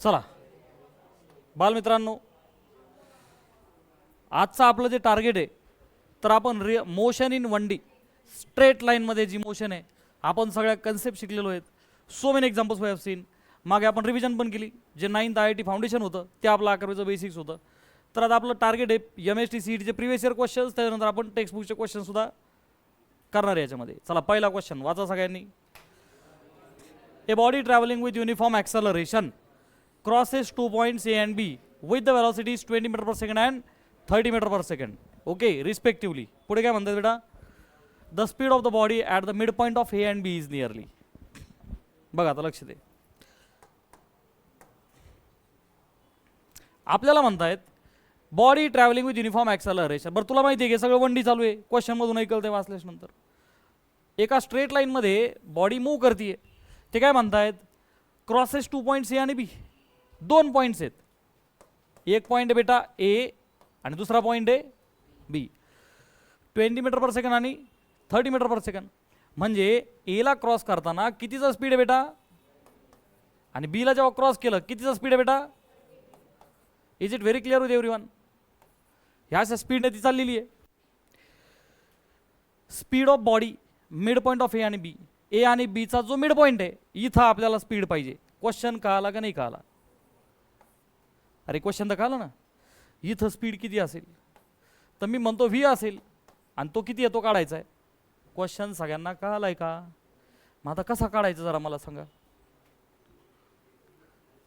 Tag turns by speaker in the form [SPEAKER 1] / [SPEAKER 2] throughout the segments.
[SPEAKER 1] चला बालमित्रांनो, आजचं आपलं जे टार्गेट आहे तर आपण मोशन इन 1D स्ट्रेट लाईनमध्ये जी मोशन आहे आपण सगळ्या कन्सेप्ट शिकलेलो आहेत. So many examples we have seen. मागे आपण रिव्हिजन पण केली. जे 9th IIT फाउंडेशन होतं ते आपलं 11वीचं बेसिक्स होतं. तर आता आपलं टार्गेट आहे MST CETचे प्रिव्हियस इयर क्वेश्चन्स, त्यानंतर आपण टेक्स्टबुकचे क्वेश्चन सुद्धा करणार आहे याच्यामध्ये. चला पहिला क्वेश्चन वाचा सगळ्यांनी. A body travelling with uniform acceleration crosses 2 points A and B with the velocities 20 meter per second and 30 meter per second. Okay, respectively. पुढे काय म्हणतात बेटा? The speed of the body at the midpoint of A and B is nearly. बघा आता लक्ष दे. आपल्याला म्हणतायत body travelling with uniform acceleration. बरं तुला माहिती आहे की सगळं 1D चालू आहे. क्वेश्चन मधून ऐकलं ते वाचल्यास नंतर एका स्ट्रेट लाईन मध्ये बॉडी मूव्ह करते. ते काय म्हणतायत? क्रॉसेस 2 पॉइंट्स A आणि B. 2 पॉइंट्स आहेत. एक पॉइंट आहे बेटा A आणि दुसरा पॉइंट आहे B. 20 मीटर पर सेकंड आणि 30 मीटर पर सेकंड. म्हणजे A ला क्रॉस करताना कितीचा स्पीड आहे बेटा आणि B ला जेव्हा क्रॉस केलं कितीचा स्पीड आहे बेटा? Is it very clear with everyone? ह्या अशा स्पीडने ती चाललेली आहे. Speed of body mid point of A आणि B. A आणि B चा जो मिड पॉइंट आहे इथं आपल्याला स्पीड पाहिजे. क्वेश्चन कळाला का नाही कळाला? अरे क्वेश्चन तर कळाला ना. इथं स्पीड किती असेल? तर मी म्हणतो V असेल आणि तो किती आहे तो काढायचा आहे. क्वेश्चन सगळ्यांना कळालाय का? मग आता कसा काढायचा जरा मला सांगा.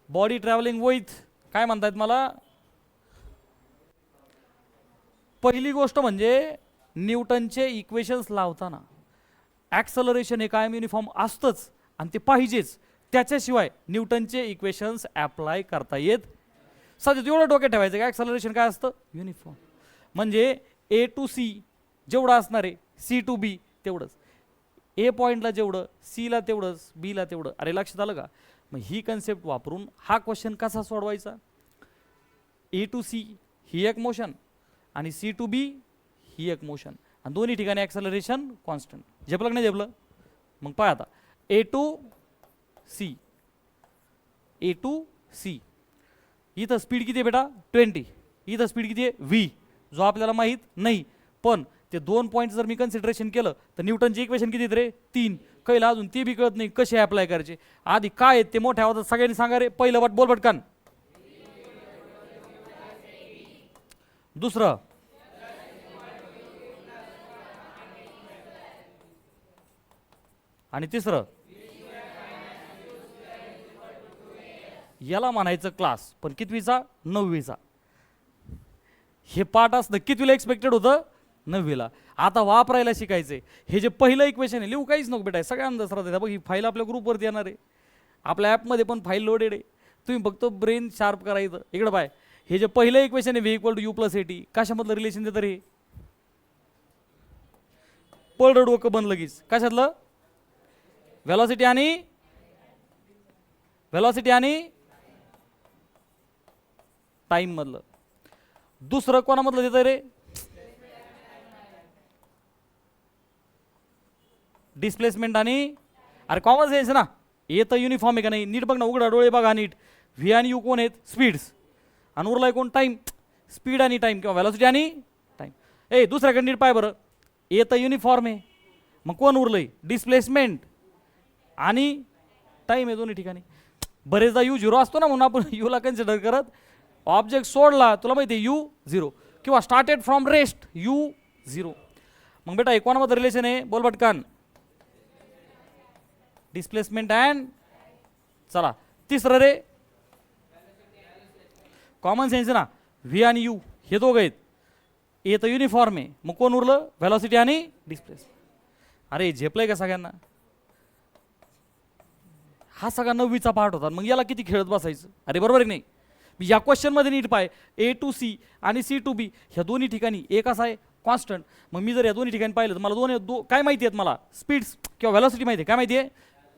[SPEAKER 1] बॉडी ट्रॅव्हलिंग विथ काय म्हणतायत मला? पहिली गोष्ट म्हणजे न्यूटनचे इक्वेशन्स लावताना ॲक्सलरेशन हे कायम युनिफॉर्म असतंच आणि ते पाहिजेच. त्याच्याशिवाय न्यूटनचे इक्वेशन्स ॲप्लाय करता येत. सध्या एवढं डोक्यात ठेवायचं का ॲक्सलरेशन काय असतं? युनिफॉर्म. म्हणजे A to C जेवढं असणार आहे C to B तेवढंच. A पॉईंटला जेवढं C ला तेवढंच B ला तेवढं. अरे लक्षात आलं का? मग ही कन्सेप्ट वापरून हा क्वेश्चन कसा सोडवायचा? A to C ही एक मोशन आणि C to B ही एक मोशन आणि दोन्ही ठिकाणी ॲक्सलरेशन कॉन्स्टंट. झेपलं नाही झेपलं? मग पाय आता A to C. A to C. इथं स्पीड किती आहे बेटा? 20. इथं स्पीड किती आहे? V, जो आपल्याला माहीत नाही. पण ते 2 पॉईंट जर मी कन्सिडरेशन केलं तर न्यूटनचे इक्वेशन किती रे? 3. कैला अजून ते बी कळत नाही कसे अप्लाय करायचे. आधी काय आहेत ते मोठ्या आवाजात सगळ्यांनी सांगा रे. पहिलं बट बोल पटकन. दुसरं आणि तिसरं याला म्हणायचं क्लास. पण कितवीचा? 9वीचा. हे पाठ असतं कितवीला एक्सपेक्टेड होतं? 9वीला. आता वापरायला शिकायचंय. हे जे पहिलं इक्वेशन आहे लिहू काहीच नको बेटा. सगळ्यांना दसरा देता बघ. ही फाईल आपल्या ग्रुपवरती येणार आहे. आपल्या ॲपमध्ये पण फाईल लोडेड आहे. तुम्ही फक्त ब्रेन शार्प करायचं. इकडं पाय. हे जे पहिलं इक्वेशन आहे V = U + AT कशामधलं रिलेशन देतं रे? पळड डोकं बंद लगेच. कशातलं? व्हेलॉसिटी आणि टाइम मधलं. दुसरं कोणामधलं देतं रे? डिस्प्लेसमेंट आणि अरे कॉमन सेन्स ना. येतं युनिफॉर्म आहे का नाही? नीट बघ ना. उघडा डोळे बघा नीट. V आणि U कोण आहेत? स्पीड्स. आणि उरलाय कोण? टाइम. स्पीड आणि टाइम किंवा व्हेलॉसिटी आणि टाइम. दुसऱ्याकडे नीट पाय बरं. येतं युनिफॉर्म आहे मग कोण उरलंय? डिस्प्लेसमेंट आणि टाइम आहे दोन्ही ठिकाणी. बरेचदा U 0 असतो ना म्हणून आपण U ला कन्सिडर करत. ऑब्जेक्ट सोडला तुला माहिती आहे U 0 किंवा स्टार्टेड फ्रॉम रेस्ट U 0. मग बेटा कोणामध्ये रिलेशन आहे? बोल पटकन. डिस्प्लेसमेंट अँड चला तिसरं रे कॉमन सेन्स ना. V आणि U हे दोघं आहेत. ए तर युनिफॉर्म आहे मग कोण उरलं? व्हेलॉसिटी आणि डिस्प्लेसमेंट. अरे झेपलंय का सगळ्यांना? हा सगळा 9वीचा पार्ट होता. मग याला किती खेळत बसायचं? अरे बरोबर आहे नाही? या क्वेश्चन मध्ये नीट पाय. A to C आणि C to B ह्या दोन्ही ठिकाणी एक असा आहे कॉन्स्टंट. मग मी जर या दोन्ही ठिकाणी पाहिलं तर मला काय माहिती आहेत? मला स्पीड्स किंवा व्हेलॉसिटी माहिती आहे. काय माहिती आहे?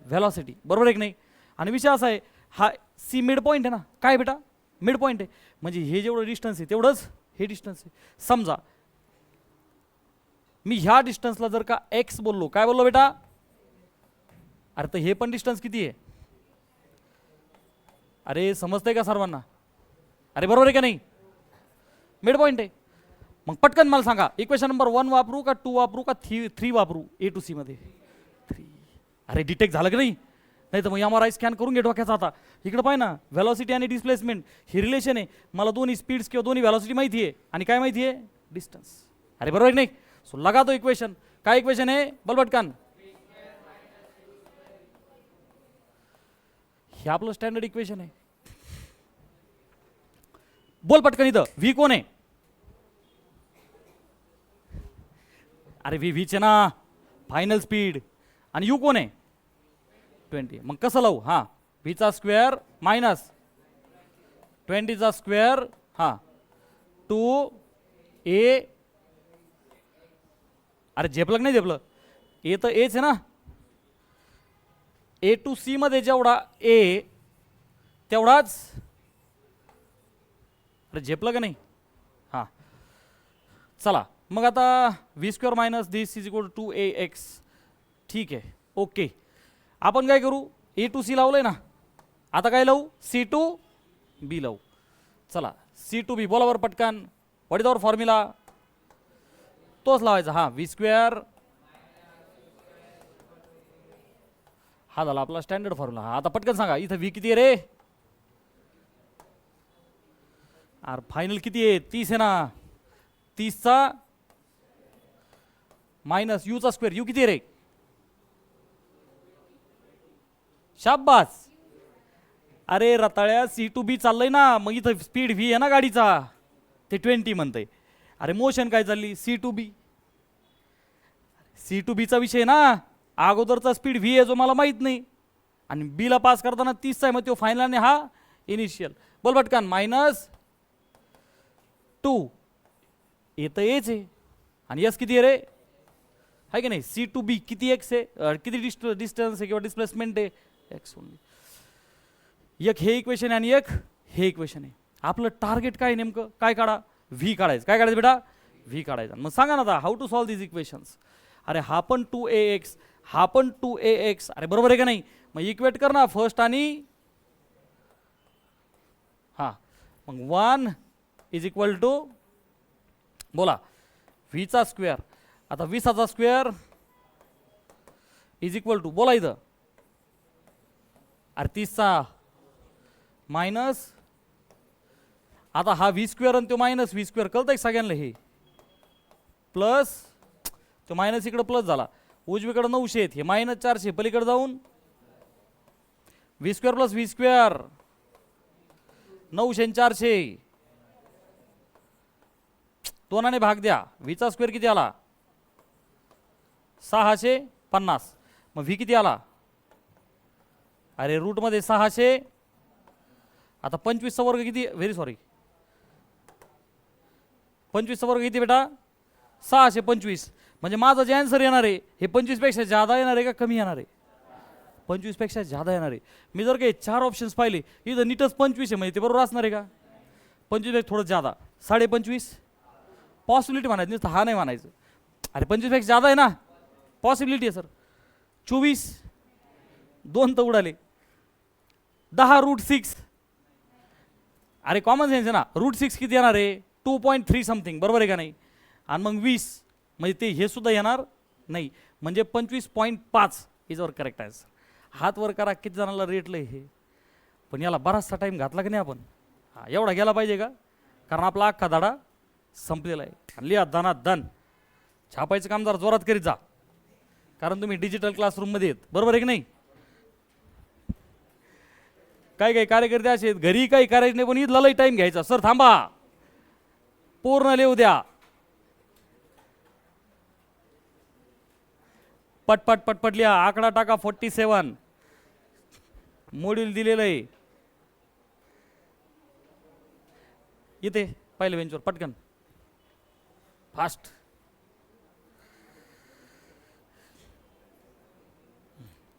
[SPEAKER 1] व्हेलॉसिटी. बरोबर आहे की नाही? आणि विषय असा आहे हा C मिड पॉईंट आहे ना. काय बेटा? मिड पॉईंट आहे. म्हणजे हे जेवढं डिस्टन्स आहे तेवढंच हे डिस्टन्स आहे. समजा मी ह्या डिस्टन्सला जर का x बोललो. काय बोललो बेटा? अरे तर हे पण डिस्टन्स किती आहे? अरे समजतंय का सर्वांना? अरे बरोबर आहे का नाही? मिड पॉईंट आहे. मग पटकन मला सांगा, इक्वेशन नंबर 1 वापरू का 2 वापरू का 3 वापरू? ए टू सी मध्ये 3. अरे डिटेक्ट झालं की नाही? नाही तर मग MRI स्कॅन करून घे डोक्याचा. आता इकडे पाहिजे ना, व्हेलॉसिटी आणि डिस्प्लेसमेंट ही रिलेशन आहे. मला दोन्ही स्पीड्स किंवा दोन्ही व्हेलॉसिटी माहिती आहे आणि काय माहिती आहे? डिस्टन्स. अरे बरोबर नाही? सो लगा दो इक्वेशन. काय इक्वेशन आहे? बलबटकान. हे आपलं स्टँडर्ड इक्वेशन आहे. बोल पटकन इथं व्ही कोण आहे? अरे व्ही व्हीचे ना फायनल स्पीड. आणि यू कोण आहे? 20. मग कसं लावू? हां, व्हीचा स्क्वेअर मायनस 20चा स्क्वेअर, हां 2a. अरे झेपलं नाही? झेपलं. ए तर एच आहे ना. ए टू सी मध्ये जेवढा ए तेवढाच. अरे झेपलं का नाही? हां चला मग आता V square minus this is equal to A X. ठीक आहे, ओके. आपण काय करू? ए टू सी लावलंय ना, आता काय लावू? सी टू बी लावू. चला सी टू बी बोला बरं पटकन. What is our formula? तोच लावायचा. हां व्ही स्क्वेअर. हा झाला आपला स्टँडर्ड फॉर्म्युला. हा आता पटकन सांगा इथं व्ही किती आहे रे? अरे फायनल किती आहे? 30 आहे ना. 30चा मायनस यूचा स्क्वेअर. यू किती आहे रे? शाबास. अरे रताळ्या सी टू बी चाललंय ना, मग इथं स्पीड व्ही आहे ना गाडीचा, ते 20 म्हणतंय. अरे मोशन काय चालली? C to B. C to बीचा विषय ना, अगोदरचा स्पीड व्ही आहे जो मला माहित नाही, आणि बीला पास करताना 30चा आहे, मग तो फायनल आणि हा इनिशियल. बोल पटकन. मायनस 2 येतं एच आहे, आणि एस किती आहे रे? आहे की नाही? सी टू बी किती एक्स आहे? किती डिस्टन्स आहे किंवा डिस्प्लेसमेंट आहे? X only. एक हे इक्वेशन आहे आणि एक हे इक्वेशन आहे. आपलं टार्गेट काय नेमकं? काय काढा? व्ही काढायचं. काय काढायचं बेटा? व्ही काढायचं. मग सांगा ना आता how to solve this equations. अरे हा पण 2ax, हा पण 2ax. अरे बरोबर आहे का नाही? मग इक्वेट कर ना फर्स्ट आणि हां, मग 1 इज इक्वल टू बोला व्हीचा स्क्वेअर. आता 20चा स्क्वेअर इज इक्वल टू बोला इथं. अरे 30चा मायनस. आता हा व्ही स्क्वेअर आणि तो मायनस व्ही स्क्वेअर कळतंय सगळ्यांना? हे प्लस तो मायनस इकडे प्लस झाला. उजवीकडे 900 आहेत, हे मायनस 400 पलीकडे जाऊन V square plus V square 900 आणि 400 दोनाने भाग द्या. व्हीचा स्क्वेअर किती आला? 650. मग व्ही किती आला? अरे रूटमध्ये 600. आता 25चा वर्ग किती? व्हेरी सॉरी, 25चा वर्ग किती बेटा? 625. म्हणजे माझं जे आन्सर येणार आहे हे 25 पेक्षा जादा येणार आहे का कमी येणार आहे? 25 पेक्षा जादा येणार आहे. मी जर काही 4 ऑप्शन्स पाहिले, इथं नीटच 25 आहे, म्हणजे ते बरोबर असणार आहे का? 25 पेक्षा थोडं जादा, 25.5 पॉसिबिलिटी म्हणायचं, नुसतं हा नाही म्हणायचं. अरे 25 पेक्षा जादा आहे ना, पॉसिबिलिटी आहे सर. 24 2 तर उडाले. 10 रूट 6. अरे कॉमन सेन्स आहे ना. रूट 6 किती येणार आहे? 2.3 समथिंग, बरोबर आहे का नाही? आणि मग 20 म्हणजे ते हे सुद्धा येणार नाही, म्हणजे 25.5 इज अवर करेक्ट आन्सर. हात वर करा किती जणांना रेटलं हे. पण याला बराचसा टाईम घातला की नाही आपण? हा एवढा गेला पाहिजे का? कारण आपला अख्खा धडा संपलेला आहे. आणि लिहा दनात दन. छापायचं काम जरा जोरात करीत जा, कारण तुम्ही डिजिटल क्लासरूममध्ये आहेत, बरोबर आहे की नाही? काही काही कार्यकर्ते असे आहेत घरी काही करायचं नाही, पण इथला लई टाईम घ्यायचा. सर थांबा, पूर्ण लिहू द्या. पटपट पटपट लिहा. आकडा टाका 47. मॉड्यूल दिलेलं आहे इथे पहिल्या बेंचवर. पटकन फास्ट.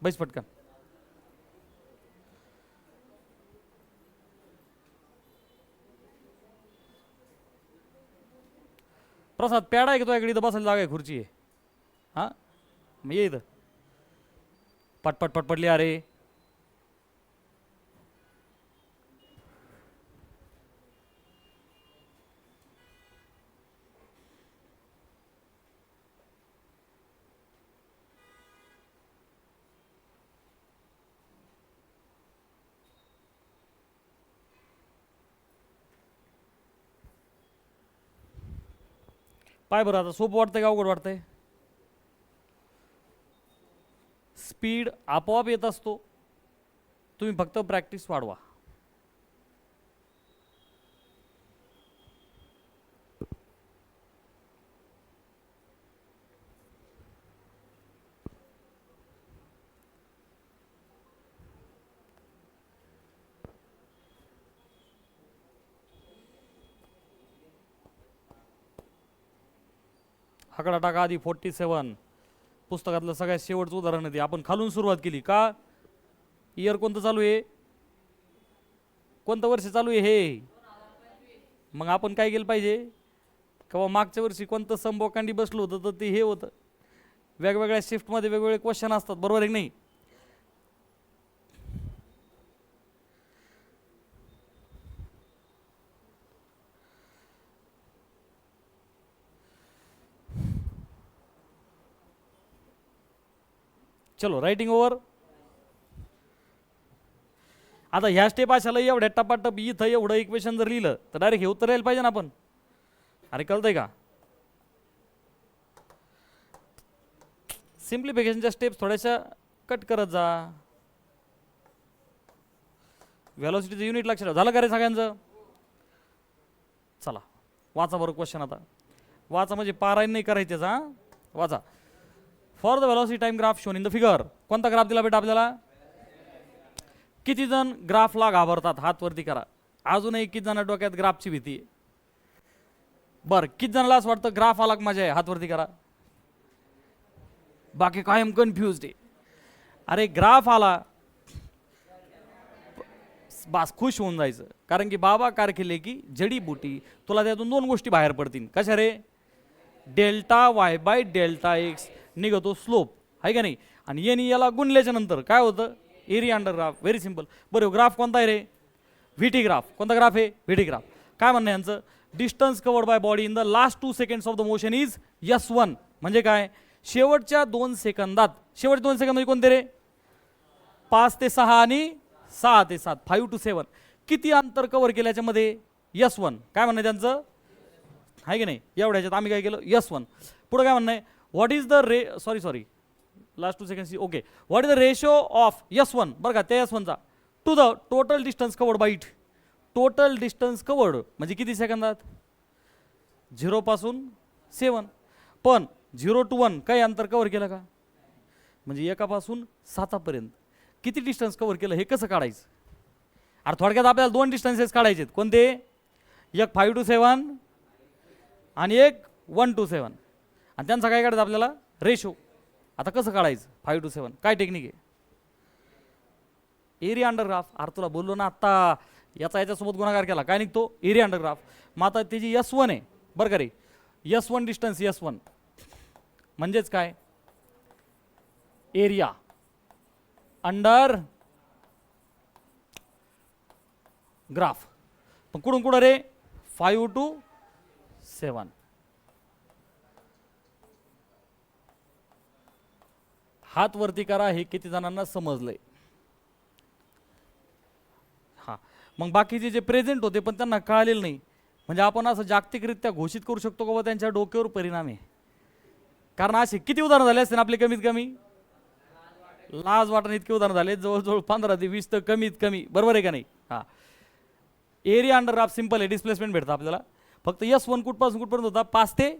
[SPEAKER 1] बैस पटकन. प्रसाद प्याडा आहे का तुझ्याकडे? इथं बसायला जागा आहे, खुर्ची आहे. हां मग ये इथं. पटपट पटपट लिहा रे. पाय बरं आता सोपं वाटतंय का अवघड वाटतंय? स्पीड आपोआप येत असतो, तुम्ही फक्त प्रॅक्टिस वाढवा. आकडा टाका आधी 47. पुस्तकातलं सगळ्यात शेवटचं उदाहरण आहे ते. आपण खालून सुरुवात केली का? इयर कोणतं चालू आहे? कोणतं वर्ष चालू आहे हे? मग आपण काय केलं पाहिजे? किंवा मागच्या वर्षी कोणतं समबोकांडी बसलो होतं तर ते हे होतं. वेगवेगळ्या शिफ्टमध्ये वेगवेगळे क्वेश्चन असतात, बरोबर आहे की नाही? चलो रायटिंग ओव्हर. आता ह्या स्टेप अशाला एवढ्या टपाटप इथं एवढं इक्वेशन जर लिहिलं तर डायरेक्ट हे उत्तर यायला पाहिजे ना आपण. अरे कळतंय का? सिम्प्लिफिकेशनच्या स्टेप्स थोड्याशा कट करत जा. व्हेलॉसिटीचं युनिट लक्षात ठेवा. झालं का रे सगळ्यांचं? चला वाचा बरं क्वेश्चन. आता वाचा म्हणजे पारायण नाही करायचं हा, वाचा. For the velocity time graph shown in the figure. कोणता ग्राफ दिला बेटा आपल्याला? किती जण ग्राफला घाबरतात? हात वरती करा. अजूनही किती जण डोक्यात ग्राफची भीती आहे? बरं, किती जणांना असं वाटतं ग्राफ आला मजा आहे? हात वरती करा. बाकी कायम कन्फ्युज आहे. अरे ग्राफ आला बास खुश होऊन जायचं, कारण की बाबा कार केले की जडीबुटी तुला त्यातून दोन गोष्टी बाहेर पडतील. कशा रे? Delta y by delta x निघतो स्लोप, आहे का नाही? आणि याला गुणल्याच्या नंतर काय होतं? Area under graph. Very simple. बरं ग्राफ कोणता आहे रे? VT graph. कोणता ग्राफ आहे? VT graph. काय म्हणणं यांचं? Distance covered by body in the last 2 seconds of the motion is S1. म्हणजे काय? शेवटच्या 2 सेकंदात, शेवटच्या 2 सेकंद म्हणजे कोणते रे? 5 ते 6 आणि 6 ते 7, 5 to 7. किती अंतर कव्हर केलं याच्यामध्ये? S1. काय म्हणणं त्यांचं? आहे की नाही? एवढ्याच्यात आम्ही काय केलं? S1. पुढे काय म्हणणं आहे? What is the sorry last 2 seconds. Okay. What is the ratio of S1, बरं का, त्या S1चा to the total distance covered by it. Total distance covered म्हणजे किती सेकंदात? 0 पासून 7. पण 0 to 1 काही अंतर कव्हर केलं का? म्हणजे 1 पासून 7 पर्यंत किती डिस्टन्स कव्हर केलं हे कसं काढायचं? अरे थोडक्यात आपल्याला 2 डिस्टन्सेस काढायचे. कोणते? एक 5 to 7 आणि एक 1 to 7. आणि त्यांचा काय काढायचं आपल्याला? रेशो. आता कसं काढायचं 5 to 7? काय टेक्निक आहे? Area under graph. अरे तुला बोललो ना आत्ता, याच्यासोबत गुणाकार केला काय निघतो? Area under graph. मग आता त्याची S1 आहे, बरं का रे? S1 डिस्टन्स S1 म्हणजेच काय? Area under graph. पण कुठून कुठं रे? 5 to 7. हात वरती करा. हे किती जणांना समजलंय? हा. मग बाकीचे जे प्रेझेंट होते पण त्यांना कळालेलं नाही, म्हणजे आपण असं जागतिकरित्या घोषित करू शकतो का त्यांच्या डोक्यावर परिणाम आहे? कारण असे किती उदाहरण झाले असते आपले? कमीत कमी लाज वाटण इतके उदाहरण झाले, जवळजवळ 15 ते 20 तर कमीत कमी, बरोबर आहे का नाही? हा. एरिया अंडर ग्राफ सिंपल आहे. डिस्प्लेसमेंट भेटतं आपल्याला. फक्त S1 कुठपासून कुठपर्यंत होता? 5 ते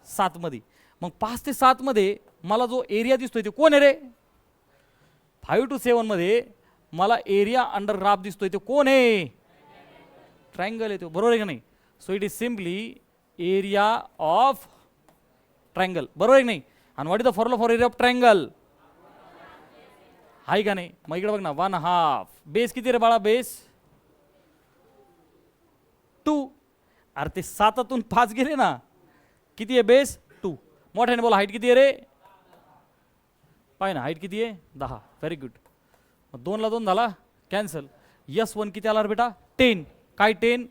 [SPEAKER 1] 7 मध्ये. मग 5 ते 7 मध्ये मला जो एरिया दिसतोय ते कोण आहे रे? 5 to 7 मध्ये मला एरिया अंडर ग्राफ दिसतोय ते कोण आहे? ट्रायंगल आहे तो, बरोबर आहे का नाही? So it is simply area of triangle, बरोबर आहे की नाही? आणि what is the formula for area of triangle? आहे का नाही? मग इकडे बघ ना, 1/2. बेस किती रे बाळा? बेस 2. अरे ते 7तून 5 गेले ना, किती आहे? बेस 2. मोठ्याने बोला, हाईट किती आहे रे? पाय ना, हाईट किती आहे? 10. Very good. 2 ला 2 झाला, कॅन्सल. S1 किती आला रे बेटा? 10. काय 10?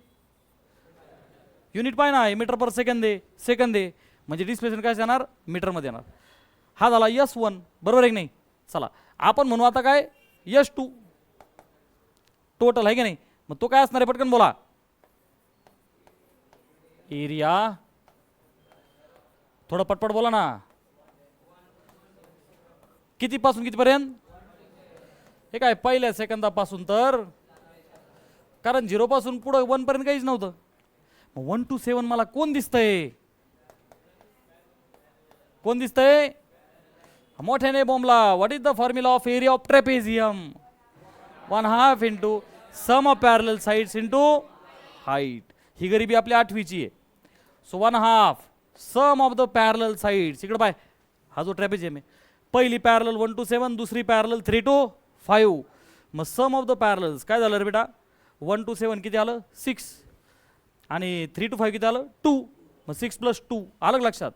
[SPEAKER 1] युनिट पाय ना, मीटर पर सेकंद आहे. सेकंद आहे म्हणजे डिस्प्लेसमेंट काय येणार? मीटरमध्ये येणार. हा झाला S1, बरोबर आहे की नाही? चला आपण म्हणू आता काय? S2 टोटल, आहे की नाही? मग तो काय असणार आहे? पटकन बोला. एरिया थोडं पटपट बोला ना. किती पासून कितीपर्यंत? हे काय पहिल्या सेकंदापासून तर, कारण 0 पासून पुढे 1 पर्यंत काहीच नव्हतं. 1 to 7 मला कोण दिसतंय? कोण दिसतंय? मोठ्याने बोंबला. What is the formula of area of trapezium? 1/2 into sum of parallel sides into height. ही गरिबी आपली 8वीची आहे. So 1/2 sum of the parallel sides. इकडे पाय, हा जो ट्रेपेझियम आहे, पहिली पॅरलल 1 to 7, दुसरी पॅरलल 3 to 5. मग सम ऑफ द पॅरलल्स काय झालं रे बेटा? 1 to 7 किती आलं? 6. आणि 3 to 5 किती आलं? 2. मग 6 + 2 आलं लक्षात?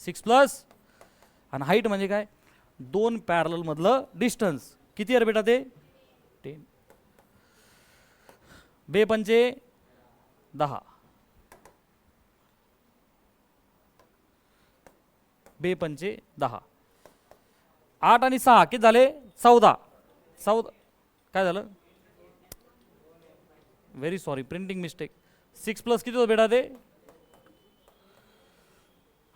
[SPEAKER 1] 6 प्लस, आणि हाईट म्हणजे काय? 2 पॅरलल मधलं डिस्टन्स. किती आहे रे बेटा ते? 10. 2 पंचे 10. 2 पंचे 10. 8 आणि 6 किती झाले? 14. 14 काय झालं? Very sorry, printing mistake. 6 plus किती होतं बेटा ते?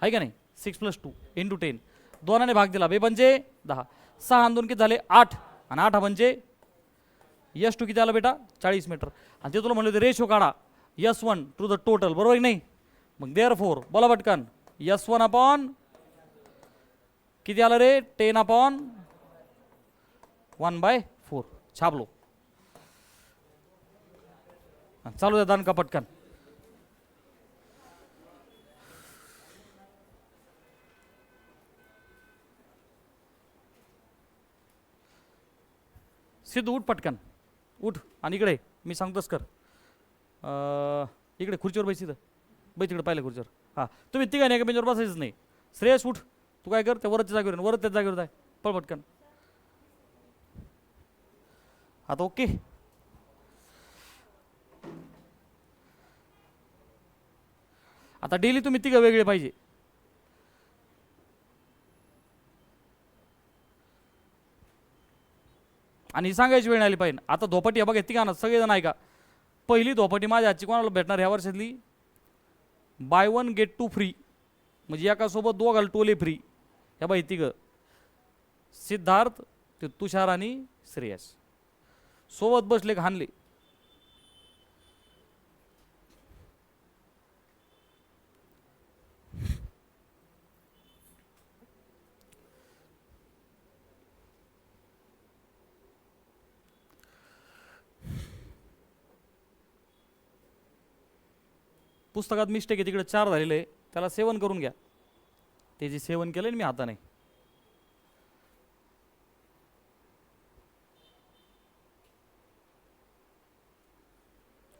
[SPEAKER 1] आहे का नाही? 6 + 2 इंटू 10. 2 ने भाग दिला. 2 पंचे 10. 6 आणि 2 किती झाले? 8. आणि 8 पंचे S2 किती आलं बेटा? 40 मीटर. आणि ते तुला म्हणलं होते रेशो काढा S1 टू द टोटल, बरोबर की नाही? मग देअरफॉर बोला पटकन, S1 अपॉन किती आलं रे? 10 अपॉन 1/4. छापलो. चालू द्या दान का पटकन. सिद्धू उठ पटकन, उठ आणि इकडे मी सांगतोस कर. इकडे खुर्चीवर बैस. इथं बैस, तिकडे पाहिलं खुर्चीवर. हां, तुम्ही तिघांनी एका बेंचवर बसायचंच नाही. श्रेयस उठ, तू काय कर, त्या वरच्या जागेवर, वरच त्याच जागेवर जाय, पळ पटकन. आता ओके. आता डेली तुम्ही तिघं वेगळे पाहिजे. आणि सांगायची वेळ आली पाहिजे. आता धोपटी बघा तिघांना सगळेजण आहे का? पहिली धोपटी माझ्या आजची कोणाला भेटणार ह्या वर्षातली? Buy 1 get 2 free. म्हणजे एकासोबत 2 टोले फ्री. ह्या बाई तिघं, सिद्धार्थ, ते तुषार आणि श्रेयस सोबत बसले का हाणले. पुस्तकात मिस्टेक आहे, तिकडे 4 झालेलं आहे, त्याला सेवन करून घ्या. ते जे सेवन केलंय मी हाताने.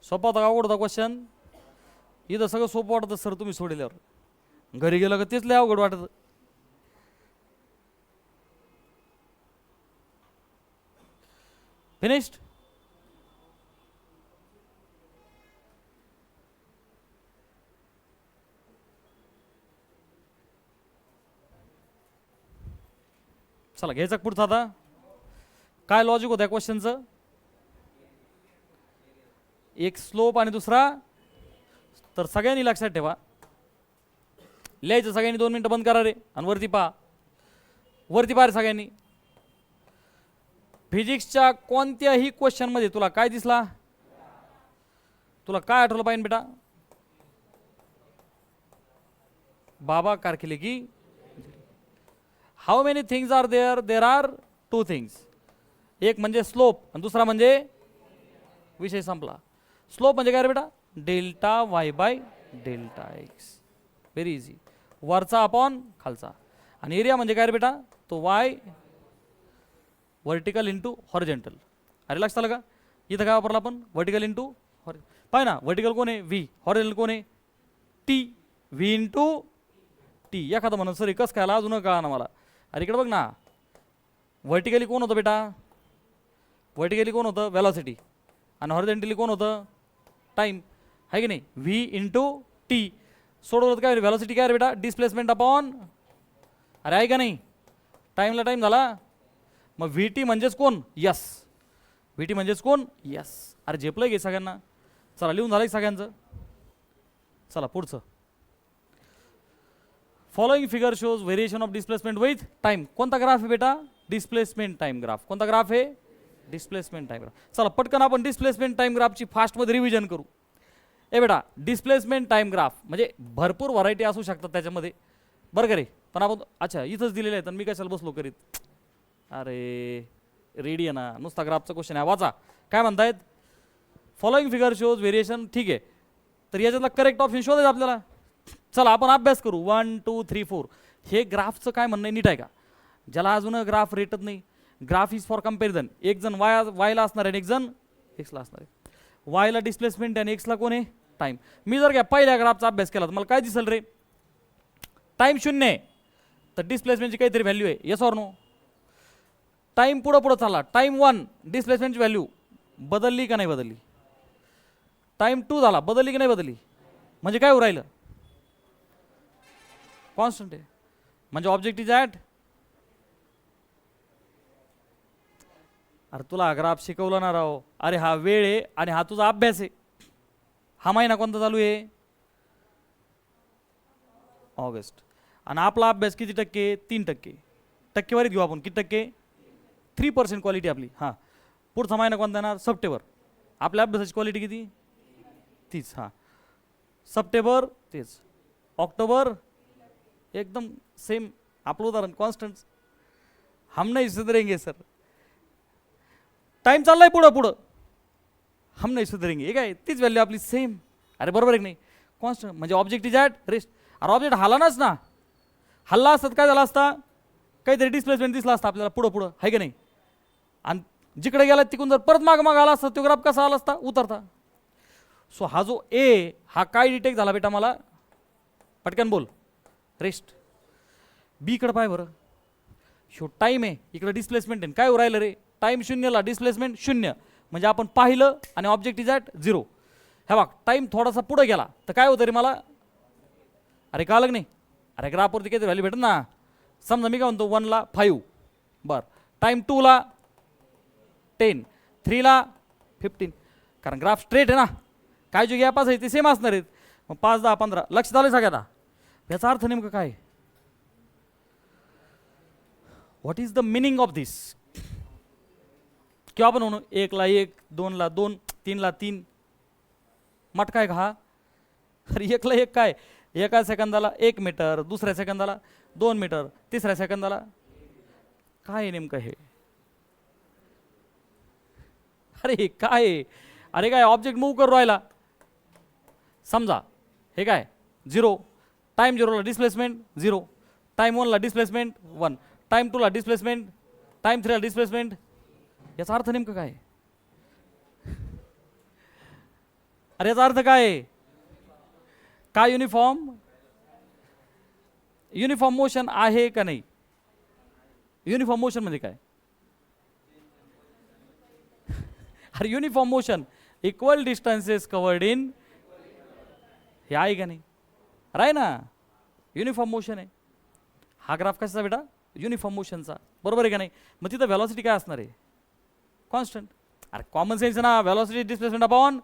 [SPEAKER 1] सोपा होता, अवघड होता क्वेश्चन? इथं सगळं सोपं वाटतं सर तुम्ही सोडल्यावर. घरी गेलं का तेच लय अवघड वाटत. फिनिश्ड. चला घ्यायचा पुढचा. आता काय लॉजिक होतं क्वेश्चनचं? एक स्लोप आणि दुसरा, तर सगळ्यांनी लक्षात ठेवा, लिहायचं सगळ्यांनी. 2 मिनिटं बंद करा रे आणि वरती पहा. वरती पहा रे सगळ्यांनी. फिजिक्सच्या कोणत्याही क्वेश्चन मध्ये तुला काय दिसला? तुला काय आठवलं पाहिजे बेटा? बाबा कारखिले की how many things are there? There are 2 things. एक म्हणजे स्लोप आणि दुसरा म्हणजे, विषय संपला. स्लोप म्हणजे काय रे बेटा? Delta y by delta x. Very easy. वरचा अपॉन खालचा. आणि एरिया म्हणजे काय रे बेटा? तो वाय व्हर्टिकल इंटू हॉरिझॉन्टल. अरे लक्षात आलं का? इथं काय वापरला आपण? व्हर्टिकल इंटू पाय ना. व्हर्टिकल कोण आहे? व्ही. हॉरिझॉन्टल कोण आहे? टी. V into T. एखादं म्हणून सर एकच काय अजून कळा ना मला. अरे इकडे बघ ना, व्हर्टिकली कोण होतं बेटा? व्हर्टिकली कोण होतं? वेलॉसिटी. आणि हॉरिझॉन्टली कोण होतं? टाइम. आहे की नाही? V into T. सोडवलं काय? वेलॉसिटी काय रे बेटा? डिस्प्लेसमेंट अपॉन, अरे आहे का नाही? टाईमला टाईम झाला. मग व्ही टी म्हणजेच कोण? यस. व्ही टी म्हणजेच कोण? यस. अरे झेपलं घे सगळ्यांना. चला लिहून झालं सगळ्यांचं. चला पुढचं. Following figure shows variation of displacement with time. कोणता ग्राफ आहे बेटा? Displacement time graph. कोणता ग्राफ आहे? Displacement time graph. चला पटकन आपण डिस्प्लेसमेंट टाइम ग्राफची फास्टमध्ये रिव्हिजन करू. ए बेटा डिस्प्लेसमेंट टाइम ग्राफ म्हणजे भरपूर व्हरायटी असू शकतात त्याच्यामध्ये, बरं का रे. पण आपण अच्छा इथंच दिलेलं आहे तर मी कशाला बसलो करीत. अरे रेडी आहे ना, नुसता ग्राफचा क्वेश्चन आहे, वाचा. काय म्हणतायत? Following figure shows variation. ठीक आहे, तर याच्यातला करेक्ट ऑप्शन शोधायचं आपल्याला. चला आपण अभ्यास करू. 1 2 3 4. हे ग्राफचं काय म्हणणं आहे नीट आहे का? ज्याला अजून ग्राफ रेटत नाही, ग्राफ इज फॉर कम्पॅरिझन. एक जण वायला असणार आहे, एक जण एक्सला असणार आहे. वायला डिस्प्लेसमेंट आणि एक्सला कोण आहे? टाइम. मी जर काय पहिल्या ग्राफचा अभ्यास केला तर मला काय दिसेल रे? टाइम 0 आहे तर डिस्प्लेसमेंटची काहीतरी व्हॅल्यू आहे, येस ऑर नो? टाइम पुढं पुढं चालला, टाइम 1 डिस्प्लेसमेंटची व्हॅल्यू बदलली का नाही बदलली? टाइम 2 झाला, बदलली की नाही बदलली? म्हणजे काय उरायलं? कॉन्स्टंट आहे. म्हणजे ऑब्जेक्ट इज ॲट. अरे तुला ग्राफ शिकवला ना राव. अरे हा वेळ आहे आणि हा तुझा अभ्यास आहे. हा महिना कोणता चालू आहे? ऑगस्ट. आणि आपला अभ्यास किती टक्के? 3%. टक्केवारीत घेऊ आपण. किती टक्के? 3% क्वालिटी आपली. हां, पुढचा महिना कोणता येणार? सप्टेंबर. आपल्या अभ्यासाची क्वालिटी किती? 30. हां, सप्टेंबर तेच, ऑक्टोबर एकदम सेम. आपलं उदाहरण कॉन्स्टंट. हम नाही सुधरेंगे सर. टाइम चाललाय पुढं पुढं, हम नाही सुधरेंगे. हे काय तीच व्हॅल्यू आपली सेम. अरे बरोबर आहे की नाही? कॉन्स्टंट म्हणजे ऑब्जेक्ट इज ॲट रेस्ट. अरे ऑब्जेक्ट हलानाच ना, हल्ला असतात काय झाला असता? काहीतरी डिस्प्लेसमेंट दिसला असता आपल्याला पुढं पुढं, आहे की नाही? आणि जिकडे गेला तिकडून जर परत माग माग आला असता तो ग्राफ कसा आला असता? उतरता. सो हा जो ए हा काय डिटेक्ट झाला बेटा मला? पटकन बोल. रेस्ट. बी कडे पाय बरं. शो टाइम आहे, इकडे डिस्प्लेसमेंट आहे. काय उरायलं रे? टाइम 0ला डिस्प्लेसमेंट 0. म्हणजे आपण पाहिलं आणि ऑब्जेक्ट इज ॲट 0. हे बघ टाइम थोडासा पुढे गेला तर काय होतं रे मला? अरे का अलग नाही? अरे ग्राफवरती काहीतरी व्हॅल्यू भेटत ना. समजा मी काय म्हणतो 1ला 5. बरं, टाइम 2ला 10, 3ला 15. कारण ग्राफ स्ट्रेट आहे ना, काय जो गॅप आहे ते सेम असणार आहेत. मग 5 10 15 लक्षात आलं सगळ्यांना? याचा अर्थ नेमकं काय? What is the meaning of this? किंवा आपण म्हणू 1ला 1, 2ला 2, 3ला 3. मटका आहे का हा? अरे 1ला 1 काय? एका सेकंदाला 1 मीटर, दुसऱ्या सेकंदाला 2 मीटर, तिसऱ्या सेकंदाला काय आहे नेमकं हे? अरे काय आहे? अरे काय ऑब्जेक्ट मूव्ह करू राहिला. समजा हे काय 0, टाइम 0ला डिस्प्लेसमेंट 0, टाइम 1ला डिस्प्लेसमेंट 1, टाइम 2ला डिस्प्लेसमेंट, टाइम 3ला डिस्प्लेसमेंट. याचा अर्थ नेमकं काय? अरे याचा अर्थ काय आहे? काय युनिफॉर्म? युनिफॉर्म मोशन आहे का नाही? युनिफॉर्म मोशन म्हणजे काय? अरे uniform motion equal distances covered in, हे आहे का नाही? राय ना, युनिफॉर्म मोशन आहे. हा ग्राफ कशाचा बेटा? युनिफॉर्म मोशनचा, बरोबर आहे का नाही? मग तिथं व्हेलॉसिटी काय असणार आहे? कॉन्स्टंट. अरे कॉमन सेन्स ना, व्हेलॉसिटी डिस्प्लेसमेंट अपॉन.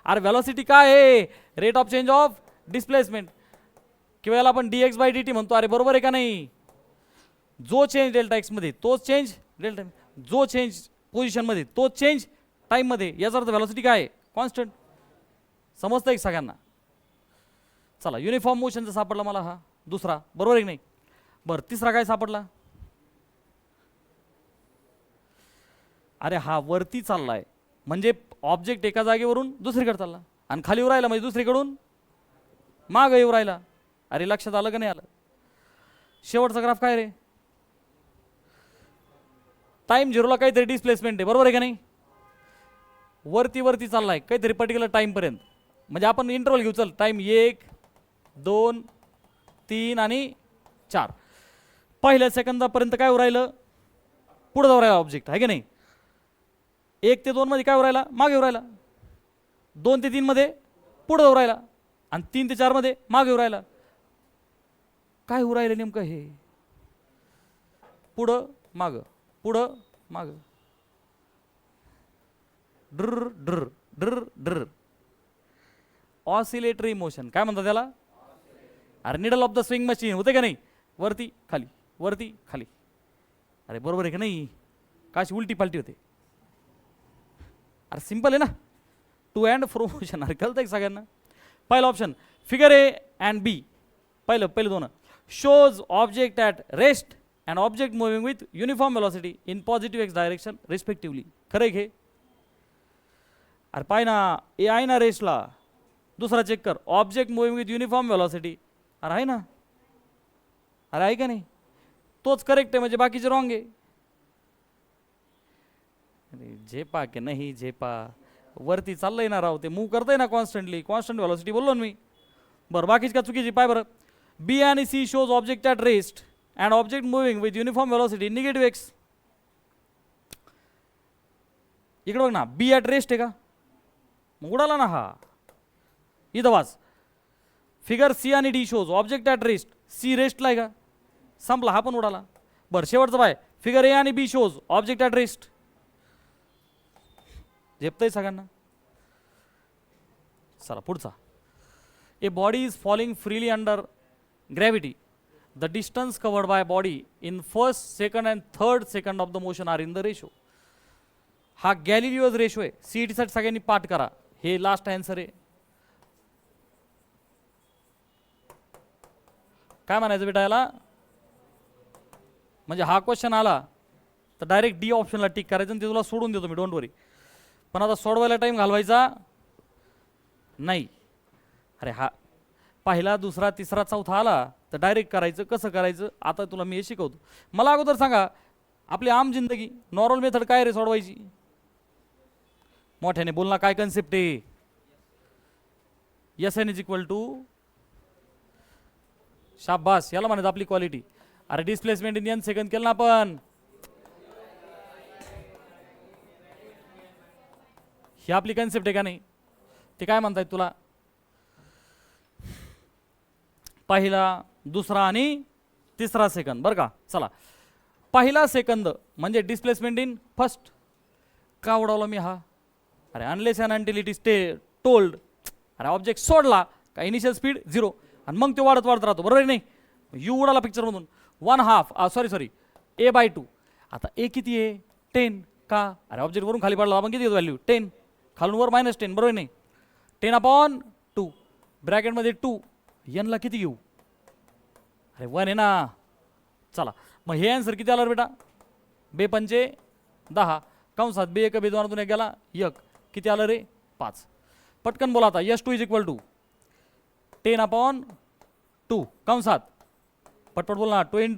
[SPEAKER 1] अरे व्हेलॉसिटी काय आहे? Rate of change of displacement. किंवा याला आपण dx/dt म्हणतो. अरे बरोबर आहे का नाही? जो चेंज डेल्टा एक्स मध्ये तोच चेंज डेल्टा, जो चेंज पोझिशन मध्ये तोच चेंज टाइम मध्ये. याचा अर्थ व्हेलॉसिटी काय आहे? कॉन्स्टंट. समजतं एक सगळ्यांना? चला युनिफॉर्म मोशनचा सापडला मला हा दुसरा, बरोबर आहे की नाही? बरं तिसरा काय सापडला? अरे हा वरती चाललाय म्हणजे ऑब्जेक्ट एका जागेवरून दुसरीकडे चालला, आणि खाली येऊ राहिला म्हणजे दुसरीकडून मागं येऊ राहिला. अरे लक्षात आलं का नाही आलं? शेवटचा ग्राफ काय रे? टाइम 0ला काहीतरी डिस्प्लेसमेंट आहे, बरोबर आहे का नाही? वरती वरती चाललाय काहीतरी पर्टिक्युलर टाइम पर्यंत. म्हणजे आपण इंटरवल घेऊ. चल टाइम 1 2 3 आणि 4. पहिल्या सेकंदापर्यंत काय उरायलं? पुढे जाऊ राहिला ऑब्जेक्ट, आहे की नाही? 1 ते 2 मध्ये काय उरायला? मागे उरायला. 2 ते 3 मध्ये पुढे जाऊ राहिला, आणि 3 ते 4 मध्ये मागे येऊ राहिला. काय उरायलं नेमकं हे? पुढं माग, पुढं माग, ड्र ड्र ड्र ड्र. ऑसिलेटरी मोशन काय म्हणतात त्याला? अरे needle of the swing machine होते का नाही, वरती खाली वरती खाली. अरे बरोबर आहे का नाही, काशी उलटी पालटी होते. अरे सिंपल आहे ना, टू अँड फ्रो मोशन. अरे कळतं सगळ्यांना. पहिला ऑप्शन फिगर ए अँड बी, पहिलं दोन shows object at rest and object moving with uniform velocity in positive x direction respectively. खरं आहे घे. अरे पाय ना, ए आहे ना रेस्टला. दुसरा चेक कर, object moving with uniform velocity. अरे आहे ना, अरे आहे का नाही, तोच करेक्ट आहे, म्हणजे बाकीचे रॉंग आहे. अरे झेपा की नाही झेपा, वरती चाललंय ना राव, ते मूव करतंय ना कॉन्स्टंटली, कॉन्स्टंट व्हेलॉसिटी बोललो ना मी. बरं बाकीची का चुकीची पाय बरं. बी आणि C shows object at rest and object moving with uniform velocity negative X. इकडे बघ ना, बी ॲट रेस्ट आहे का, मग उडाला ना हा. इथं वाच, फिगर सी आणि D shows object at rest, C रेस्टला आहे का, संपला, हा पण उडाला. बरं शेवटचं पाय, फिगर ए आणि बी शोज ऑब्जेक्ट ॲट रेस्ट. झेपतंय सगळ्यांना. चला पुढचा. A body is falling freely under gravity. The distance covered by body in first second and third second of the motion are in the ratio. हा गॅलिलिओज ratio आहे. CET साठी सगळ्यांनी पाठ करा, हे लास्ट आन्सर आहे. काय म्हणायचं बेटा याला, म्हणजे हा क्वेश्चन आला तर डायरेक्ट डी ऑप्शनला टिक करायचं आणि ते तुला सोडून देतो मी, डोंट वरी. पण आता सोडवायला टाइम घालवायचा नाही. अरे हा पहिला दुसरा तिसरा चौथा आला तर डायरेक्ट करायचं. कसं करायचं आता तुला मी हे शिकवतो. मला अगोदर सांगा, आपली आम जिंदगी नॉर्मल मेथड काय रे सोडवायची, मोठ्याने बोलना, काय कन्सेप्ट आहे. S N is equal to, शाबास, याला म्हणायचं आपली क्वालिटी. अरे डिस्प्लेसमेंट इन एन सेकंड केलं ना आपण, ही आपली कन्सेप्ट आहे का नाही. ते काय म्हणतायत तुला, पहिला दुसरा आणि तिसरा सेकंद. बरं का, चला पहिला सेकंद म्हणजे डिस्प्लेसमेंट इन फर्स्ट. का उडवला मी हा, अरे unless and until it is told. अरे ऑब्जेक्ट सोडला का इनिशियल स्पीड 0 आणि मग ते वाढत वाढत राहतो, बरोबर नाही. यू उडाला पिक्चरमधून 1/2 सॉरी a/2. आता ए किती आहे 10 का, अरे ऑब्जेक्ट वरून खाली पडला, आपण किती व्हॅल्यू 10, खालून वर -10, बरोबर नाही. 10/2 ब्रॅकेटमध्ये 2, एनला किती घेऊ, अरे 1 आहे ना. चला मग हे आन्सर किती आला बेटा, 2×5 = 10 कंसात 2 1 2 2 1 गेला 1, किती आलं रे 5. पटकन बोला आता, S2 इज इक्वल टू 10/2 कंसात पटपट बोल ना, 2 ×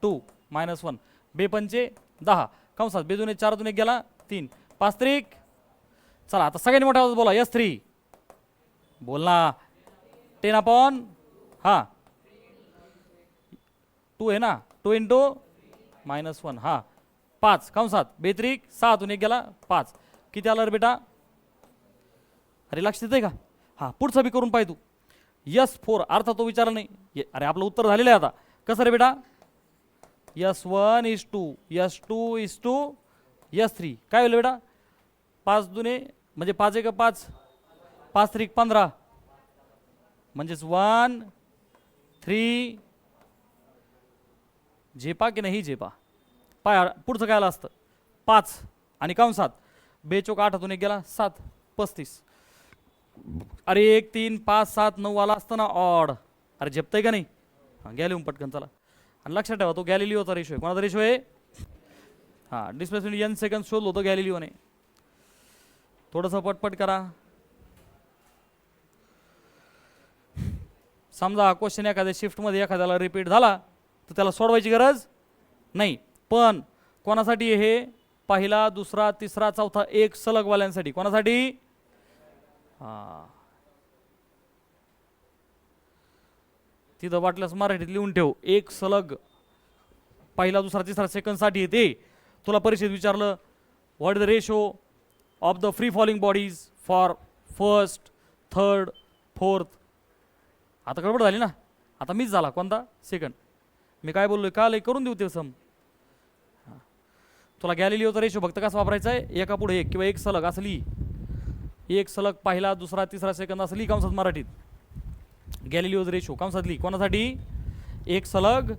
[SPEAKER 1] 2 -1, 2×5 = 10 कंसात 2 2 4 2 1 गेला 3, 5 3. चला आता सगळ्यांनी मोठा आवाज बोला, S3 बोल ना. 10 हा 2 आहे ना, 2 × -1 हा 5 कंसात 2 3 6 2 1 गेला 5, किती आलं रे बेटा. अरे लक्ष देते का, हा पुढचं बी करून पाहिजे तू. S4 अर्थ तो विचारला नाही. अरे आपलं उत्तर झालेलं आहे आता. कसं रे बेटा, S1 is 2, S2 is 2, S3 काय होईल बेटा, 5 2 म्हणजे 5 1 5, 5 3 15 म्हणजेच 1 3. झेपा की नाही झेपा, पाय पुढचं काय आलं असतं 5 आणि कंसात 2 4 8 2 1 गेला 7 35. अरे 1 3 5 7 9 आला असतं ना ऑड. अरे झेपतंय का नाही, हां घ्या लिहून पटकन. चला आणि लक्षात ठेवा, तो गॅलिलिओचा रेशो आहे. कोणाचा रेशो आहे, हां डिस्प्लेसमेंट n सेकंद शोधलं होतं गॅलिलिओने. थोडंसं पटपट करा. समजा क्वेश्चन एखाद्या शिफ्टमध्ये एखाद्याला रिपीट झाला तर त्याला सोडवायची गरज नाही. पण कोणासाठी हे, पहिला दुसरा तिसरा चौथा एक सलगवाल्यांसाठी. कोणासाठी, हां तिथं वाटल्यास मराठीत लिहून ठेव, एक सलग पहिला दुसरा तिसरा सेकंडसाठी येते. तुला परीक्षेत विचारलं what is the ratio of the free falling bodies for first third fourth. आता गडबड झाली ना, आता मीच झाला कोणता सेकंड. मी काय बोललोय का लय करून देऊ ते सम. तुला गॅलिलिओचा रेशो फक्त कसा वापरायचा आहे, एका पुढे एक किंवा एक सलग असं लिही. एक सलग पहिला दुसरा तिसरा सेकंद असं लिही कंसात मराठीत. गॅलिलिओज रेशो कंसातली कोणासाठी? एक सलग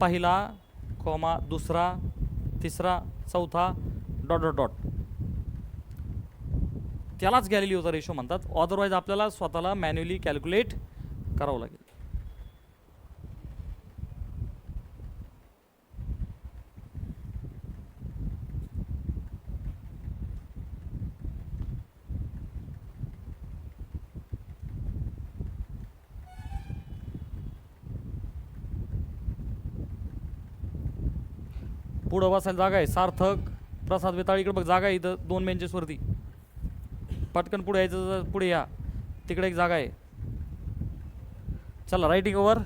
[SPEAKER 1] पहिला कॉमा दुसरा तिसरा चौथा डॉट डॉट डॉट, त्यालाच गॅलिलिओचा रेशो म्हणतात. अदरवाईज आपल्याला स्वतःला मॅन्युअली कॅल्क्युलेट करावं लागेल. पुढं बसायला जागा आहे. सार्थक प्रसाद वेताळीकडे बघ जागा आहे इथं 2 बेंचेस वरती. पटकन पुढे यायचं, पुढे या, तिकडे एक जागा आहे. चला रायटिंग ओव्हर.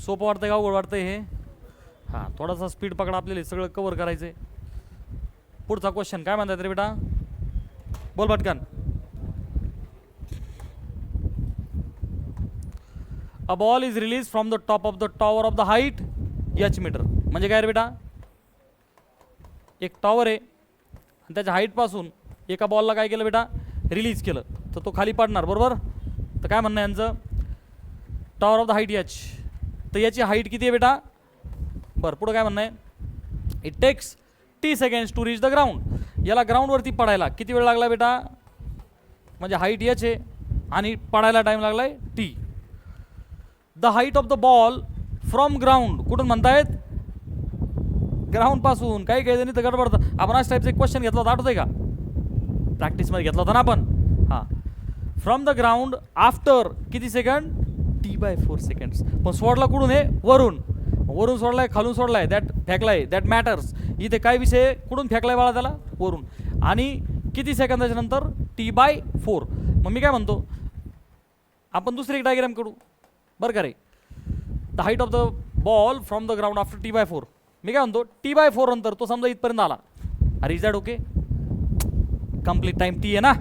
[SPEAKER 1] सोपं वाटतंय का अवघड वाटतंय हे? हां थोडासा स्पीड पकडा, आपल्याला सगळं कव्हर करायचं आहे. पुढचा क्वेश्चन काय म्हणतात रे बेटा? बोल पटकन. A ball is release from the top of the tower of the height H metre. म्हणजे काय रे बेटा? एक टॉवर आहे आणि त्याच्या हाईटपासून एका बॉलला काय केलं बेटा? रिलीज केलं, तर तो खाली पडणार बरोबर. तर काय म्हणणं आहे यांचं? Tower of the height H, तर याची हाईट किती आहे बेटा? बरं पुढं काय म्हणणं आहे? It takes T seconds to reach the ground. याला ग्राउंडवरती पडायला किती वेळ लागला बेटा? म्हणजे हाईट एच आहे आणि पडायला टाईम लागलाय T. The height of the ball from ground, कुठून म्हणतायत? ग्राउंड पासून. काही काही जणी तर गडबडतं. आपण अशा टाईपचा एक क्वेश्चन घेतला होता, आठवतंय का? प्रॅक्टिसमध्ये घेतला होता ना आपण. हां, फ्रॉम द ग्राउंड आफ्टर किती सेकंड? T/4 seconds. पण सोडला कुठून? हे वरून. वरून सोडलाय खालून सोडलाय, दॅट फेकलाय, दॅट मॅटर्स. इथे काय विषय? कुठून फेकलाय बाळा त्याला? वरून. आणि किती सेकंदाच्या नंतर? T/4. मग मी काय म्हणतो, आपण दुसरी एक डायग्राम काढू बरं का रे. The height of the ball from the ground after T/4. मी काय म्हणतो, T/4 नंतर तो समजा इथपर्यंत आला. अरे is that okay? Complete time T आहे ना.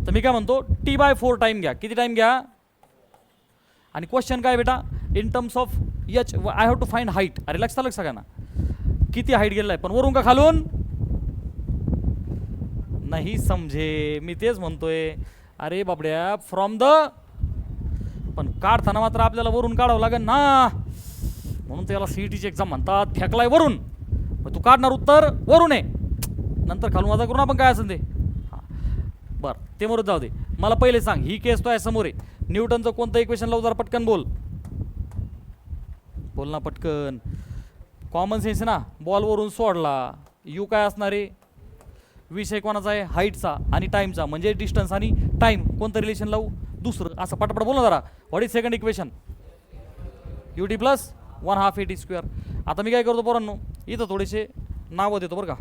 [SPEAKER 1] तर मी काय म्हणतो, T/4 टाइम घ्या. किती टाइम घ्या? आणि क्वेश्चन काय बेटा? In terms of H I have to find height. अरे लक्षात आलं सगळ्यांना? किती हाईट गेलाय, पण वरून का खालून? नाही समजे, मी तेच म्हणतोय. अरे बाबड्या, फ्रॉम द, पण काढताना मात्र आपल्याला वरून काढावं लागेल ना. म्हणून त्याला सीईटीची एक्झाम म्हणतात. फेकलाय वरून, मग तू काढणार उत्तर वरून आहे, नंतर खालून वाजा करून आपण काय असेल ते. हां बरं, ते मरून जाऊ दे. मला पहिले सांग, ही केस तो आहे समोर आहे. न्यूटनचं कोणतं इक्वेशन लावू? जरा पटकन बोल. बोल ना पटकन. कॉमन सेन्स ना. बॉल वरून सोडला, यू काय असणार आहे? विषय कोणाचा आहे? हाईटचा आणि टाईमचा, म्हणजे डिस्टन्स आणि टाईम. कोणतं रिलेशन लावू? दुसरं. असं पटपट बोल ना जरा. What is second equation? ut plus 1/2 at square. आता मी काय करतो पोरांनो, इथं थोडेसे नावं देतो बरं का.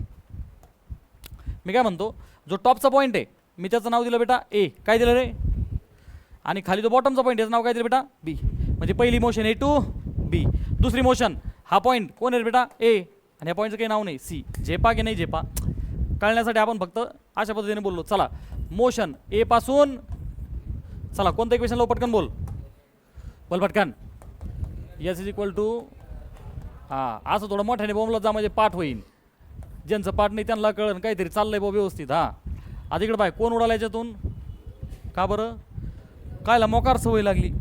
[SPEAKER 1] मी काय म्हणतो, जो टॉपचा पॉईंट आहे मी त्याचं नाव दिलं बेटा ए. काय दिलं रे? आणि खाली जो बॉटमचा पॉईंट याचं नाव काय दिलं बेटा? बी. म्हणजे पहिली मोशन ए टू बी, दुसरी मोशन हा पॉईंट कोण आहे बेटा? ए. आणि या पॉईंटचं काही नाव नाही, सी. झेपा की नाही झेपा कळण्यासाठी आपण फक्त अशा पद्धतीने बोललो. चला, मोशन ए पासून, चला कोणतं इक्वेशन लावू? पटकन बोल. बोल पटकन. एस इज इक्वल टू, हां असं थोडं मोठ्याने बोंबलत जा, म्हणजे पाठ होईल. ज्यांचं पाठ नाही त्यांना कळण काहीतरी चाललंय बा व्यवस्थित. हां आता इकडे बाय, कोण उडाला याच्यातून? का बरं? कायला मोकार सवय लागली?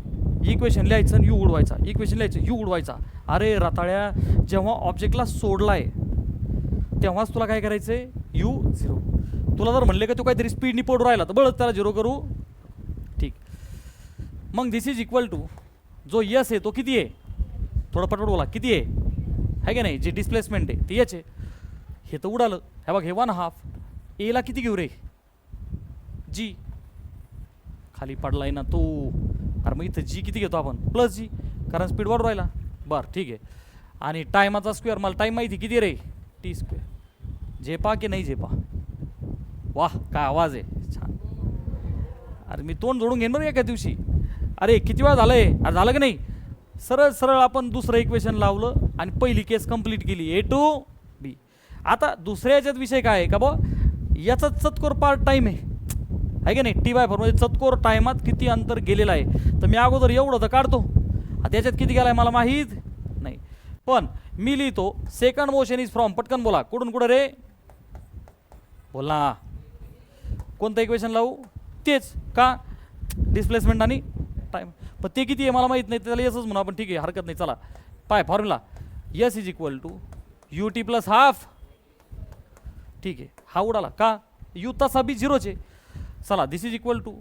[SPEAKER 1] इक्वेशन लिहायचं आणि यू उडवायचा, इक्वेशन लिहायचं यू उडवायचा. अरे रताळ्या, जेव्हा ऑब्जेक्टला सोडलाय तेव्हाच तुला काय करायचंय? यू 0. तुला जर म्हणले का तू काहीतरी स्पीडनी पडू राहिला तर बळच त्याला 0 करू. ठीक. मग दिस इज इक्वल टू, जो यस आहे तो किती आहे? थोडं पटपट बोला. किती आहे की नाही? जे डिस्प्लेसमेंट आहे ते याचे, हे तर उडालं. हे बघ, हे 1/2. एला किती घेऊ रे? जी. खाली पडलाय ना तो. अरे मग इथं जी किती घेतो आपण? प्लस जी, कारण स्पीड वाढू राहिला. बरं ठीक आहे. आणि टायमाचा स्क्वेअर, मला टाईम माहिती किती रे? T square. झेपा की नाही झेपा? वाह काय आवाज आहे, छान. अरे मी तोंड जोडून घेईन बरं एका दिवशी. अरे किती वेळा झालंय? अरे झालं की नाही? सरळ सरळ आपण दुसरं इक्वेशन लावलं आणि पहिली केस कंप्लीट केली, ए टू बी. आता दुसऱ्या याच्यात विषय काय आहे का बा? याचा चतकोर पार्ट टाईम आहे की नाही? T/4 म्हणजे चतकोर टायमात किती अंतर गेलेलं आहे. तर मी अगोदर एवढं तर काढतो, आता याच्यात किती गेलाय मला माहीत नाही. पण मी लिहितो सेकंड मोशन इज फ्रॉम, पटकन बोला, कुठून कुठं रे? बोला. कोणतं इक्वेशन लावू? तेच का? डिस्प्लेसमेंट आणि टाइम. पण ते किती आहे मला माहीत नाही, त्याला यसच म्हणू आपण. ठीक आहे, हरकत नाही. चला पाय formula S is equal to U T plus half. ठीक आहे, हा उडाला का, यू तसा बी झिरोचे. चला दिस इज इक्वल टू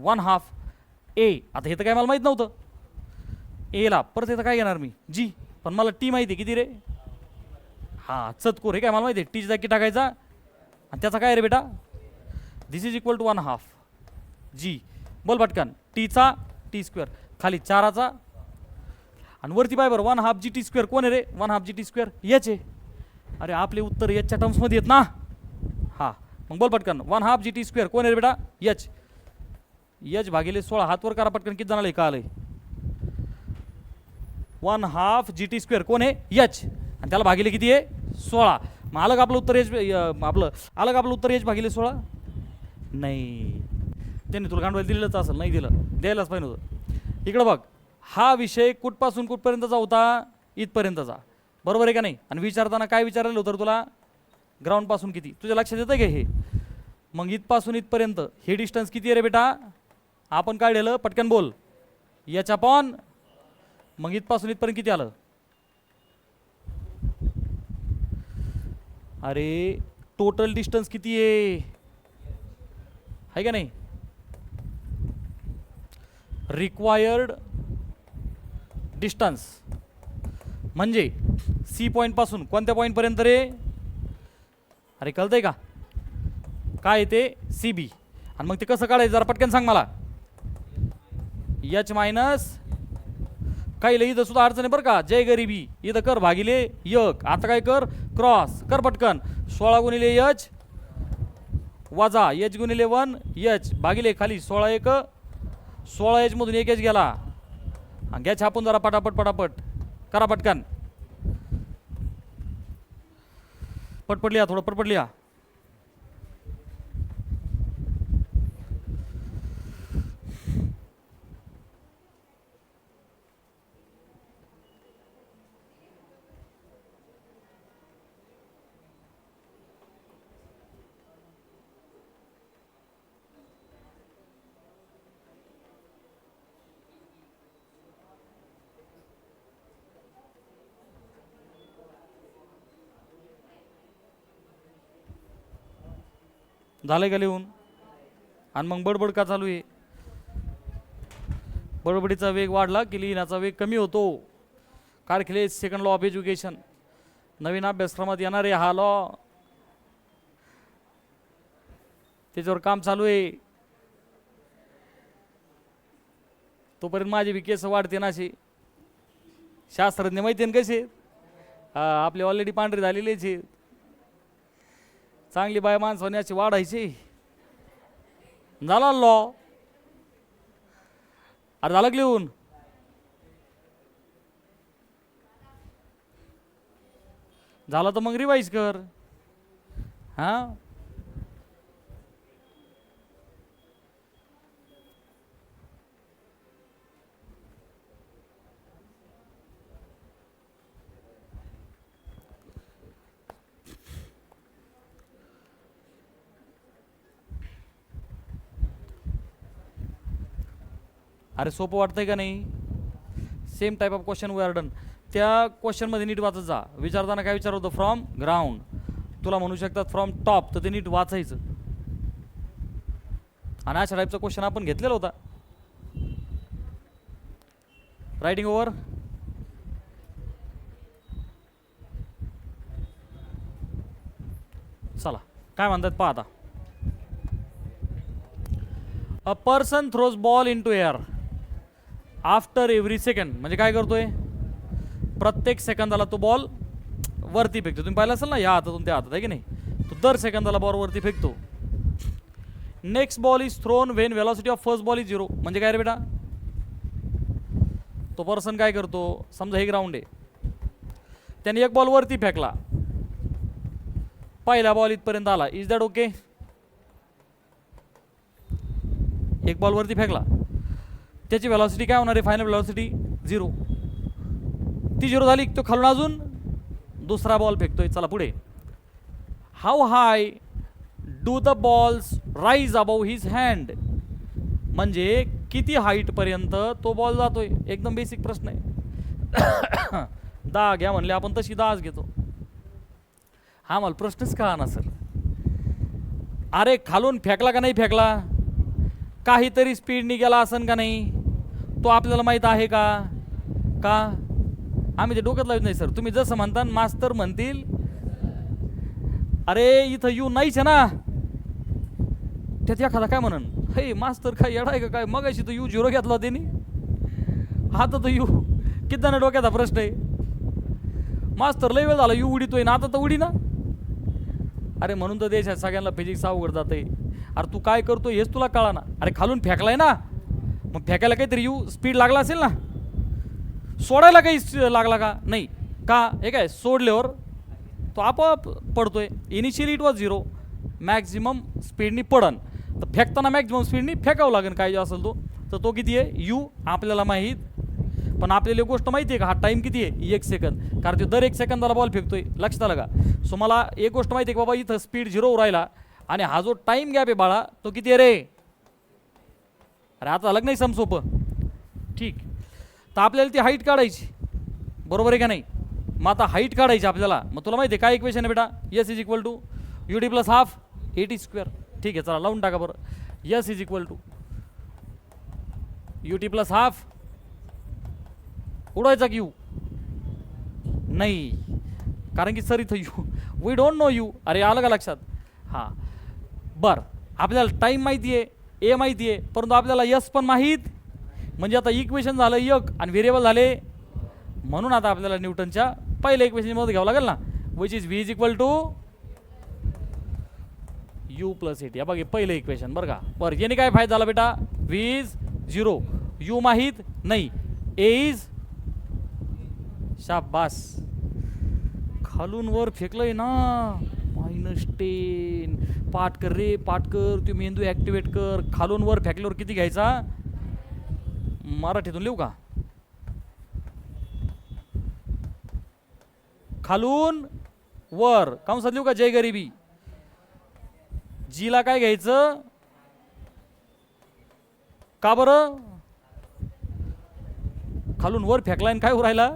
[SPEAKER 1] 1/2 ए. आता हे तर काय मला माहीत नव्हतं एला, परत इथं काय घेणार मी जी. पण मला टी माहिती आहे किती रे, हां चतकोर. हे काय मला माहिती आहे टीचा की टाकायचा आणि त्याचा काय रे बेटा, दिस इज इक्वल टू 1/2 जी. बोल पटकन, टीचा टी स्क्वेअर खाली 4चा आणि वरती पाय बरं 1/2 जी टी स्क्वेअर. कोण आहे रे 1/2 जी टी स्क्वेअर, याच आहे. अरे आपले उत्तर याच्या टर्म्समध्ये आहेत ना. हां मग बोल पटकन 1/2 जी टी स्क्वेअर कोण आहे रे बेटा, एच. एच भागिले 16 हातवर करा पटकन, किती जणाला का आलंय. 1/2 जी टी स्क्वेअर कोण आहे एच, आणि त्याला भागिले किती आहे 16. मग अलग आपलं उत्तर एच, आपलं उत्तर एच भागिले 16 नाही. त्यांनी तुला गांडवायला दिलेलंच असेल, नाही दिलं, द्यायलाच पाहिजे होतं. इकडं बघ, हा विषय कुठपासून कुठपर्यंतचा होता, इथपर्यंतचा, बरोबर आहे का नाही. आणि विचारताना काय विचारलेलं होतं तुला, ग्राउंडपासून किती, तुझ्या लक्षात येतं का हे. मग इथपासून इथपर्यंत हे डिस्टन्स किती आहे रे बेटा, आपण काढलेलं, पटकन बोल. एच अपॉन, मग इथपासून इथपर्यंत किती आलं. अरे टोटल डिस्टन्स किती आहे का नाही, रिक्वायर्ड डिस्टन्स म्हणजे सी पॉईंट पासून कोणत्या पॉईंट पर्यंत रे. अरे कळतंय का काय ते सी बी. आणि मग ते कसं काढायचं जरा पटकन सांग मला. एच मायनस काही इथं सुद्धा अडचण आहे बरं का, जय गरिबी. इथं कर भागिले 1. आता काय कर, क्रॉस कर पटकन. 16 गुणिले एच वजा एच गुणिले 1 एच भागिले खाली 16 1 16 एच मधून 1 एच गेला. घ्या छापून जरा पटापट पटापट करा पटकन, पटपट लिहा, थोडं पटपट लिहा. झालंय का लिहून. आणि मग बडबड का चालू आहे, बडबडीचा वेग वाढला की लिहिण्याचा वेग कमी होतो. Karkhile second law of education, नवीन अभ्यासक्रमात येणारे हा लॉ, त्याच्यावर काम चालू आहे. तोपर्यंत माझे बी केस वाढते ना. असे शास्त्रज्ञ माहिती आहे कसे, आपले ऑलरेडी पांढरे झालेलेच आहेत. चांगली बाय माणसं होण्याची वाढायची. झाला लॉ, अरे झालं लिहून. झालं तर मग रिवाइज कर. हां अरे सोपं वाटतंय का नाही. Same type of question we are done. त्या क्वेश्चनमध्ये नीट वाचत जा. विचारताना काय विचार होतं, फ्रॉम ग्राउंड. तुला म्हणू शकतात फ्रॉम टॉप, तर ते नीट वाचायचं. आणि अशा टाईपचा क्वेश्चन आपण घेतलेला होता. Writing over. चला काय म्हणतात पहा आता. A person throws ball into air after every second. म्हणजे काय करतोय, प्रत्येक सेकंदाला तो बॉल वरती फेकतो. तुम्ही पाहिलं असेल ना, या हातातून त्या हातात आहे की नाही. तो दर सेकंदाला बॉल वरती फेकतो. Next ball is throne when velocity of first ball is 0. म्हणजे काय रे बेटा, तो पर्सन काय करतो, समजा हे ग्राउंड आहे, त्याने एक बॉल वरती फेकला, पहिला बॉल इथपर्यंत आला. Is that okay. एक बॉल वरती फेकला, त्याची वेलॉसिटी काय होणार आहे, फायनल वेलॉसिटी 0. ती 0 झाली, तो खालून अजून दुसरा बॉल फेकतोय. चला पुढे. How high do the balls rise above his hand. म्हणजे किती हाईट पर्यंत तो बॉल जातोय, एकदम बेसिक प्रश्न आहे. 10 घ्या म्हणले आपण, तशी 10 घेतो. हा मला प्रश्नच कळा ना सर. अरे खालून फेकला का नाही फेकला, काहीतरी स्पीडनी गेला असन का नाही, तो आपल्याला माहित आहे का? का आम्ही ते डोक्यात लावत नाही सर. तुम्ही जसं म्हणता मास्तर म्हणतील अरे इथं यू नाहीच आहे ना, त्यात एखादा काय म्हणन, हे मास्तर काय येडा आहे का काय, मग अशी तो यू 0 घेतला त्यांनी, आता तो यू किती डोक्याचा प्रश्न आहे. मास्तर लय वेळ झाला यू उडीतोय ना, आता तर उडी ना. अरे म्हणून तर देशात सगळ्यांना फिजिक्स अवघड जाते. अरे तू काय करतोय हेच तुला कळा ना. अरे खालून फेकलाय ना, मग फेकायला काहीतरी यू स्पीड लागला असेल ना, सोडायला काही लागला का नाही का? हे काय सोडल्यावर तो आपोआप पडतोय. इनिशियली इट वॉज 0, मॅक्झिमम स्पीडनी पडन, तर फेकताना मॅक्झिमम स्पीडनी फेकावं लागेल काय जो असेल तो. तर तो किती आहे यू आपल्याला माहीत, पण आपल्याला एक गोष्ट माहिती आहे का, हा टाईम किती आहे 1 सेकंद, कारण तो दर 1 सेकंदाला बॉल फेकतोय. लक्षात आलं का? सो मला एक गोष्ट माहिती आहे की बाबा इथं स्पीड 0 राहिला, आणि हा जो टाईम गॅप आहे बाळा तो किती आहे रे. अरे आता अलग नाही समसोपं, ठीक. तर आपल्याला ती हाईट काढायची, बरोबर आहे का नाही. मग आता हाईट काढायची आपल्याला, मग तुला माहिती आहे काय इक्वेशन आहे बेटा, S is equal to U D plus half A T square. ठीक आहे चला लावून टाका बरं. S is equal to U T plus half, उडायचा की यू नाही, कारण की सर इथं U we don't know U. अरे आलं का लक्षात. हां बरं, आपल्याला टाईम माहिती आहे, ए माहिती आहे, परंतु आपल्याला यस पण माहीत, म्हणजे आता इक्वेशन झालं एक आणि व्हेरिएबल झाले. म्हणून आता आपल्याला न्यूटनच्या पहिल्या इक्वेशनमध्ये घ्यावं लागेल ना, which is V is equal to U plus A T. बघा पहिलं इक्वेशन बरं का. बरं याने काय फायदा झाला बेटा, व्ही इज 0, यू माहीत नाही, ए इज शाबास, खालून वर फेकलंय ना -10. पाठ कर रे पाठ कर, तू मेंदू ॲक्टिवेट कर. खालून वर फेकल्यावर किती घ्यायचा, मराठीतून लिहू का, खालून वर कंसात लिहू का, जय गरिबी. जीला काय घ्यायचं का बरं, खालून वर फेकलाय आणि काय उरायला,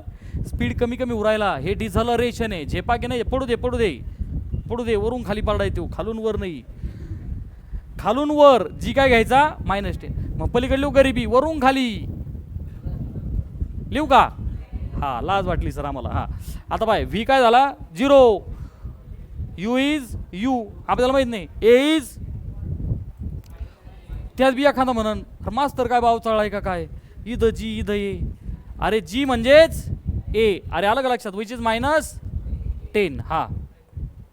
[SPEAKER 1] स्पीड कमी कमी उरायला. हे डिझलरेशन आहे, झेपा की नाही, पडू दे पडू दे पडू दे, वरून खाली पडाय तो, खालून वर नाही. खालून वर जी काय घ्यायचा -10. मग पलीकडे लिहू गरिबी, वरून खाली लिहू का. हा लाज वाटली सर आम्हाला. हा आता बाय व्ही काय झाला 0, यू इज यू आपल्याला माहित नाही, ए इज, त्यात बी एखादा म्हणन मास्तर काय भाव चढाय का काय, इथं जी इथं ए. अरे जी म्हणजेच ए. अरे आलं का लक्षात, विच इज -10. हा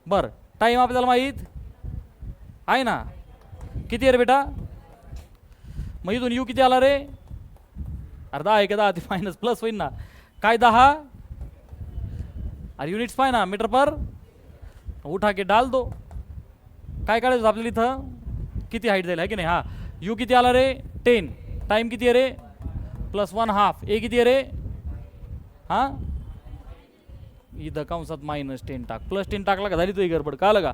[SPEAKER 1] बरं, टाईम आपल्याला माहीत आहे ना, किती आहे रे बेटा. मग इथून यू किती आला रे, अरे 10 आहे का, 10 ते मायनस प्लस होईल ना, काय 10. अरे युनिट्स पाय ना, मीटर पर, उठा के डाल दो. काय काढायचं आपल्याला इथं, किती हाईट जाईल आहे की नाही. हा यू किती आला रे 10, टाइम किती आहे रे +1/2, ए किती आहे रे, हां इथं कंसात -10 टाक, +10 टाकला का झाली तुझी गडबड, का आलं का.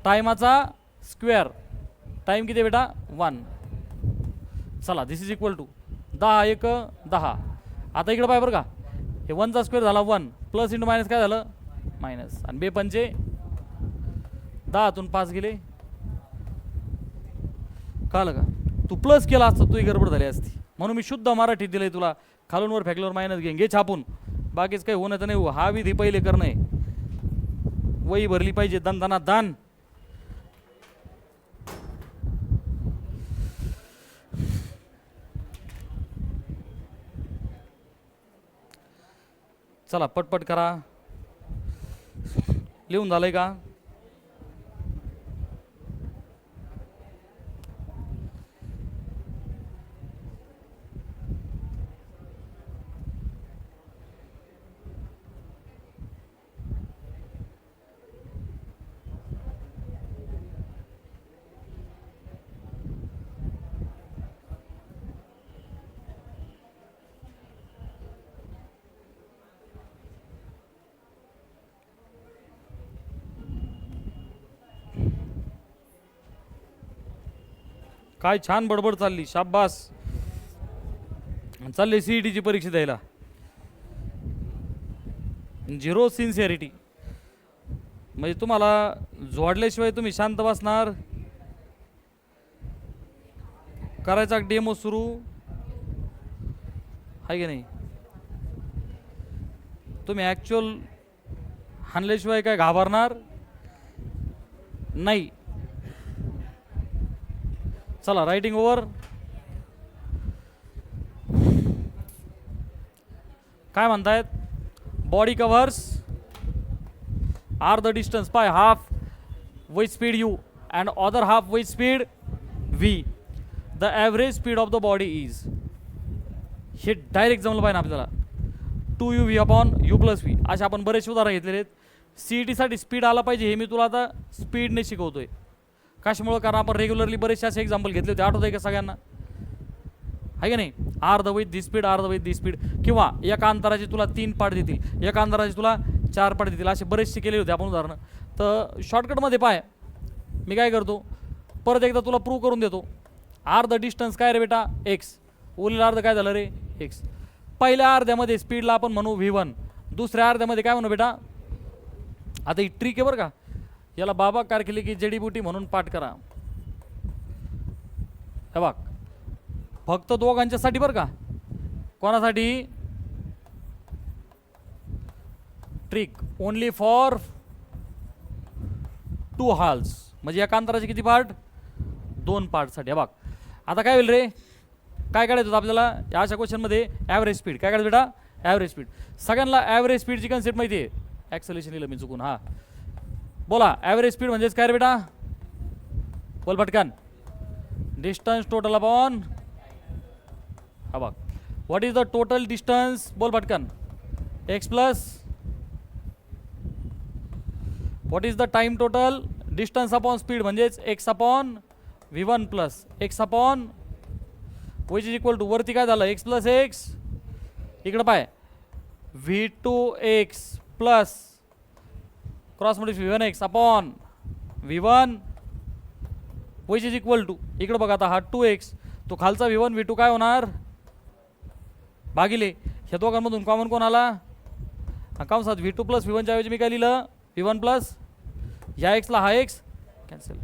[SPEAKER 1] टायमाचा स्क्वेअर, टाइम किती आहे बेटा 1. चला दिस इज इक्वल टू 10 1 10. आता इकडं पाय बरं का, हे 1चा स्क्वेअर झाला 1, प्लस इंटू मायनस काय झालं मायनस, आणि 2 पंचे 10तून 5 गेले, कळलं का. तू प्लस केला असता तुझी गडबड झाली असती, म्हणून मी शुद्ध मराठीत दिलंय तुला. खालून वर फेकल्यावर मायनस घे छापून, बाकीच काही होणं तर नाही. हा विधी पहिले करणं आहे, वही भरली पाहिजे दणदणा दान. चला पटपट करा, लिहून झालंय का. काय छान बडबड चालली, शाबास. चालली सीईटीची परीक्षा द्यायला. झिरो सिन्सिअरिटी म्हणजे तुम्हाला जोडल्याशिवाय तुम्ही शांत बसणार. करायचा डेमो सुरू आहे की नाही. तुम्ही ॲक्च्युअल हाणल्याशिवाय काय घाबरणार नाही. चला रायटिंग ओव्हर. काय म्हणतायत, body covers are the distance by half with speed U and other half with speed V. The average speed of the body is. हे डायरेक्ट जमलं पाहिजे आपल्याला. 2uv upon u plus V. असे आपण बरेचसे उदाहरण घेतलेले आहेत. सीईटीसाठी स्पीड आला पाहिजे हे मी तुला आता स्पीडने शिकवतोय. कशामुळं, कारण आपण रेग्युलरली बरेचसे असे एक्झाम्पल घेतले होते, आठवत आहे का सगळ्यांना, आहे का नाही. Are the with the speed, are the with the speed, किंवा एका अंतराचे तुला 3 पार्ट देतील, एका अंतराचे तुला 4 पार्ट देतील, असे बरेचसे केले होते आपण उदाहरणं. तर शॉर्टकटमध्ये पाय मी काय करतो, परत एकदा तुला प्रूव्ह करून देतो. आर द डिस्टन्स काय रे बेटा, एक्स. उरलेलं अर्ध काय झालं रे, एक्स. पहिल्या अर्ध्यामध्ये स्पीडला आपण म्हणू v1, दुसऱ्या अर्ध्यामध्ये काय म्हणू बेटा. आता ही ट्रिक आहे बरं का, याला बाबा कारखिले की जडीबुटी म्हणून पाठ करा. हे बघ, फक्त दोघांच्यासाठी बरं का. कोणासाठी, ट्रिक ओनली फॉर 2 हाल्स, म्हणजे एका अंतराचे किती पार्ट, 2 पार्टसाठी. हे बघ आता काय होईल रे, काय काढायचं होतं आपल्याला या अशा क्वेश्चनमध्ये, ॲव्हरेज स्पीड. काय काढायचं बेटा, ॲव्हरेज स्पीड. सगळ्यांना ॲव्हरेज स्पीडची कन्सेप्ट माहिती आहे. ॲक्सेलरेशन लिहिलं मी चुकून, हां बोला. ॲव्हरेज स्पीड म्हणजेच काय रे बेटा, बोल पटकन. डिस्टन्स टोटल अपॉन, हा बघ, what is the total distance, बोल पटकन. X plus, what is the time total, distance upon speed म्हणजेच X upon v1 plus X upon which is equal to, वरती काय झालं, एक्स प्लस एक्स, इकडं पाय v2x प्लस क्रॉस मध्ये v1x upon v1 which is equal to, इकडं बघा आता हा 2x, तो खालचा v1 v2 काय होणार भागिले ह्या दोघांमधून कॉमन कोण आला, कंसात v2 प्लस v1 च्या ऐवजी मी काय लिहिलं v1 प्लस, ह्या एक्सला हा एक्स कॅन्सल.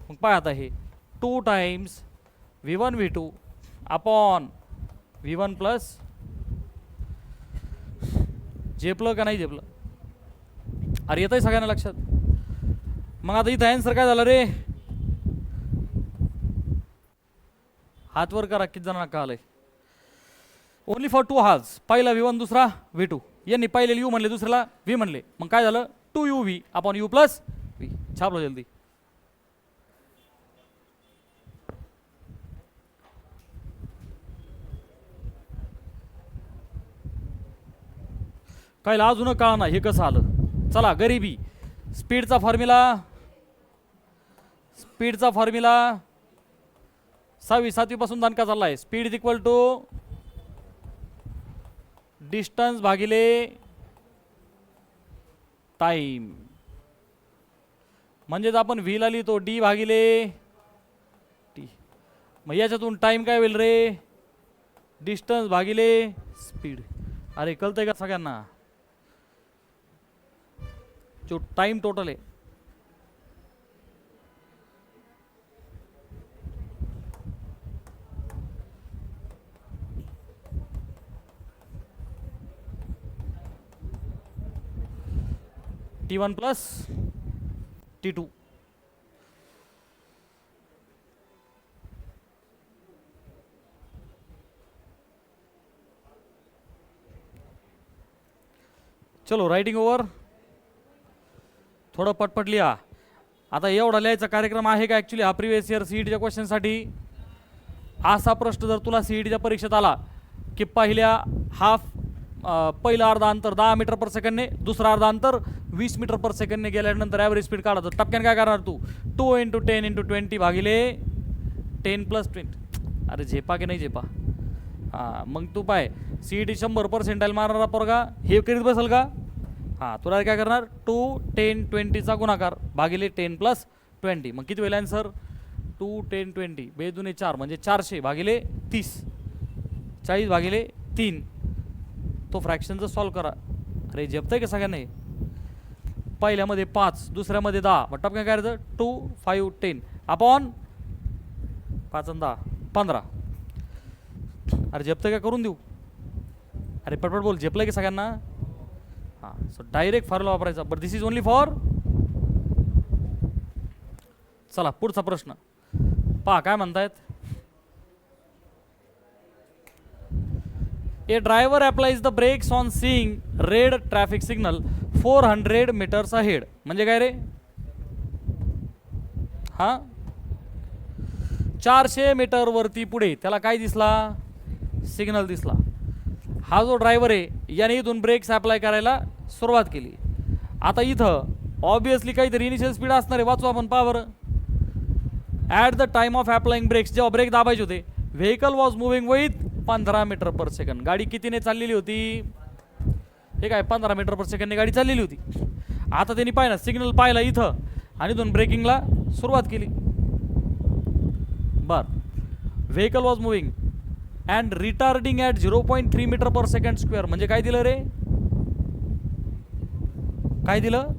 [SPEAKER 1] मग पाय आता हे 2 times v1 v2 upon v1 plus, झेपलं का नाही झेपलं, अरे येतंय सगळ्यांना लक्षात. मग आता इथं आन्सर काय झालं रे, हात वर करा किती जणांना कळालंय. ओनली फॉर 2 हाल्स, पहिला v1 दुसरा v2, यांनी पहिले u म्हणले दुसऱ्याला v म्हणले, मग काय झालं 2uv upon u plus v. छापलो जल्दी. कायला अजून कळा ना हे कसं आलं. चला गरिबी, स्पीडचा फॉर्म्युला 6वी 7वी पासून दानका चालला आहे. Speed is equal to distance भागिले टाइम, म्हणजेच आपण व्ही ला लिहितो डी भागिले टी. मग याच्यातून टाइम काय होईल रे, डिस्टन्स भागिले स्पीड. अरे कळतंय का सगळ्यांना, जो टाइम टोटल आहे T1 प्लस T2. चलो रायटिंग ओव्हर. थोडं पटपट लिहा. आता एवढा लिहायचा कार्यक्रम आहे का ॲक्च्युली हा प्रिवियस इयर सीईटीच्या क्वेश्चनसाठी. असा प्रश्न जर तुला सीईटीच्या परीक्षेत आला की पहिला अर्धा अंतर 10 मीटर पर सेकंडने, दुसरा अर्धा अंतर 20 मीटर पर सेकंडने गेल्यानंतर ॲव्हरेज स्पीड काढायचं, टपक्याने काय करणार तू 2 × 10 × 20 भागिले 10 + 20. अरे झेपा की नाही झेपा, हां मग तू पाय सीईटी 100% मारणारा पोरगा हे करीत बसेल का. हां तुला काय करणार 2 10 20चा गुणाकार भागिले 10 + 20. मग किती होईल आन्सर 2 10 20 बेदुने 4 म्हणजे 400 भागिले 30 40 भागिले 3 तो फ्रॅक्शनचं सॉल्व करा. अरे झेपतंय का सगळ्यांना? पहिल्यामध्ये 5 दुसऱ्यामध्ये 10 मग टपक्यान काय करायचं 2 5 10 अपॉन 5 आणि 10 15. अरे झेपतंय का करून देऊ? अरे पटपट बोल झेपलंय की सगळ्यांना? हां सो डायरेक्ट फॉर्म्युला वापरायचा but this is only for. चला पुढचा प्रश्न पहा काय म्हणतायत. A driver applies the brakes on seeing red traffic signal 400 metres ahead. म्हणजे काय रे? हा 400 मीटर वरती पुढे त्याला काय दिसला? सिग्नल दिसला. हा जो ड्रायव्हर आहे याने इथून ब्रेक्स अप्लाय करायला सुरुवात केली. आता इथं ऑब्विसली काहीतरी इनिशियल स्पीड असणार आहे. वाचू आपण पहा बरं. At the time of applying brakes जेव्हा ब्रेक दाबायचे होते vehicle was moving with 15 metre per second. गाडी कितीने चाललेली होती? हे काय 15 मीटर पर सेकंडने गाडी चाललेली होती. आता त्यांनी पाहिलं सिग्नल पाहिला इथं आणि इथून ब्रेकिंगला सुरुवात केली. बर vehicle was moving and retarding at 0.3 metre per second square. म्हणजे काय दिलं रे? काय दिलं?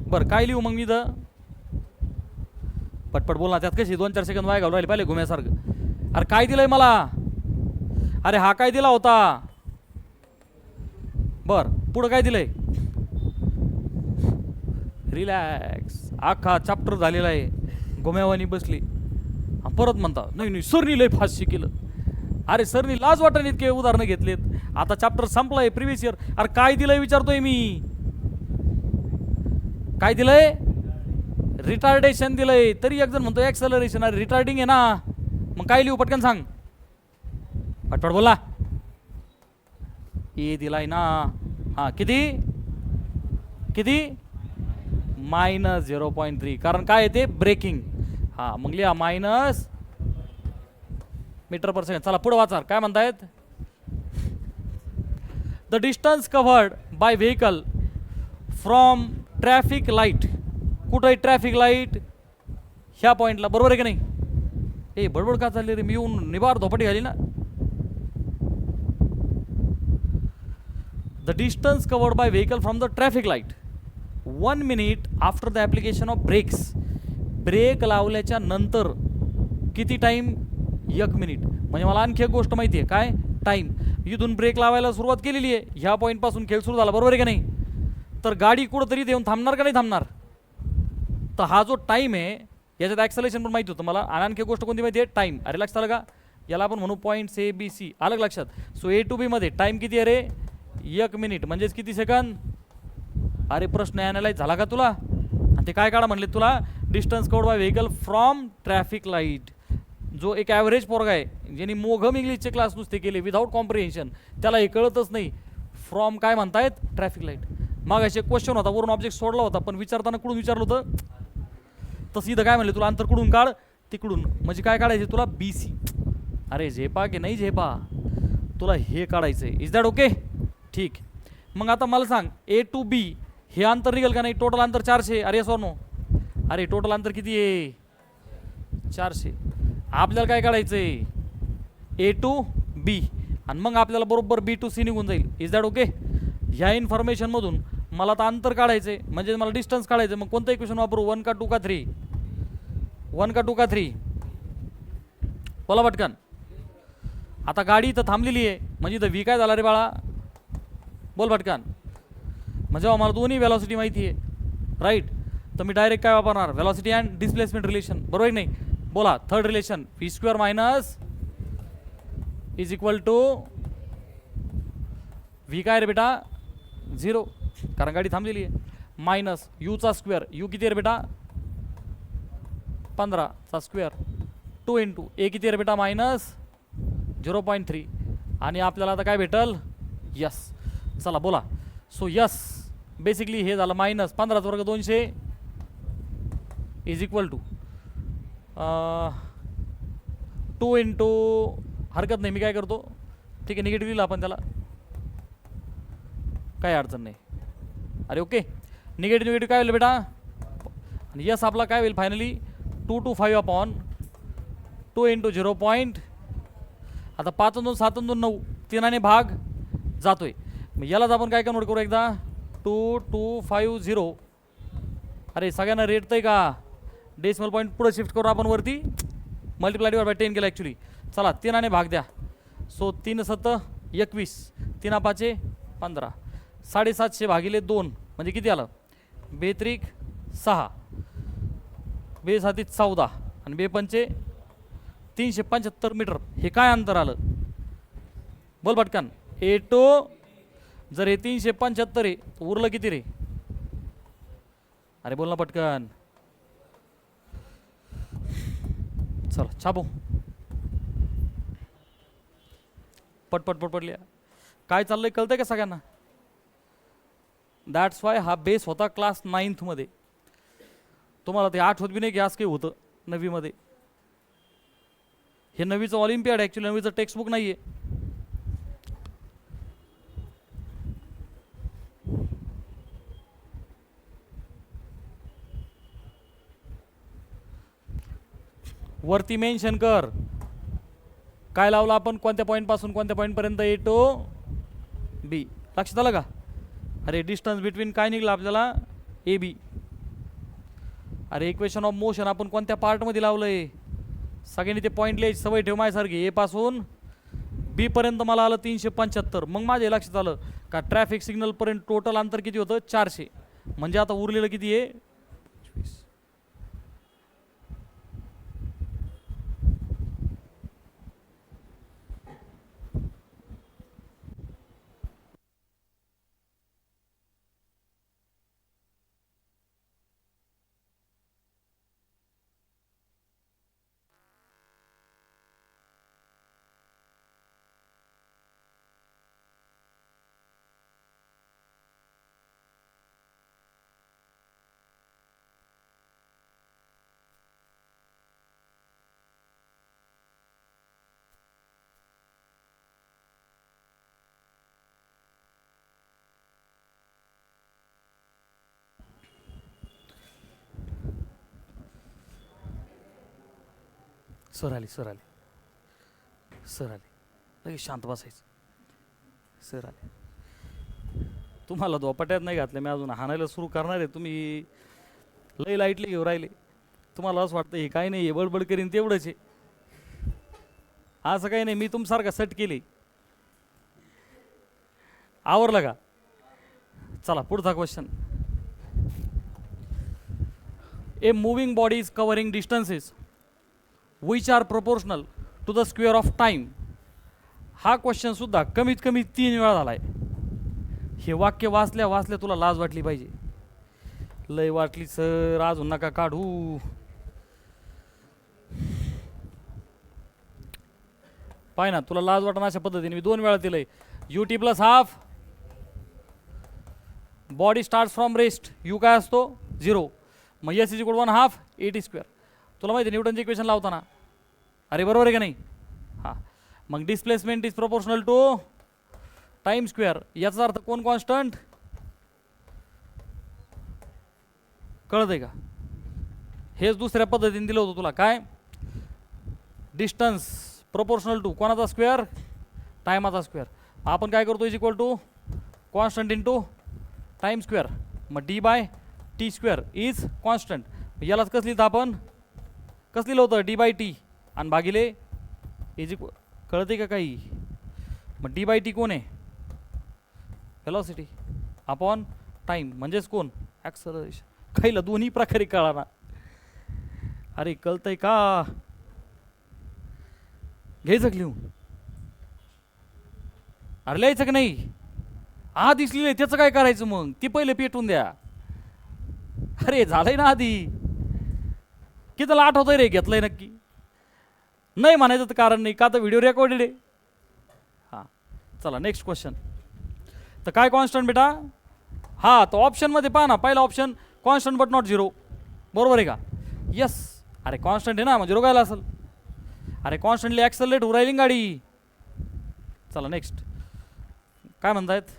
[SPEAKER 1] बरं काय लिहू मग मी इथं? पटपट बोल ना. त्यात कशी 2-4 सेकंद वाया घालून राहिले पाहिले घुम्यासारखं. अरे काय दिलंय मला? अरे हा काय दिला होता? बर पुढं काय दिलंय? रिलॅक्स. अख्खा चॅप्टर झालेला आहे. घुम्यावानी बसली परत म्हणता नाही नाही सरनी लय फास्ट शिकेलं. अरे सरनी लाज वाटण इतके उदाहरणं घेतलेत. आता चॅप्टर संपलाय प्रिव्हियस इयर. अरे काय दिलंय विचारतोय मी. काय दिलंय? रिटार्डेशन दिलंय. तरी एक जण म्हणतो एक्सेलरेशन. अरे रिटार्डिंग आहे ना. मग काय लिहू पटकन सांग. पटपट बोला. ए दिलाय ना. हा किती किती? -0.3. कारण काय आहे ते ब्रेकिंग. हा मग लिहा मायनस मीटर पर सेकंड. चला पुढे वाचा काय म्हणतायत. The distance covered bye vehicle from traffic light. कुठं आहे ट्रॅफिक लाईट? ह्या पॉइंटला. बरोबर आहे की नाही? ए बडबड का चालली रे? मी येऊन निबार धोपटी घाली ना. The distance covered by vehicle from the traffic light 1 minute after the application of brakes. Brake लावल्याच्या नंतर किती टाईम? 1 मिनिट. म्हणजे मला आणखी एक गोष्ट माहिती आहे काय? टाईम. इथून ब्रेक लावायला सुरुवात केलेली आहे. ह्या पॉईंटपासून खेळ सुरू झाला. बरोबर आहे की नाही? तर गाडी कुठंतरी येऊन थांबणार का नाही थांबणार? तर हा जो टाईम आहे याच्यात ॲक्सेलरेशन पण माहिती होतं मला. आणि आणखी गोष्ट कोणती माहिती आहे? टाईम. अरे लक्षात आलं का? याला आपण म्हणू पॉईंट्स A B C. अलग लक्षात. सो A to B मध्ये टाईम किती आहे रे? 1 मिनिट. म्हणजेच किती सेकंद? अरे प्रश्न ॲनालाइज झाला का तुला? आणि ते काय काढा म्हणले तुला? Distance covered by vehicle from traffic light. जो एक ॲव्हरेज पोरगा आहे ज्यांनी मोघम इंग्लिशचे क्लास नुसते केले विदाऊट कॉम्प्रिहेन्शन त्याला हे कळतच नाही. फ्रॉम काय म्हणतायत? Traffic light. मग असे क्वेश्चन होता वरून ऑब्जेक्ट सोडला होता पण विचारताना कुठून विचारलं होतं? तसं इथं काय म्हणले तुला अंतर कुठून काढ? तिकडून. म्हणजे काय काढायचे तुला? BC. अरे झेपा की नाही झेपा? तुला हे काढायचं आहे. Is that okay? ठीक. मग आता मला सांग A to B हे अंतर निघेल का नाही? टोटल अंतर 400. अरे सर नो. अरे टोटल अंतर किती आहे? 400. आपल्याला काय काढायचं आहे? A to B. आणि मग आपल्याला बरोबर B to C निघून जाईल. Is that okay? ह्या इन्फॉर्मेशनमधून मला आता अंतर काढायचं आहे म्हणजे मला डिस्टन्स काढायचं. मग कोणतं इक्वेशन वापरू? 1 का 2 का 3? 1 का 2 का 3? बोला पटकन. आता गाडी इथं थांबलेली आहे म्हणजे इथं V काय झाला रे बाळा? बोल पटकन. म्हणजे मला दोन्ही व्हेलॉसिटी माहिती आहे राईट. तर मी डायरेक्ट काय वापरणार? Velocity and displacement relation. बरोबर की नाही? बोला third relation. V² minus is equal to V काय रे बेटा? 0 कारण गाडी थांबलेली आहे. मायनस यूचा स्क्वेअर. यू किती रे बेटा? 15चा स्क्वेअर 2 इंटू A किती रे बेटा? -0.3. आणि आपल्याला आता काय भेटल? यस. चला बोला. सो यस बेसिकली हे झालं -15चा वर्ग 200 इज इक्वल टू 2 इंटू हरकत नाही मी काय करतो ठीक आहे निगेटिव्ह लिहिलं आपण त्याला काही अडचण नाही. अरे ओके निगेटिव्ह काय होईल बेटा? आणि यस आपला काय होईल फायनली 2 to 5 अपॉन 2 × 0. आता 5 2 7 2 9 3 भाग जातोय. मग यालाच आपण काय कन्वर्ट करू एकदा 2250. अरे सगळ्यांना रेट आहे का? डेसिमल पॉईंट पुढे शिफ्ट करू आपण वरती. मल्टिप्लाय डिवाइड बाय 10 केलं ॲक्च्युली. चला 3 भाग द्या. सो 3 7 21 3 5 15. 750 भागिले 2 म्हणजे किती आलं? 2 6 2 7 14 आणि 2 5 375 मीटर. हे काय अंतर आलं? बोल पटकन. A2 जर हे 375 आहे उरलं किती रे? अरे बोल ना पटकन. चला छापू. पटपट पटपट लिहा. काय चाललंय कळतंय का सगळ्यांना? दॅट्स वाय हा बेस होता क्लास 9th मध्ये. तुम्हाला ते आठवत बी नाही की आज काही होतं 9वी मध्ये. हे 9वीचं ऑलिम्पियाड ॲक्च्युली 9वीचं टेक्स्टबुक नाही आहे. वरती मेन्शन कर काय लावलं आपण, कोणत्या पॉईंट पासून कोणत्या पॉईंट पर्यंत A to B. लक्षात आलं का? अरे डिस्टन्स बिटवीन काय निघलं आपल्याला? AB. अरे इक्वेशन ऑफ मोशन आपण कोणत्या पार्ट मध्ये लावलंय? सगळ्यांनी ते पॉईंट लिहायची सवय ठेव माझ्यासारखी. A पासून B पर्यंत मला आलं 375. मग माझ्या लक्षात आलं का ट्रॅफिक सिग्नल पर्यंत टोटल अंतर किती होतं? 400. म्हणजे आता उरलेलं किती आहे? 25. सर आली सर आली सर आली. लगेच शांत बसायचं. सर आले. तुम्हाला दोपाट्यात नाही घातलं मी अजून हाणायला सुरू करणार आहे. तुम्ही लई लाईटली घेऊ राहिले. तुम्हाला असं वाटतं हे काही नाही आहे बडबड करीन तेवढंच आहे. असं काही नाही. मी तुमसारखा सेट केली. आवरलं का? चला पुढचा question. A moving body is covering distances which are proportional to the square of time. हा क्वेश्चन सुद्धा कमीत कमी 3 वेळा झालाय. हे वाक्य वाचल्या वाचल्या तुला लाज वाटली पाहिजे. लय वाटली सर अजून नका काढू. पाय ना तुला लाज वाटणं अशा पद्धतीने मी 2 वेळा दिलंय. ut plus half body start from rest. You काय असतो 0. मग एस इज इक्वल 1/2 AT². तुला माहिती आहे न्यूटनचे इक्वेशन लावताना. अरे बरोबर आहे का नाही? हां. मग displacement is proportional to time square. याचा अर्थ कोण कॉन्स्टंट? कळतंय का? हेच दुसऱ्या पद्धतीने दिलं होतं तुला. काय? डिस्टन्स प्रोपोर्शनल टू कोणाचा स्क्वेअर? टायमाचा स्क्वेअर. आपण काय करतो is equal to constant into time square. मग d/t² इज कॉन्स्टंट. यालाच कसं लिहितं आपण? कसं लिहिलं होतं? d/t आणि भागिले इज इक्वल. कळते का काही? मग d/t कोण आहे? व्हेलॉसिटी अपॉन टाइम म्हणजेच कोण? ॲक्सलरेशन. खायला दोन्ही प्रकारे कळा ना. अरे कळतंय का? घ्यायचं का लिहून? अरे लिहायचं का नाही? आधी लिहिलंय त्याचं काय करायचं मग? ती पहिले पेटून द्या. अरे झालंय ना आधी. कितीला आठवतंय रे घेतलंय नक्की? नाही म्हणायचं तर कारण नाही का तर व्हिडिओ रेकॉर्डेड आहे. हां चला नेक्स्ट क्वेश्चन. तर काय कॉन्स्टंट बेटा? हां तो ऑप्शनमध्ये पहा ना. पहिला ऑप्शन कॉन्स्टंट बट नॉट 0. बरोबर आहे का? यस. अरे कॉन्स्टंट आहे ना मग 0 कायला असेल? अरे कॉन्स्टंटली ॲक्सलरेट होऊ राहिली गाडी. चला नेक्स्ट काय म्हणतायत?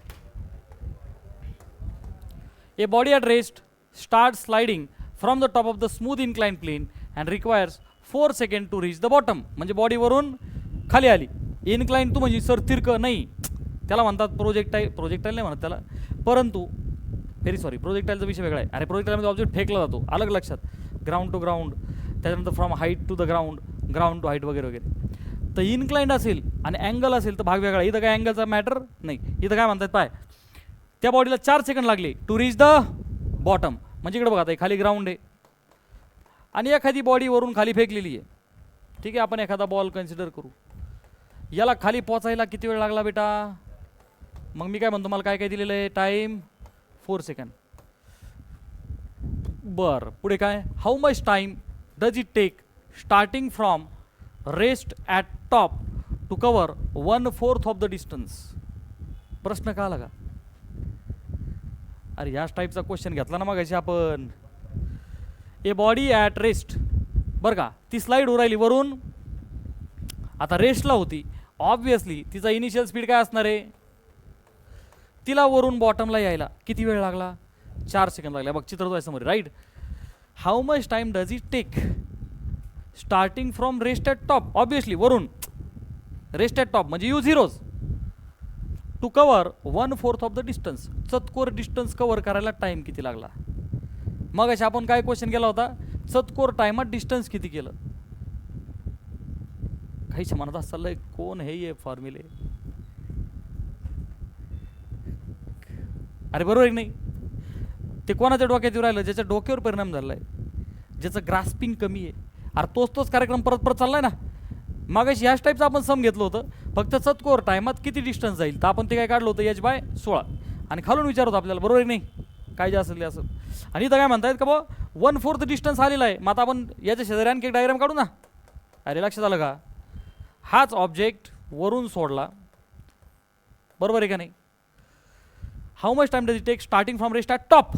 [SPEAKER 1] A body at rest start sliding from the top of the smooth inclined plane and requires 4 second to reach the bottom, म्हणजे बॉडीवरून खाली आली. इन्क्लाइन टू म्हणजे सर तिरक नाही, त्याला म्हणतात प्रोजेक्टाईल. प्रोजेक्टाईल नाही म्हणत त्याला, परंतु व्हेरी सॉरी, प्रोजेक्टाईलचा विषय वेगळा आहे. अरे प्रोजेक्टाईलमध्ये ऑब्जेक्ट फेकला जातो, अलग लक्षात. ग्राउंड टू ग्राउंड, त्याच्यानंतर from height to the ground, ground to height वगैरे वगैरे. तर इन्क्लाइंड असेल आणि अँगल असेल तर भाग वेगळा. इथं काय अँगलचा मॅटर नाही. इथं काय म्हणतात पाय, त्या बॉडीला 4 सेकंड लागले टू रीच द बॉटम, म्हणजे इकडे बघा आता खाली ग्राउंड आहे आणि एखादी बॉडी वरून खाली फेकलेली आहे. ठीक आहे, आपण एखादा बॉल कन्सिडर करू. याला खाली पोचायला किती वेळ लागला बेटा? मग मी काय म्हणतो, मला काय काय दिलेलं आहे टाईम 4 सेकंड. बर, पुढे काय, how much time does it take starting from rest at top to cover 1/4 of the distance. प्रश्न का आला का? अरे ह्याच टाईपचा क्वेश्चन घेतला ना मगाशी आपण. ए बॉडी ॲट रेस्ट, बरं का, ती स्लाईड उरायली वरून, आता रेस्टला होती. ऑब्विसली तिचा इनिशियल स्पीड काय असणार आहे? तिला वरून बॉटमला यायला किती वेळ लागला? 4 सेकंड लागला. बघ चित्र समोर, right. How much time does it take starting from rest at top, obviously वरून रेस्ट ॲट टॉप म्हणजे U0s, to cover 1/4 of the distance, चतकोर डिस्टन्स कवर करायला टाइम किती लागला? मग अशा आपण काय क्वेश्चन केला होता, चतकोर टाइमात डिस्टन्स किती केलं? काहीच म्हणत असताना कोण हे फॉर्म्युले? अरे बरोबर आहे नाही? ते कोणाच्या डोक्यात येऊ राहिलं? ज्याच्या डोक्यावर परिणाम झाला आहे, ज्याचं ग्रास्पिंग कमी आहे. अरे तोच कार्यक्रम परत परत चाललाय ना. मागाशी ह्याच टाईपचं आपण सम घेतलं होतं, फक्त चतकोर टायमात किती डिस्टन्स जाईल, तर आपण ते काय काढलं होतं H/16 आणि खालून विचार होता आपल्याला, बरोबर आहे नाही? काय जे असेल ते असं. आणि इथं काय म्हणतायत का बा 1/4 डिस्टन्स आलेला आहे. मग आता आपण याच्या शेजारी आणखी एक डायग्राम काढू ना. अरे लक्षात आलं का? हाच ऑब्जेक्ट वरून सोडला, बरोबर आहे का नाही? How much time does it take starting from rest at top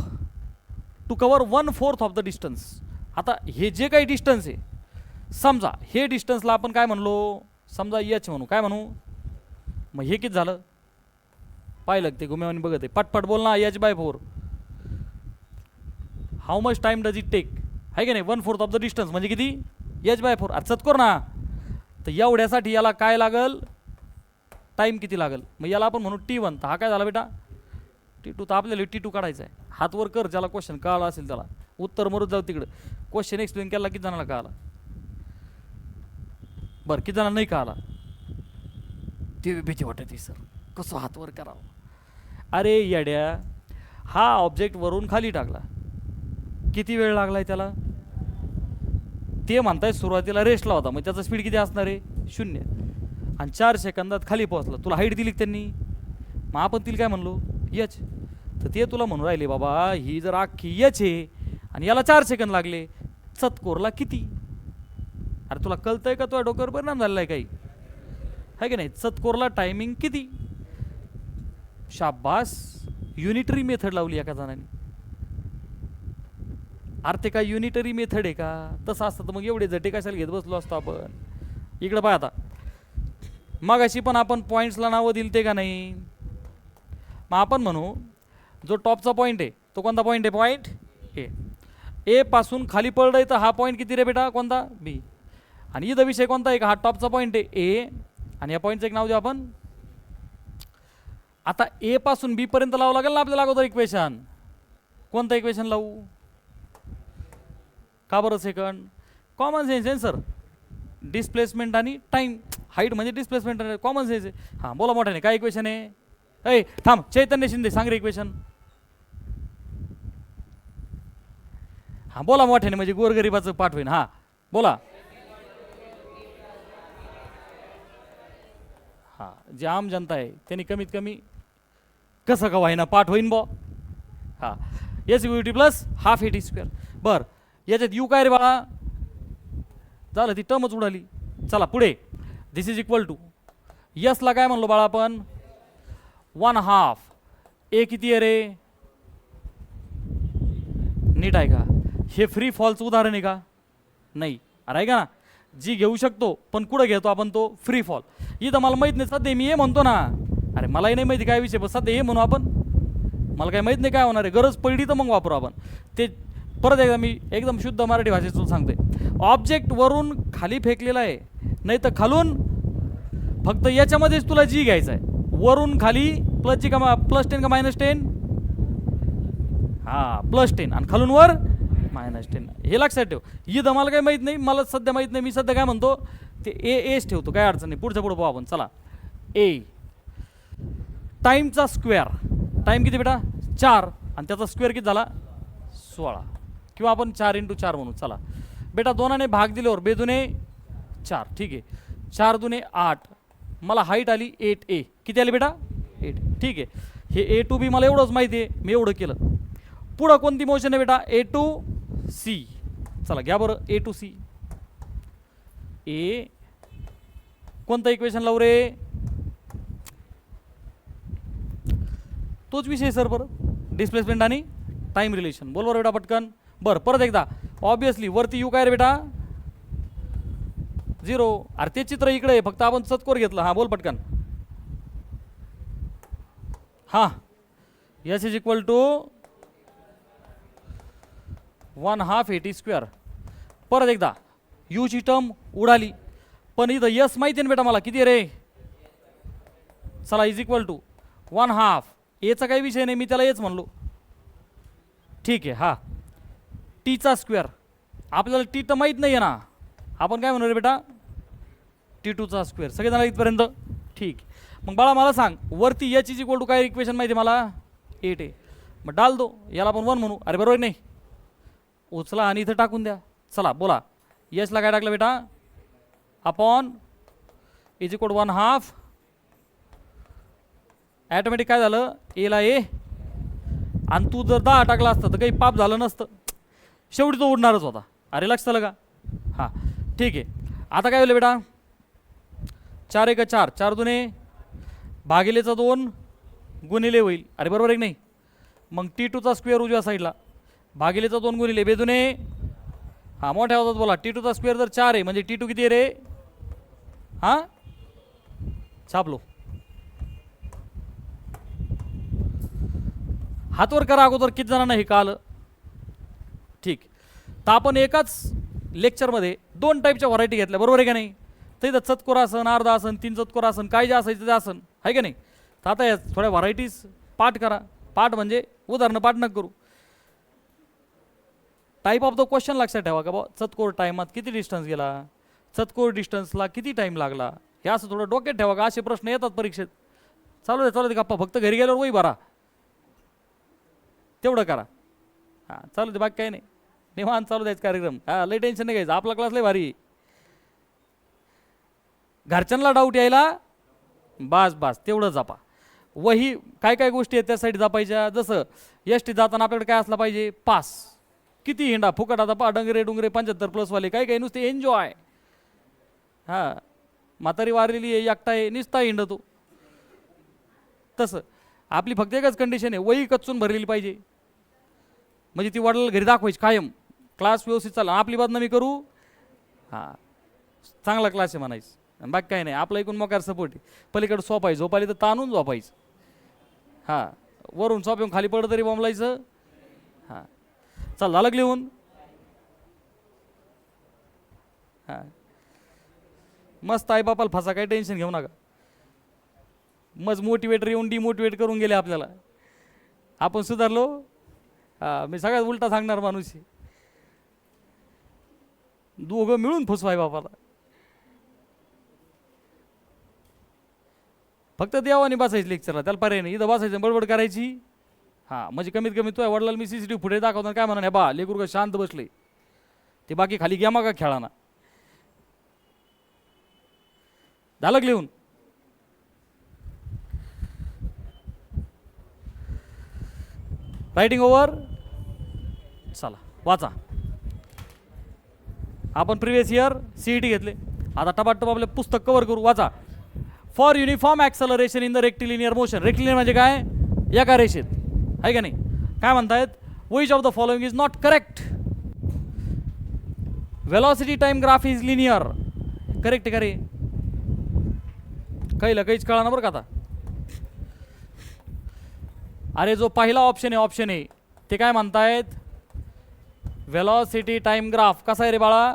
[SPEAKER 1] to cover 1/4 of the distance. आता हे जे काही डिस्टन्स आहे, समजा हे डिस्टन्सला आपण काय म्हणलो, समजा H म्हणू. काय म्हणू? मग हे किती झालं? पाहिलं ते घुमेवानी बघत आहे, पटपट बोल ना. H/4. How much time does it take, आहे का नाही? 1/4 ऑफ द डिस्टन्स म्हणजे किती? H/4. अरे चतकोर ना. तर एवढ्यासाठी याला काय लागल? टाइम किती लागल? मग याला आपण म्हणू T1. तर हा काय झाला बेटा? T2. तर आपल्याला T2 काढायचा आहे. हात वर कर, ज्याला क्वेश्चन कळाला असेल त्याला. उत्तर मरून जाऊ तिकडं. क्वेश्चन एक्सप्लेन केला किती जणांना कळाला? बरं, किती जणांना नाही कळाला? ते भीती वाटते सर, कसं हात वर करावं? अरे येड्या, हा ऑब्जेक्ट वरून खाली टाकला, किती वेळ लागलाय त्याला? ते म्हणताय सुरुवातीला रेस्टला होता, मग त्याचा स्पीड किती असणार आहे? 0. आणि 4 सेकंदात खाली पोहोचला. तुला हाईट दिली त्यांनी, मग आपण तिला काय म्हणलो? H. तर ते तुला म्हणून राहिले बाबा, ही जर अख्खी H आहे आणि याला 4 सेकंद लागले, चतकोरला किती? अरे तुला कळतंय का? तुझ्या डोक्यावर परिणाम झालेला आहे काही, आहे की नाही? चतकोरला टायमिंग किती? शाबास, युनिटरी मेथड लावली एका जणाने. अरे ते काय युनिटरी मेथड आहे का? तसं असतं तर मग एवढे झटे कशाला घेत बसलो असतो आपण. इकडं पाय आता, मग अशी पण आपण पॉईंट्सला नावं दिली ते का नाही? मग आपण म्हणू जो टॉपचा पॉईंट आहे तो कोणता पॉईंट आहे? पॉईंट ए पासून खाली पडलाय, तर हा पॉईंट किती रे बेटा? कोणता? बी. आणि इथं विषय कोणता आहे का? हा टॉपचा पॉईंट आहे ए, आणि या पॉईंटचं एक नाव देऊ आपण. आता ए पासून बी पर्यंत लावं लागेल ना आपल्याला अगोदर इक्वेशन. कोणतं इक्वेशन लावू? का बरं सेकंड? कॉमन सेन्स आहे सर. डिस्प्लेसमेंट आणि टाइम, हाईट म्हणजे डिस्प्लेसमेंट, कॉमन सेन्स आहे. हां बोला मोठ्याने, काय इक्वेशन आहे? ऐ थांब, चैतन्य शिंदे सांग रे इक्वेशन. हां बोला मोठ्याने, म्हणजे गोरगरिबाचं पाठ होईन. हां बोला. हां, जे आम जनता आहे त्यांनी कमीत कमी कसं का व्हायना पाठ होईन बॉ. हां, SUT प्लस हाफ AT². बरं, याच्यात यू काय रे बाळा? झालं, ती टर्मच उडाली. चला पुढे. दिस इज इक्वल टू यसला काय म्हणलो बाळा आपण? 1/2. ए किती आहे रे? नीट आहे का? हे फ्री फॉलचं उदाहरण आहे का? नाही. अरे आहे का ना, जी घेऊ शकतो पण कुठं घेतो आपण? तो फ्री फॉल. इथं मला माहीत नाही सध्या, मी हे म्हणतो ना. अरे मलाही नाही माहिती काय विषय, पण सध्या हे म्हणू आपण. मला काय माहीत नाही काय होणार आहे, गरज पडली तर मग वापरू आपण ते. परत एकदा मी एकदम शुद्ध मराठी भाषेतून सांगतोय. ऑब्जेक्ट वरून खाली फेकलेला आहे, नाही तर खालून फक्त याच्यामध्येच तुला जी घ्यायचं आहे. वरून खाली प्लसची का +10 का -10? हां +10 आणि खालून वर -10. हे लक्षात ठेव. इथं मला काही माहीत नाही, मला सध्या माहीत नाही. मी सध्या काय म्हणतो ते एच ठेवतो, काय अडचण नाही. पुढचं पुढं पाहू आपण. चला ए टाईमचा स्क्वेअर. टाईम किती बेटा 4 आणि त्याचा स्क्वेअर किती झाला 16 किंवा आपण 4 × 4 म्हणू. चला बेटा 2ने भाग दिल्यावर बेदुने 4. ठीक आहे. 4 दुने 8. मला हाईट आली 8a. किती आली बेटा 8. ठीक आहे. हे A to B मला एवढंच माहिती आहे, मी एवढं केलं. पुढं कोणती मोशन आहे बेटा A to C. चला घ्या बरं A to C. ए कोणतं इक्वेशन लावू रे? तोच विषय सर. बरं डिस्प्लेसमेंट आणि टाइम रिलेशन. बोल बरं बेटा पटकन. बरं परत एकदा. ऑब्विसली वरती यू काय रे बेटा 0. अरे ते चित्र इकडे आहे, फक्त आपण चतकोर घेतलं. हां बोल पटकन. हां S is equal to 1/2 AT². परत एकदा यूची टर्म उडाली, पण इथं यस माहिती आहे ना बेटा मला किती आहे रे. चला इज इक्वल टू 1/2. एचा काही विषय नाही, मी त्याला येच म्हणलो. ठीक आहे. हा टीचा स्क्वेअर. आपल्याला टी तर माहीत नाही आहे ना, आपण काय म्हणू रे बेटा T2चा स्क्वेअर. सगळेजण इथपर्यंत ठीक. मग बाळा मला सांग वरती एच इज इक्वल टू काय इक्वेशन माहिती आहे मला 8 आहे. मग डाल दो, याला आपण 1 म्हणू. अरे बरोबर नाही, उचला आणि इथं टाकून द्या. चला बोला एचला काय टाकलं बेटा upon is equal to 1/2. Automatic काय झालं एला ए. आणि तू जर 10 टाकला असतं तर काही पाप झालं नसतं, शेवटी तो उडणारच होता. अरे लक्ष झालं का. हां ठीक आहे. आता काय होईल बेटा 4 × 4. 4 दुने भागिलेचा 2 गुणिले होईल. अरे बरोबर आहे की नाही. मग T2चा स्क्वेअर उजव्या साईडला भागिलेचा 2 गुणिले बेदुने. हां मोठ्या आवाजात बोला. T2चा स्क्वेअर जर 4 आहे म्हणजे T2 किती आहे रे. हां छापलो. हातवर करा अगोदर किती जणांना हे कळलं. ठीक. तर आपण एकाच लेक्चरमध्ये 2 टाईपच्या व्हरायटी घेतल्या, बरोबर आहे का नाही. तर इथं चतकोर आसन, अर्धा आसन, 3 चतकोर आसन, काय जे असायचं ते आसन आहे का नाही. तर आता या थोड्या व्हरायटीज पाठ करा. पाठ म्हणजे उदाहरणं पाठ न करू. टाईप ऑफ द क्वेश्चन लक्षात ठेवा का बा. चतकोर टाईमात किती डिस्टन्स गेला, चतकोर डिस्टन्सला किती टाईम लागला, हे असं थोडं डोक्यात ठेवा का. असे प्रश्न येतात परीक्षेत. चालू दे गप्पा. फक्त घरी गेल्यावर वही भरा, तेवढं करा. हां चालू दे, बाकी काही नाही. निवांत चालू द्यायचं कार्यक्रम. हां लय टेन्शन नाही घ्यायचं. आपला क्लास लय भारी. घरच्यांना डाऊट यायला बास बास तेवढं जपा. वही काय काय गोष्टी आहेत त्यासाठी जपायच्या. जसं एस टी जाताना आपल्याकडे काय असला पाहिजे पास. किती हिंडा फुकट. आता पा डंगरे डुंगरे 75+ काही काही नुसते एन्जॉय. हां म्हातारी वारलेली आहे, एकटा आहे, निसता हिंडतो. तसं आपली फक्त एकच कंडिशन आहे, वही कच्चून भरलेली पाहिजे. म्हणजे ती वडिलांना घरी दाखवायची कायम. क्लास व्यवस्थित चालला, आपली बदनामी करू. हां चांगला क्लास आहे म्हणायचं. बाकी काही नाही. आपला एकूण मोकार सपोर्ट आहे. पलीकडे झोपायचं, झोपायला तर ताणून झोपायचं. हां वरून झोप येऊन खाली पडलं तरी बोंबलायचं. हां चल झालं लिहून. हां मस्त आई बापाला फसा, काही टेन्शन घेऊ नका. मग मोटिवेटर येऊन डिमोटिवेट करून गेले आपल्याला. आपण सुधारलो. हां मी सगळ्यात उलटा सांगणार माणूस आहे. दोघं मिळून फसवाय बापाला. फक्त देवानी बसायचं लेक्चरला, त्याला पर्याय नाही. इथं बसायचं बडबड करायची. हां म्हणजे कमीत कमी तुझ्या वडिलांना मी CCTV फुटेज दाखवतो काय म्हणा बा लेकरू का शांत बसले. ते बाकी खाली गेमा का खेळाना. झालं लिहून. Writing over. चला वाचा. आपण प्रिव्हियस इयर CET घेतले. आता टपाटप आपले पुस्तक कव्हर करू. वाचा. For uniform acceleration in the rectilinear motion. Rectilinear म्हणजे काय एका रेषेत आहे का नाही. काय म्हणतायत which of the following is not correct. Velocity time graph is linear. Correct का रे. काहीला काहीच कळा ना बरं का आता. अरे जो पहिला ऑप्शन आहे ते काय म्हणतायत वेलॉसिटी टाइम ग्राफ कसा आहे रे बाळा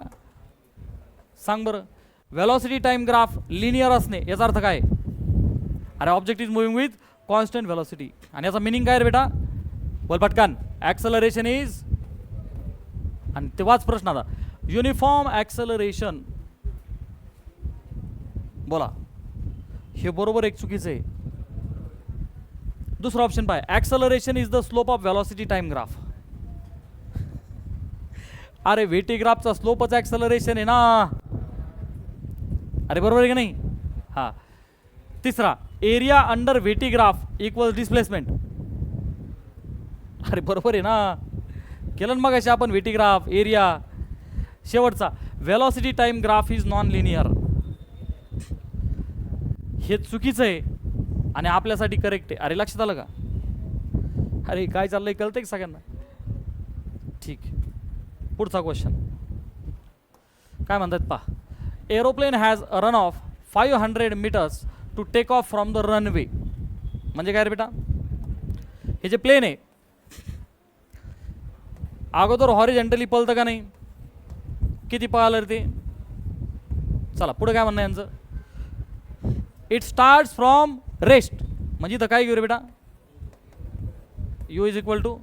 [SPEAKER 1] सांग बरं. व्हेलॉसिटी टाइम ग्राफ लिनियर असणे याचा अर्थ काय? अरे object is moving with constant velocity. आणि याचा मिनिंग काय रे बेटा? बोल पटकन. ॲक्सलरेशन इज, आणि तेव्हाच प्रश्न आता, युनिफॉर्म ॲक्सलरेशन. बोला हे बरोबर एक चुकीचं आहे. दुसरा ऑप्शन पाय, acceleration is the slope of velocity time graph. अरे व्हीटी ग्राफचा स्लोपच ॲक्सलरेशन आहे ना. अरे बरोबर आहे की नाही? हां. तिसरा, area under VT graph equal displacement. अरे बरोबर आहे ना, केलं ना मगाशी आपण व्हीटी ग्राफ, एरिया. शेवटचा, velocity time graph is non linear. हे चुकीचं आहे आणि आपल्यासाठी करेक्ट आहे. अरे लक्षात आलं का? अरे काय चाललंय कळतंय का सगळ्यांना? ठीक. पुढचा क्वेश्चन काय म्हणतात पहा. Aeroplane has a run of 500 metres to take off from the runway. म्हणजे काय रे बेटा? हे जे प्लेन आहे अगोदर हॉरिझॉन्टली पळतं का नाही? किती पळालं रे ते? चला पुढे काय म्हणणं यांचं. It starts from rest. म्हणजे इथं काय घेऊ रे बेटा? U is equal to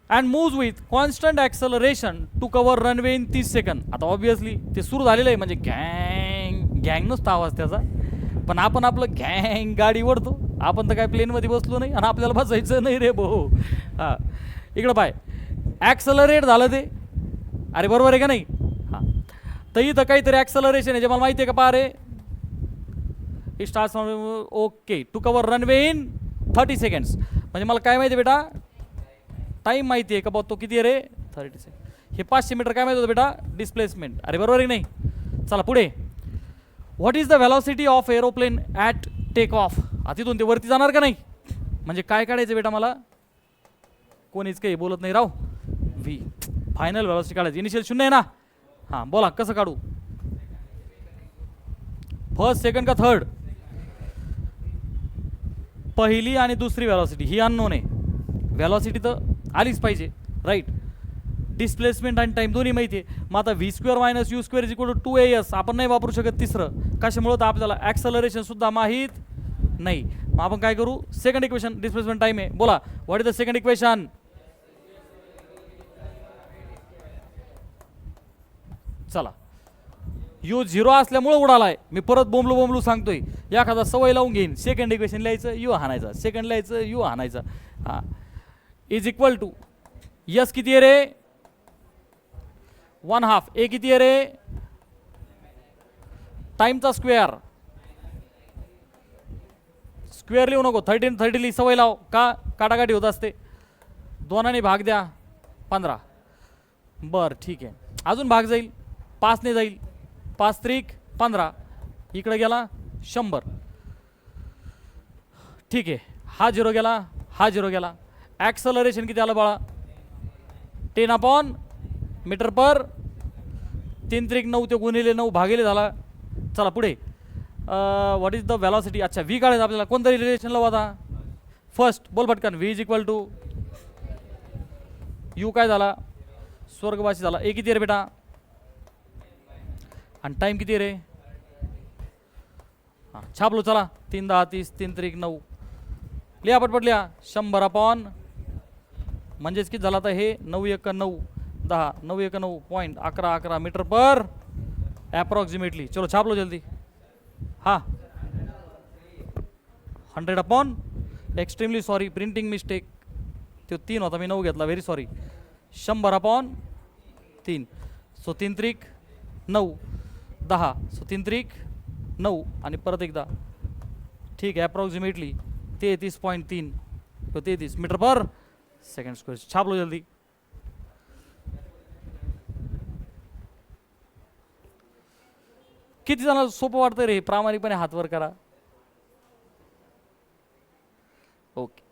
[SPEAKER 1] and moves with constant acceleration to cover runway in 30 second. आता ऑब्विसली ते सुरू झालेलं आहे म्हणजे गँग गँग नसतो आवाज त्याचा, पण आपण आपलं गँग गाडी ओढतो. आपण तर काय प्लेनमध्ये बसलो नाही आणि आपल्याला बसायचं नाही रे भाऊ. हां इकडं पाय, ॲक्सलरेट झालं ते. अरे बरोबर आहे का नाही? हां तर इथं काहीतरी ॲक्सलरेशन आहे जे मला माहिती आहे का? पहा रे, it starts from okay to cover runway in 30 seconds. म्हणजे मला काय माहिती आहे बेटा? टाइम माहिती आहे का? बघ तो किती आहे रे? 30 सेकंड. हे 500 मीटर काय माहिती होतं बेटा? डिस्प्लेसमेंट. अरे बरोबर आहे की नाही? चला पुढे. What is the velocity of aeroplane at take off. आता तिथून ते वरती जाणार का नाही? म्हणजे काय काढायचं बेटा मला? कोणीच काही बोलत नाही राव. व्ही फायनल व्हेलॉसिटी काढायची. इनिशियल 0 आहे ना? हां बोला कसं काढू? फर्स्ट, सेकंड का थर्ड? पहिली आणि दुसरी व्हेलॉसिटी ही अननोन आहे. व्हेलॉसिटी तर आलीच पाहिजे राईट. डिस्प्लेसमेंट आणि टाइम दोन्ही माहिती आहे. मग आता v² - u² is equal to 2as आपण नाही वापरू शकत तिसरं. कशामुळं? तर आपल्याला ॲक्सलरेशन सुद्धा माहीत नाही. मग आपण काय करू? सेकंड इक्वेशन, डिस्प्लेसमेंट टाइम आहे. बोला what is the second equation? चला यू 0 असल्यामुळं उडालाय. मी परत बोंबलू सांगतोय. एखादा सवय लावून घेईन. सेकंड इक्वेशन लिहायचं, यू हाणायचा. सेकंड लिहायचं, यू हाणायचा. हां इज इक्वल टू यस किती आहे रे? 1/2. ए किती आहे रे? टाइमचा स्क्वेअर. स्क्वेअर लिहू नको, 30 लिही. सवय लाव. का? काटाकाटी होत असते. 2 भाग द्या 15. बरं ठीक आहे. अजून भाग जाईल 5 ने जाईल. 5 त्रिक 15. इकडे गेला 100. ठीक आहे. हा 0 गेला, हा 0 गेला. ॲक्सलरेशन किती आलं बाळा? 10/मीटर/. 3 त्रिक 9 ते गुणिले 9 भागिले झाला. चला पुढे. What is the velocity? अच्छा व्ही काढायचं आपल्याला. कोणतं रिलेशन लावू आता? फर्स्ट बोल पटकन. V is equal to U काय झाला? स्वर्गवासी झाला. ए किती आहे रे बेटा? आणि टाइम किती रे? हां छापलो. चला 3 10 30. 3 त्रिक 9. लिहा पटपट लिहा. 100/. म्हणजेच किती झाला आता हे? 9 1 9 10. 9 1 9 .11 मीटर/. ॲप्रॉक्सिमेटली. चलो छापलो जल्दी. हां 100/. Extremely sorry, printing mistake. तो 3 होता, मी 9 घेतला. Very sorry. 100/3. सो 3 त्रिक 9 10. सो 3 त्रिक 9 आणि परत एकदा. ठीक आहे. ॲप्रॉक्सिमेटली 33.3 तो 33 मीटर/सेकंड स्क्वेअर. छापलो जल्दी. किती जणांना सोपं वाटतं रे? प्रामाणिकपणे हात वर करा. ओके.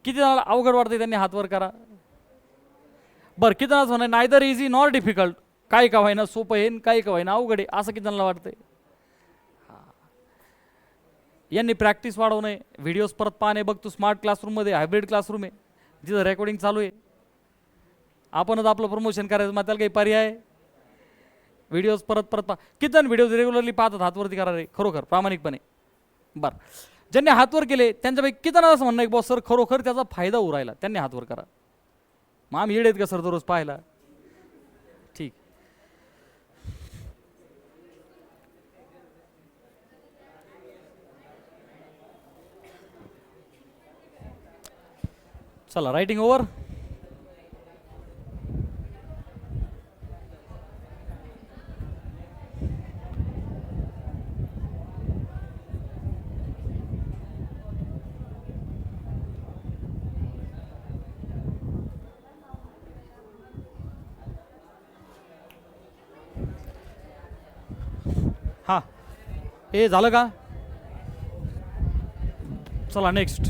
[SPEAKER 1] किती जणांना अवघड वाटतं त्यांनी हात वर करा. बरं किती जणांचं म्हणणं नायदर इझी नॉर डिफिकल्ट. काही का व्हायना सोपं आहे, काही का व्हायना अवघड आहे, असं किती जणांना वाटतंय? यांनी प्रॅक्टिस वाढवणे, व्हिडिओज परत पाहणे. बघ तू स्मार्ट क्लासरूममध्ये हायब्रिड क्लासरूम आहे जिथं रेकॉर्डिंग चालू आहे. आपणच आपलं प्रमोशन करायचं, मग त्याला काही पर्याय? व्हिडिओज परत परत किती जण व्हिडिओज रेग्युलरली पाहतात हातवरती करा रे खरोखर प्रामाणिकपणे. बरं, ज्यांनी हातवर केले त्यांच्यापैकी किती जण असं म्हणणं आहे बॉस सर खरोखर त्याचा फायदा उरायला त्यांनी हातवर करा. मग आम्ही येडेत का सर दररोज पाहायला. ठीक, चला रायटिंग ओव्हर. हां, हे झालं का. चला नेक्स्ट.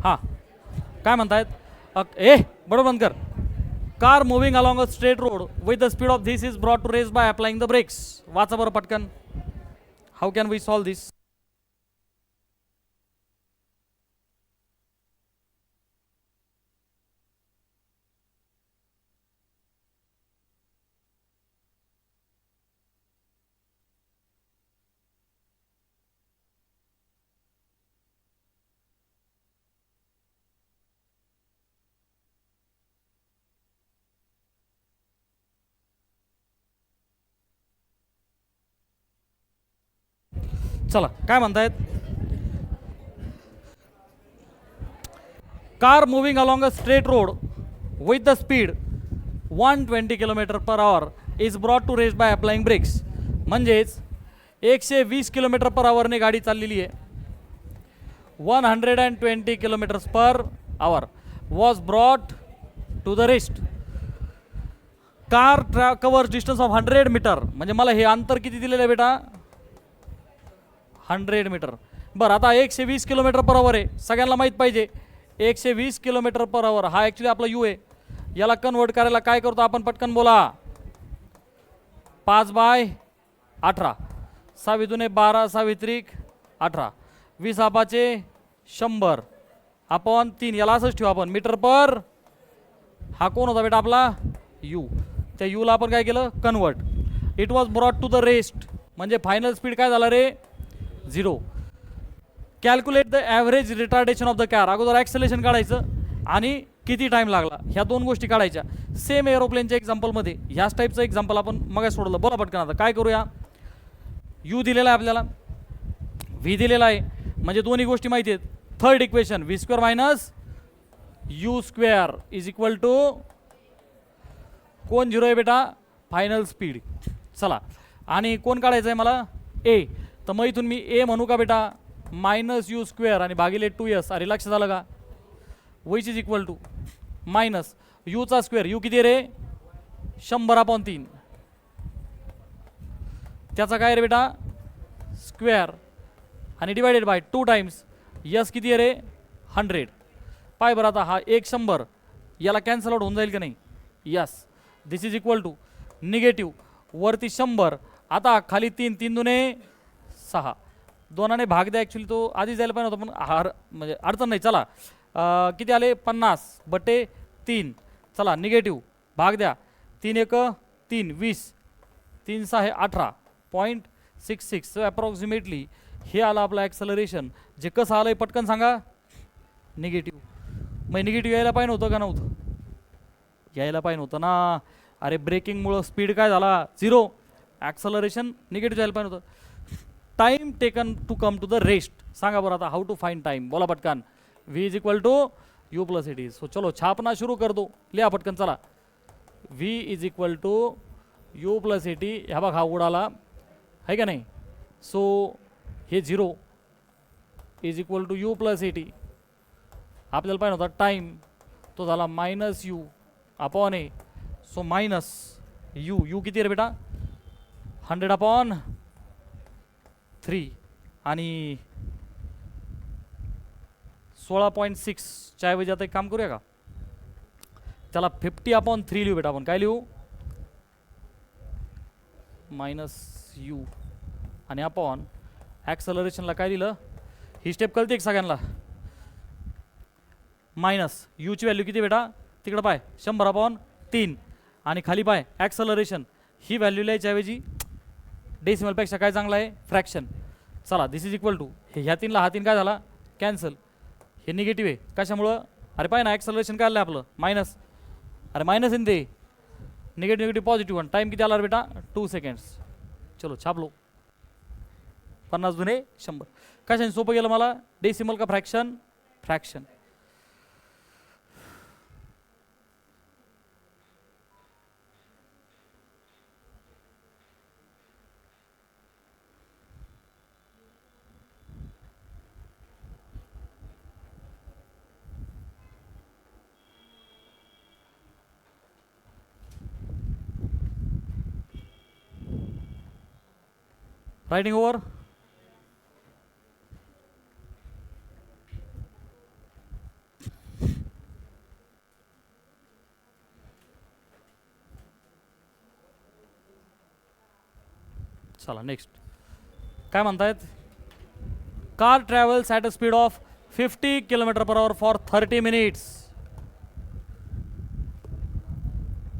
[SPEAKER 1] हां, काय म्हणतायत. बरोबर बंद कर. Car moving along a straight road with the speed of this is brought to rest by applying the brakes. वाचा बरं पटकन. How can we solve this. चला काय म्हणतायत. Car moving along a straight road with the speed 120 km/h is brought to rest by applying brakes. म्हणजेच 120 km/h ने गाडी चाललेली आहे. 120 km/h was brought to the rest. Car covers distance of 100 metre. म्हणजे मला हे अंतर किती दिलेलं आहे बेटा 100 मीटर. बरं, आता 120 km/h आहे. सगळ्यांना माहीत पाहिजे 120 km/h हा ॲक्च्युली आपला यू आहे. याला कन्वर्ट करायला काय करतो आपण पटकन बोला. 5/18. 6 दुने 12, 6 त्रिक 18, 20 आपाचे 100 आपण 3. याला असंच ठेवू आपण मीटर पर. हा कोण होता बेटा आपला यू. त्या यूला आपण काय केलं convert. It was brought to the rest म्हणजे फायनल स्पीड काय झाला रे 0. Calculate the average retardation of the car. अगोदर ॲक्सेलेरेशन काढायचं आणि किती टाइम लागला ह्या दोन गोष्टी काढायच्या. सेम एरोप्लेनच्या एक्झाम्पलमध्ये ह्याच टाईपचं एक्झाम्पल आपण मग सोडलं. बोला पटकन आता काय करूया. यू दिलेला आहे आपल्याला, व्ही दिलेला आहे म्हणजे दोन्ही गोष्टी माहिती आहेत. Third equation v² minus u² is equal to कोण 0 आहे बेटा फायनल स्पीड. चला आणि कोण काढायचं आहे मला ए. तर मग इथून मी ए म्हणू का बेटा -u² आणि भागिले 2s. अरे लक्ष झालं का which is equal to minus यूचा स्क्वेअर. यू किती रे 100/3. त्याचा काय रे बेटा स्क्वेअर आणि डिवायडेड बाय 2 टाइम्स यस किती आहे रे 100. पाय बरं आता हा 100 याला कॅन्सल आउट होऊन जाईल का नाही. Yes this is equal to negative वरती 100. आता खाली 3, 3 दुने 6. दोनाने भाग द्या. ॲक्च्युली तो आधी जायला पाहिजे होता पण म्हणजे अडचण नाही. चला किती आले 50/3. चला निगेटिव्ह भाग द्या. 3 1 3 20, 3 6 18.66. सो अप्रॉक्सिमेटली हे आलं आपलं ॲक्सलरेशन. जे कसं आलं आहे पटकन सांगा निगेटिव्ह. मग निगेटिव्ह यायला पाहिजे नव्हतं का नव्हतं यायला पाहिजे नव्हतं ना. अरे ब्रेकिंगमुळं स्पीड काय झाला 0. ॲक्सलरेशन निगेटिव्ह जायला पाहिजे नव्हतं. Time taken to come to the rest. सांगा बरं आता हाऊ टू फाइंड टाइम. बोला पटकन. v is equal to u plus it is. So चलो छापना शुरू कर दो. लिहा पटकन चला. v is equal to u plus it E. ह्या बघ हा उडाला आहे का नाही. सो हे 0 is equal to u plus it E. आपल्याला पाहिजे होता टाइम तो झाला -u upon A. So minus U किती रे बेटा 100/3 आणि 16.6 च्या ऐवजी आता एक काम करूया का त्याला 50/3 लिहू बेटा. आपण काय लिहू -u आणि अपॉन ॲक्सलरेशनला काय लिहिलं. ही स्टेप कळते एक सगळ्यांना. मायनस यूची व्हॅल्यू किती बेटा तिकडं पाय 100/3 आणि खाली पाय ॲक्सलरेशन, ही व्हॅल्यू लिहायच्या ऐवजी डेसिमलपेक्षा काय चांगलं आहे, फ्रॅक्शन. चला दिस इज इक्वल टू, ह्या तीनला हा तीन काय झाला, कॅन्सल. हे निगेटिव्ह आहे कशामुळं, अरे पाय ना ॲक्सलरेशन काय आलं आपलं मायनस, अरे मायनस आहे ते, negative negative positive one. Time किती आला रे बेटा, 2 सेकंड्स. चलो छापलो, 50 दुने 100. कशाने सोपं गेलं मला, डेसिमल का फ्रॅक्शन, फ्रॅक्शन. Writing over. चला नेक्स्ट काय म्हणतायत, car travels at a speed of 50 km/h for 30 minutes.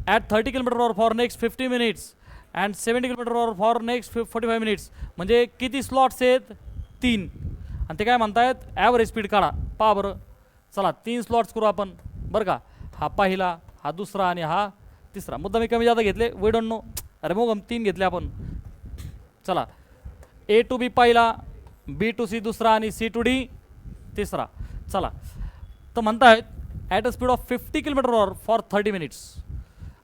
[SPEAKER 1] At 30 km/h for next 50 minutes and 70 km/h for next 45 minutes. म्हणजे किती स्लॉट्स आहेत, 3. आणि ते काय म्हणतायत, ॲव्हरेज स्पीड काढा. पहा बरं, चला 3 स्लॉट्स करू आपण बरं का. हा पहिला, हा दुसरा आणि हा तिसरा. मुद्दा मी कमी जादा घेतले, वी डोंट नो. अरे मग 3 घेतले आपण. चला A to B पहिला, B to C दुसरा आणि C to D तिसरा. चला तर म्हणतायत at a speed of 50 km/h for 30 minutes.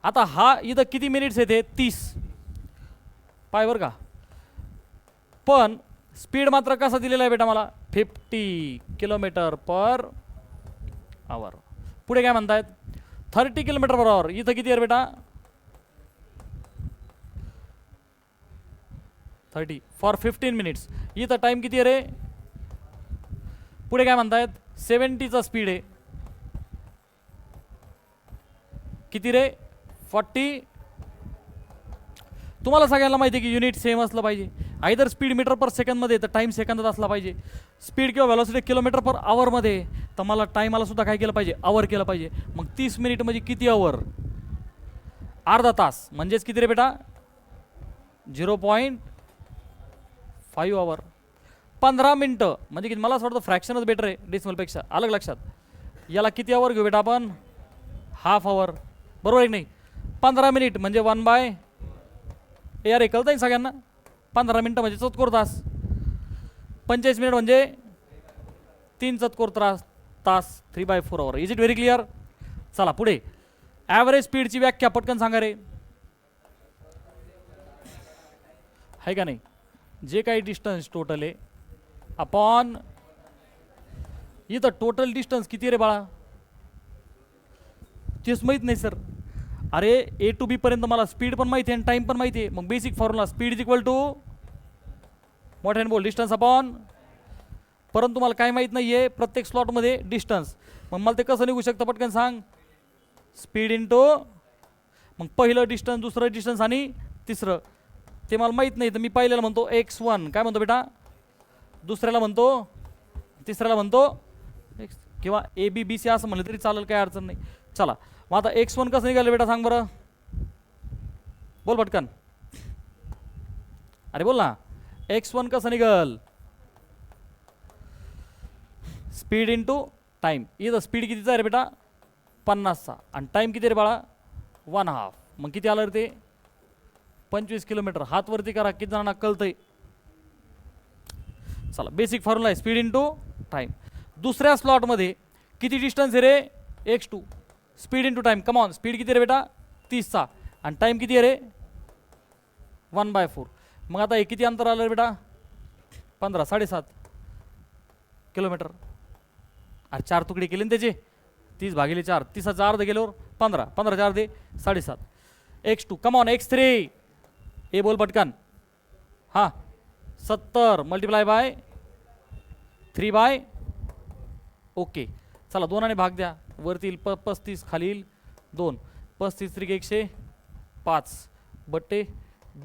[SPEAKER 1] आता हा इथं किती मिनिट्स येते, 30 पाय बरं का. पण स्पीड मात्र कसा दिलेला आहे बेटा मला, 50 km/h. पुढे काय म्हणतायत, 30 km/h. इथं किती आहे बेटा, 30 फॉर 15 minutes. इथं टाइम किती आहे रे, पुढे काय म्हणतायत 70चा स्पीड आहे, किती रे 40. तुम्हाला सगळ्यांना माहिती आहे की युनिट सेम असलं पाहिजे, आयदर स्पीड मीटर पर सेकंदमध्ये तर टाइम सेकंदात असला पाहिजे. स्पीड किंवा व्हेलॉसिटी km/h मध्ये, तर मला टायमाला सुद्धा काय केलं पाहिजे, आवर केलं पाहिजे. मग 30 मिनिट म्हणजे किती आवर, अर्धा तास. म्हणजेच किती रे बेटा, 0.5 आवर. 15 मिनटं म्हणजे किती, मला असं वाटतं फ्रॅक्शनच बेटर आहे डेसिमलपेक्षा. अलग लक्षात, याला किती आवर घेऊ बेटा आपण, हाफ आवर. बरोबर आहे नाही, 15 मिनिट म्हणजे 1/, यार कळतं आहे सगळ्यांना. 15 मिनटं म्हणजे चतकोर तास, 45 मिनिट म्हणजे 3 चतकोर तास, 3/4 hour. Is it very clear. चला पुढे, ॲव्हरेज स्पीडची व्याख्या पटकन सांगा रे, आहे का नाही. जे काही डिस्टन्स टोटल आहे अपॉन, इथं टोटल डिस्टन्स किती रे बाळा, तेच माहीत नाही सर. अरे A to B पर्यंत मला स्पीड पण माहिती आहे आणि टाइम पण माहिती आहे. मग basic formula, speed is equal to मोठ्याने बोल, डिस्टन्स अपॉन. परंतु मला काय माहीत नाही आहे प्रत्येक स्लॉटमध्ये डिस्टन्स. मग मला ते कसं निघू शकतं पटकन सांग, स्पीड इंटू, मग पहिलं डिस्टन्स, दुसरं डिस्टन्स आणि तिसरं ते मला माहीत नाही. तर मी पहिल्याला म्हणतो x1, काय म्हणतो बेटा, दुसऱ्याला म्हणतो, तिसऱ्याला म्हणतो x, किंवा ABBC असं म्हणलं तरी चालेल, काय अडचण नाही. चला मग आता x1 कसं निघालं बेटा सांग बरं, बोल पटकन, अरे बोल ना, x1 कसं निघल, स्पीड इंटू टाइम. इथं स्पीड कितीचा आहे रे बेटा, 50चा, आणि टाइम किती रे बाळा, 1/2. मग किती आलं रे ते, 25 किलोमीटर. हात वरती करा, किती जणांना कळतंय. चला बेसिक फॉर्म्युला आहे स्पीड इंटू टाइम. दुसऱ्या स्लॉटमध्ये किती डिस्टन्स आहे रे, x2, speed into time. Come on, speed किती रे बेटा, 30चा, आणि टाइम किती आहे रे, 1/4. मग आता हे किती अंतर आलं रे बेटा, 15, 7.5 किलोमीटर. अरे 4 तुकडे केले ना त्याचे, 30/4, 30चा अर्ध गेल्यावर 15, 15च्या अर्धे 7.5. x2, कमॉन x3, ए बोल पटकन, हां 70 मल्टिप्लाय बाय 3/, ओके. चला 2 भाग द्या, वरतील 35 खालील 2, 35 त्रिक 105 बट्टे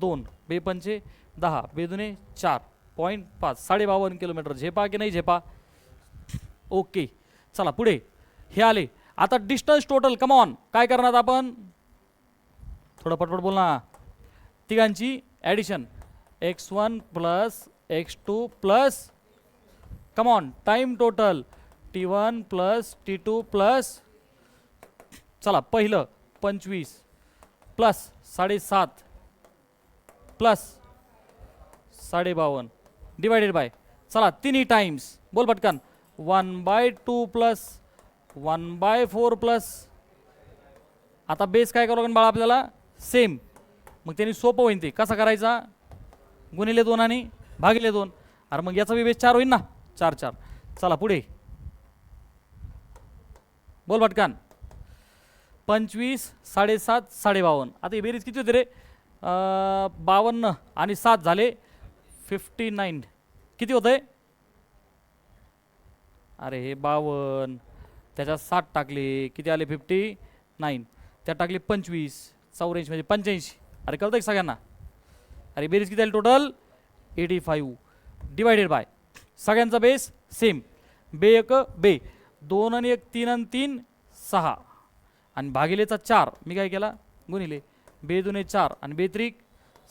[SPEAKER 1] 2, 2×5 10, 2×2 4.5, 52 किलोमीटर. झेपा की नाही झेपा, ओके. चला पुढे हे आले. आता डिस्टन्स टोटल, कमॉन काय करणार आपण, थोडं पटपट बोल ना. तिघांची addition x1 plus x2 plus come on time total t1 plus t2 plus चला पहिलं 25 प्लस 7.5 प्लस 52 डिवायडेड बाय चला तिन्ही टाइम्स बोल पटकन 1/2 प्लस 1/4 प्लस आता बेस काय करावं लागेल बाळा आपल्याला सेम. मग त्यांनी सोपं होईल ते कसा करायचा गुणिले 2 आणि भागिले 2. अरे मग याचा बेस 4 होईल ना 4 4. चला पुढे बोल पटकन 25 7.5 52. आता ही बेरीज किती होते रे 52 आणि 7 झाले 59. किती होतंय अरे हे 52 त्याच्यात 7 टाकले किती आले 59. त्यात टाकले 25 84 म्हणजे 85. अरे कळतं की सगळ्यांना. अरे बेरीज किती आली टोटल 85 डिवायडेड बाय सगळ्यांचा बेस सेम. बे 1 बे 2 आणि 1 3 आणि 3 6 आणि भागिलेचा 4 मी काय केला गुणिले बे 2 4 आणि बे 3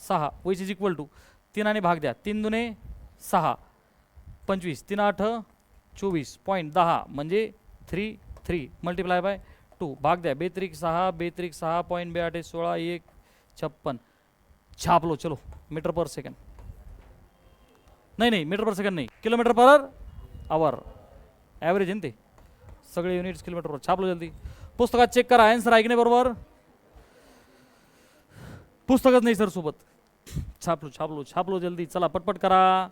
[SPEAKER 1] 6 विच इज इक्वल टू 3 आणि भाग द्या 3 2 6 25 3 8 24.10 म्हणजे 3 मल्टिप्लाय बाय 2 भाग द्या बे 3 6 बे 3 6 पॉईंट बे 8 16 1 56 छापलो. चलो मीटर पर सेकंड नाही मीटर पर सेकंड नाही किलोमीटर पर आवर ॲव्हरेज आहे ना ते सगळे युनिट्स किलोमीटर पर छापलो जल्दी. पुस्तकात चेक करा आन्सर आहे की नाही बरोबर. पुस्तकच नाही सर सोबत. छापलो जल्दी चला पटपट करा.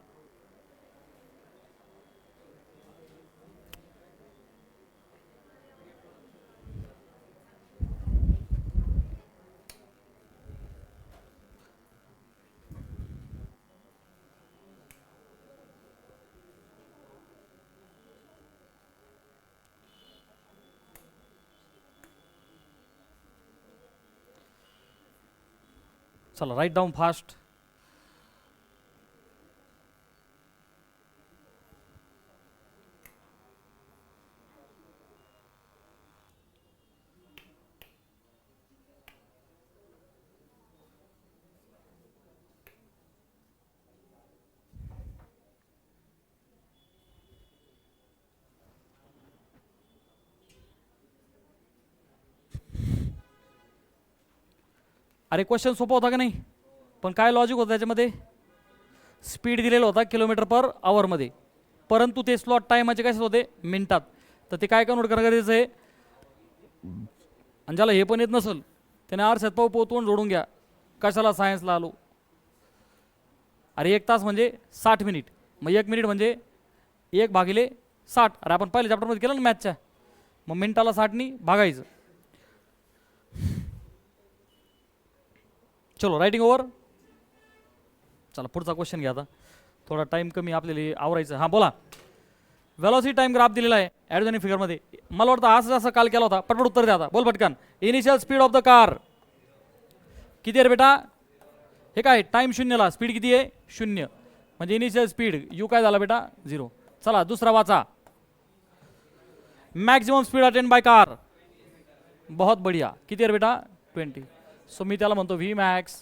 [SPEAKER 1] चला राईट डाऊन फास्ट. अरे क्वेश्चन सोपा होता का नाही पण काय लॉजिक होतं त्याच्यामध्ये. स्पीड दिलेला होता किलोमीटर पर आवरमध्ये परंतु ते स्लॉट टायमाचे कसे होते मिनिटात. तर ते काय कन्वर्ट करणं गरजेचं आहे. आणि ज्याला हे पण येत नसेल त्याने आरशात पोतवून जोडून घ्या कशाला सायन्सला आलो. अरे 1 तास म्हणजे 60 मिनिट मग 1 मिनिट म्हणजे 1 भागिले 60. अरे आपण पहिल्या चॅप्टरमध्ये केलं ना मॅथच्या मग मिनिटाला 60नी भागायचं. चलो रायटिंग ओव्हर. चला पुढचा क्वेश्चन घ्या आता थोडा टाइम कमी आपल्याला आवरायचं. हां बोला. वेलॉसिटी टाइम ग्राफ दिलेला आहे ॲडजॉनिक फिगरमध्ये. मला वाटतं असं जसं काल केला होता पटपट उत्तर द्या आता बोल पटकन. Initial speed of the car किती आहे रे बेटा. हे काय टाइम 0ला स्पीड किती आहे 0 म्हणजे इनिशियल स्पीड यू काय झाला बेटा 0. चला दुसरा वाचा. Maximum speed attend by car बहुत बढ़िया किती आहे रे बेटा 20. सो मी त्याला म्हणतो व्ही मॅक्स.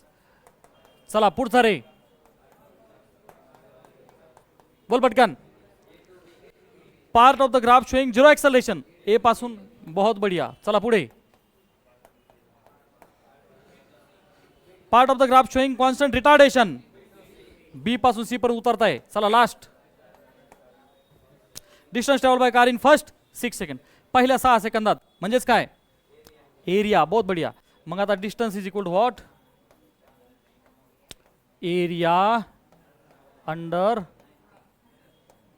[SPEAKER 1] चला पुढचा रे बोल पटकन. Part of the graph showing 0 acceleration A पासून बहुत बढ़िया. चला पुढे. Part of the graph showing constant retardation B पासून सी पर उतरताय. चला last. Distance travel by car in first 6 second पहिल्या 6 सेकंदात म्हणजेच काय एरिया. बहुत बढ़िया. मग आता distance is equal to what area under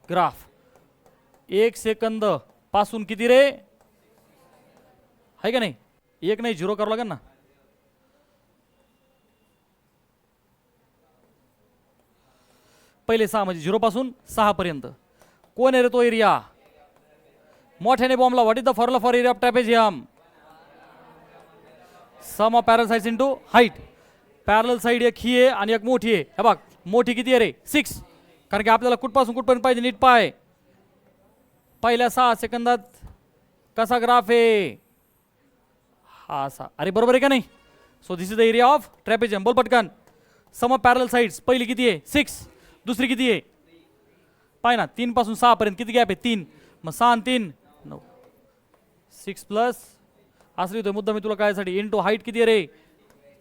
[SPEAKER 1] graph. 1 second पासून किती रे आहे का नाही 1 नाही 0 करावं लागेल ना. पहिले 6 म्हणजे 0 पासून 6 पर्यंत कोण आहे रे तो एरिया. मोठ्याने बॉम्बला what is the formula for area of trapezium. Sum of parallel sides into height. Parallel side एक ही आहे आणि एक मोठी आहे. हे बघ मोठी किती आहे रे 6 कारण की आपल्याला कुठपासून कुठपर्यंत पाहिजे नीट पाय. पहिल्या 6 सेकंदात कसा ग्राफ आहे हा असा. अरे बरोबर आहे का नाही. So this is the area of trapezium. बोल पटकन. Sum of parallel sides. पहिली किती आहे 6, दुसरी किती आहे पाय ना 3 पासून 6 पर्यंत किती गॅप आहे 3, मग 6 आणि 3 9. 6 प्लस असं लिहितोय मुद्दा मी तुला कायसाठी इंटू हाईट किती आहे रे.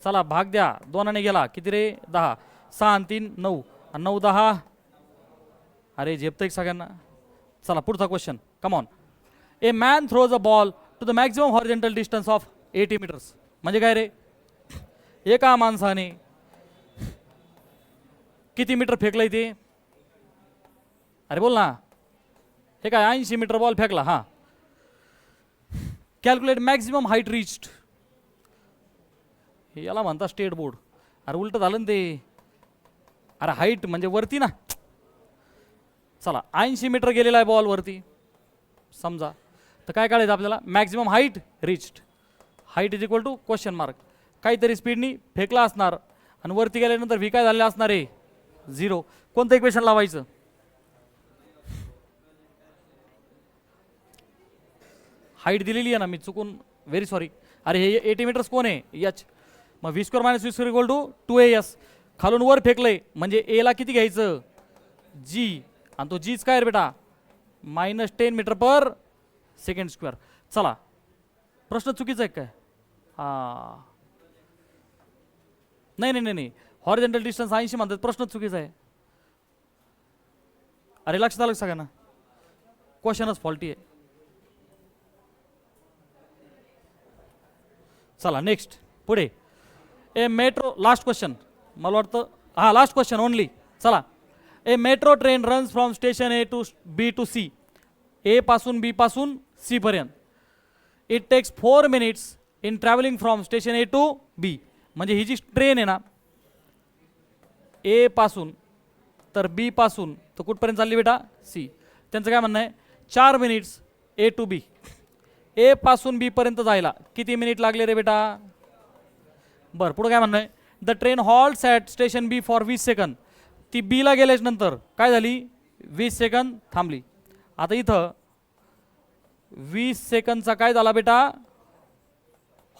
[SPEAKER 1] चला भाग द्या 2 गेला किती रे 10. 6 आणि 3 9 आणि 9 10. अरे झेपतं एक सगळ्यांना. चला पुढचा question. Come on. A man throws a ball to the maximum horizontal distance of 80 metres. म्हणजे काय रे. एका माणसाने किती मीटर फेकलंय ते. अरे बोल ना. हे काय 80 मीटर बॉल फेकला. हा. Calculate maximum height reached. हे याला म्हणता स्टेट बोर्ड. अरे उलट झालं ना ते. अरे हाईट म्हणजे वरती ना. चला 80 मीटर गेलेला आहे बॉल वरती समजा. तर काय काढायचं आपल्याला maximum height reached. Height is equal to question mark. काहीतरी स्पीडनी फेकला असणार आणि वरती गेल्यानंतर व्ही काय झालेलं असणार आहे 0. कोणतं इक्वेशन लावायचं. हाईट दिलेली आहे ना मी चुकून व्हेरी सॉरी. अरे हे 80 मीटर्स कोण आहे एच. मग v² - v² equal to 2as. खालून वर फेकलंय म्हणजे ए ला किती घ्यायचं g आणि तो जीच काय रे बेटा -10 मीटर पर सेकंड स्क्वेअर. चला प्रश्न चुकीचा आहे काय. हा नाही नाही नाही हॉरिझॉन्टल डिस्टन्स 80 म्हणतात. प्रश्न चुकीचा आहे. अरे लक्षात आलं सगळ्यांना. क्वेश्चनच फॉल्टी आहे. चला नेक्स्ट पुढे. ए मेट्रो लास्ट क्वेश्चन मला वाटतं. हा लास्ट क्वेश्चन ओनली. चला. A metro train runs from station A to B to C. A पासून बी पासून सी पर्यंत. It takes 4 minutes in travelling from station A to B. म्हणजे ही जी ट्रेन आहे ना ए पासून तर बी पासून तर कुठपर्यंत चालली बेटा सी. त्यांचं काय म्हणणं आहे 4 मिनिट्स ए टू बी. ए पासून बी पर्यंत जायला किती मिनिट लागले रे बेटा. बरं पुढं काय म्हणणं आहे. The train halts at station B for 20 second. ती बीला गेल्याच नंतर काय झाली 20 सेकंद थांबली. आता इथं 20 सेकंदचा काय झाला बेटा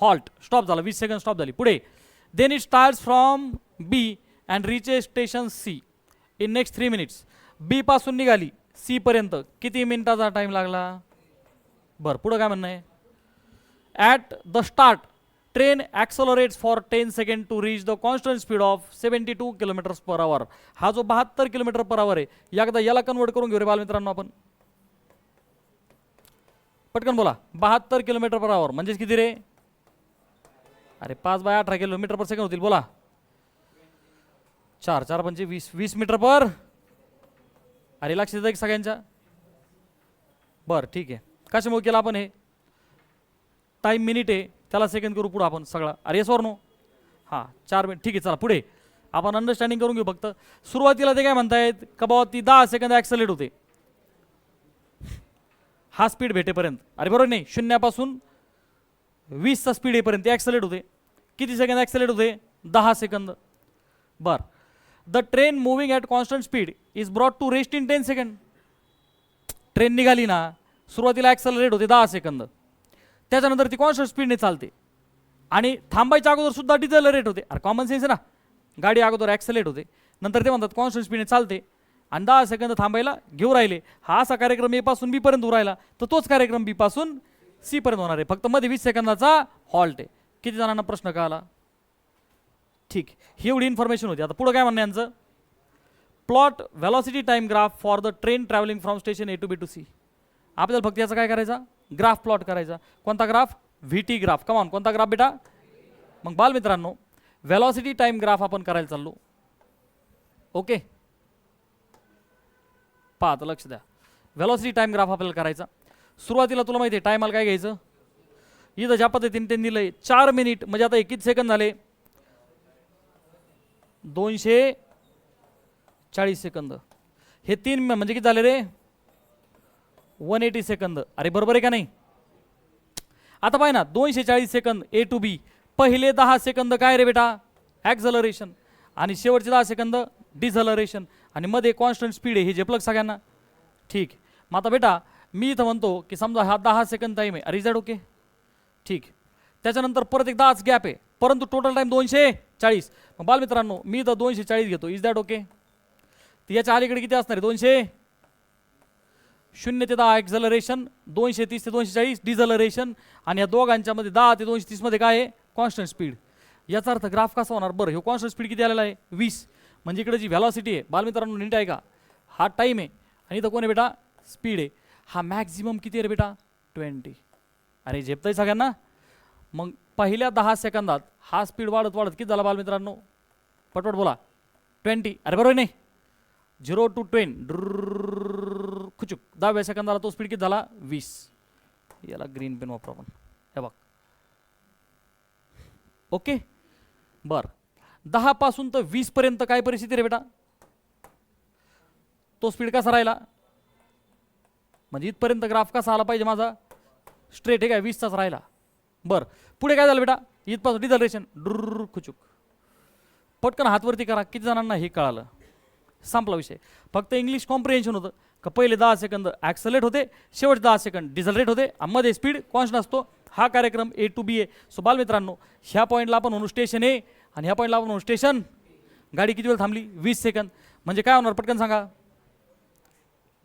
[SPEAKER 1] हॉल्ट स्टॉप झाला. 20 सेकंद स्टॉप झाली. पुढे then it starts from B and reaches station C in next 3 minutes. B पासून निघाली सी पर्यंत किती मिनिटाचा टाइम लागला. बरं पुढं काय म्हणणं आहे. At the start train accelerates for 10 second to reach the constant speed of 72 kilometres per hour. हा जो 72 किलोमीटर पर आवर आहे एकदा याला कन्वर्ट करून घेऊ रे बालमित्रांनो आपण. पटकन बोला. 72 किलोमीटर पर आवर म्हणजेच किती रे. अरे 5/18 किलोमीटर पर सेकंड होतील. बोला 4 4 म्हणजे 20 मीटर पर. अरे लक्ष देता एक सगळ्यांच्या. बरं ठीक आहे. कशामुळे केलं आपण हे टाइम मिनिट आहे त्याला सेकंड करू पुढं आपण सगळा. अरे येस नो. हां 4 मिनिट ठीक आहे. चला पुढे आपण अंडरस्टँडिंग करून घेऊ फक्त. सुरुवातीला ते काय म्हणतायत का बाबा ती 10 सेकंद ॲक्सलेट होते हा स्पीड भेटेपर्यंत. अरे बरोबर नाही 0 पासून 20चा स्पीड येईपर्यंत ॲक्सलेट होते. किती सेकंद ॲक्सलेट होते 10 सेकंद. बरं the train moving at constant speed is brought to rest in 10 second. Train निघाली ना सुरुवातीला ॲक्सलरेट होते 10 सेकंद. त्याच्यानंतर ती कॉन्स्टंट स्पीडने चालते आणि थांबायच्या अगोदर सुद्धा डिझेलरेट होते. अरे कॉमन सेन्स आहे ना. गाडी अगोदर ॲक्सलेट होते नंतर ते म्हणतात कॉन्स्टंट स्पीडने चालते आणि 10 सेकंद थांबायला घेऊ राहिले. हा असा कार्यक्रम ए पासून बी पर्यंत होऊ राहिला तर तोच कार्यक्रम बी पासून सी पर्यंत होणार आहे. फक्त मध्ये 20 सेकंदाचा हॉल्ट आहे. किती जणांना प्रश्न कळाला. ठीक ही एवढी इन्फॉर्मेशन होती. आता पुढं काय म्हणणं यांचं. Plot velocity time graph for the train travelling from station A to B to C. आपल्याला फक्त याचा काय करायचा ग्राफ प्लॉट करायचा. कोणता ग्राफ व्हीटी ग्राफ. कमॉन कोणता ग्राफ बेटा. मग बालमित्रांनो व्हेलॉसिटी टाइम ग्राफ आपण करायला चाललो. ओके पहा आता लक्ष द्या. व्हेलॉसिटी टाइम ग्राफ आपल्याला करायचा. सुरुवातीला तुला माहिती आहे टायमाला काय घ्यायचं. इथं ज्या पद्धतीने त्यांनी दिलंय 4 मिनिट म्हणजे आता 21 सेकंद झाले 240 सेकंद. हे 3 म्हणजे किती झाले रे 180 सेकंद. अरे बरोबर आहे का नाही. आता पाहिजे ना 240 सेकंद ए टू बी. पहिले 10 सेकंद काय रे बेटा ॲक्झलरेशन आणि शेवटचे 10 सेकंद डिझलरेशन आणि मध्ये कॉन्स्टंट स्पीड आहे. हे झेपलं सगळ्यांना. ठीक. मग आता बेटा मी इथं म्हणतो की समजा हा 10 सेकंद टाईम आहे. अरे इज दॅट ओके. ठीक. त्याच्यानंतर परत एक 10च गॅप आहे परंतु टोटल टाइम 240. मग बालमित्रांनो मी तर 240 घेतो. Is that okay? तर याच्या अलीकडे किती असणार आहे? 200. 0 ते 10 एक्झलरेशन, 230 ते 240 डिझलरेशन, आणि या दोघांच्या मध्ये 10 ते 230 मध्ये काय आहे? Constant speed. याचा अर्थ ग्राफ कसा होणार? बरं, हे कॉन्स्टंट स्पीड किती आलेला आहे? 20. म्हणजे इकडे जी व्हॅलॉसिटी आहे बालमित्रांनो नीट आहे का, हा टाइम आहे, आणि इथं कोण आहे बेटा? स्पीड आहे. हा मॅक्झिमम किती आहे रे बेटा? 20. अरे झेपतंय सगळ्यांना? मग पहिल्या 10 सेकंदात हा स्पीड वाढत वाढत किती झाला बालमित्रांनो? पटपट बोला. 20. अरे बरोबर नाही? 0 to 10 खुचूक 10व्या सेकंदाला तो स्पीड किती झाला? 20. याला ग्रीन पेन वापरू आपण. हे बघ. ओके बर. 10 पासून तर 20 पर्यंत काय परिस्थिती रे बेटा? तो स्पीड कसा राहिला? म्हणजे इथपर्यंत ग्राफ कसा आला पाहिजे माझा? स्ट्रेट आहे काय? 20चाच राहिला. बर, पुढे काय झालं बेटा? इथपासून डिझलरेशन खुचूक. पटकन हातवरती करा. किती जणांना हे कळालं? संपला विषय. फक्त इंग्लिश कॉम्प्रिहेन्शन होतं का पहिले 10 सेकंद ॲक्सलेट होते, शेवटचे 10 सेकंद डिझलरेट होते, मध्ये स्पीड कॉन्स्टंट असतो. हा कार्यक्रम A to B आहे. सो बालमित्रांनो ह्या पॉईंटला आपण म्हणू स्टेशन A आणि ह्या पॉईंटला आपण म्हणू स्टेशन. गाडी किती वेळ थांबली? 20 सेकंद. म्हणजे काय होणार? पटकन सांगा.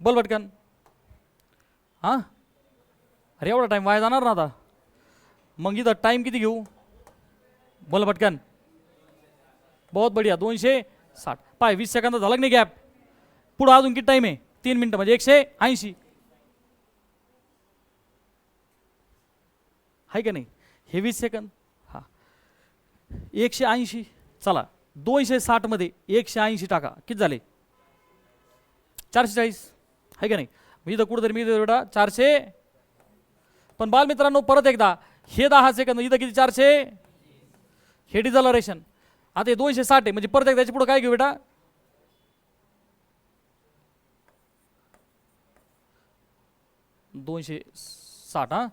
[SPEAKER 1] बोल पटकन. हां, अरे एवढा टाईम वाया जाणार ना आता. मग इथं टाईम किती घेऊ? बोल पटकन. बहुत बढिया. 260. पाय 20 सेकंद झालं नाही गॅप. पुढं अजून किती टाईम आहे? 3 मिनिटं म्हणजे 180 आहे का नाही? हे 20 सेकंद. हां, 180. चला 260 मध्ये 180 टाका. किती झाले? 440 आहे का नाही? मी इथं कुठंतरी मी बेटा 400. पण बालमित्रांनो परत एकदा हे 10 सेकंद इथं किती? 400. हे डिझलरेशन. आता हे 260 आहे म्हणजे परत एकदा त्याच्या पुढे काय घेऊ बेटा? 260. हां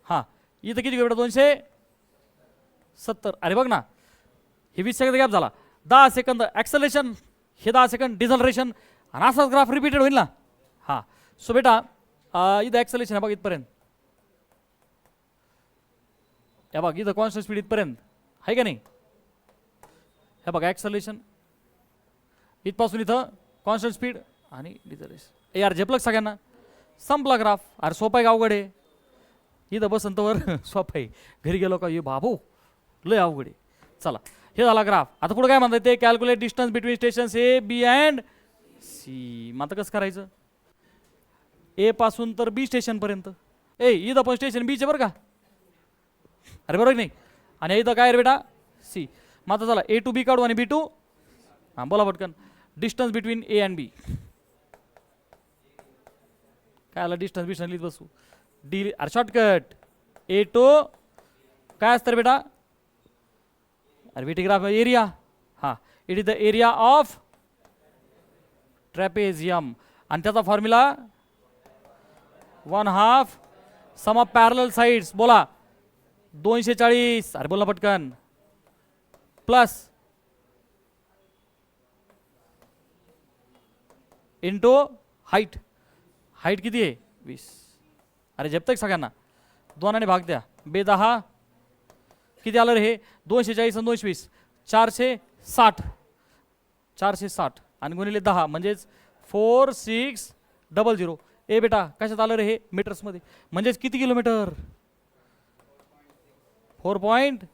[SPEAKER 1] हां, इथं किती घेऊ बेटा? 270. अरे बघ ना, हे 20 सेकंद गॅप झाला. 10 सेकंद ॲक्सलेशन, हे 10 सेकंद डिझलरेशन, आणि असाच ग्राफ रिपीटेड होईल ना. हां, सो बेटा इथं ॲक्सलेशन आहे बघ इथपर्यंत. हे बघ इथं कॉन्स्टंट स्पीड इथपर्यंत आहे का नाही? हे बघा ॲक्सलेशन इथपासून इथं कॉन्स्टंट स्पीड आणि डिझलेशन. यार झेपलं सगळ्यांना? संपला ग्राफ. अरे सोपा आहे का अवघड आहे? इथं बसंतवर सोपा आहे, घरी गेलो का ये बाबू लय अवघड आहे. चला हे झाला ग्राफ. आता पुढे काय म्हणतात ते? Calculate distance between station A, B and C. मग आता कसं करायचं? A पासून तर B स्टेशनपर्यंत. इथं पण स्टेशन बीचे बरं का? अरे बरोबर नाही? आणि इथं काय रे बेटा? C. मग आता चला A to B काढू आणि B to. हां बोला पटकन. Distance between A and B. काय आलं? डिस्टन्स बिटवीन लिहित बसू. डी. अरे शॉर्टकट. A to काय असतं रे बेटा? अरे व्हिटिग्राफ एरिया. हां, it is the area of trapezium. आणि त्याचा formula 1/2 sum of parallel sides. बोला 240. अरे बोला पटकन. Plus into height. हाईट किती आहे? 20. अरे झेपतंय सगळ्यांना? 2 भाग द्या. 2×10 किती आलं रे हे? 240 आणि 220 460. 460 आणि गुणिले 10 म्हणजेच 4600. ए बेटा कशात आलं रे हे? मीटर्समध्ये. म्हणजेच किती किलोमीटर? 4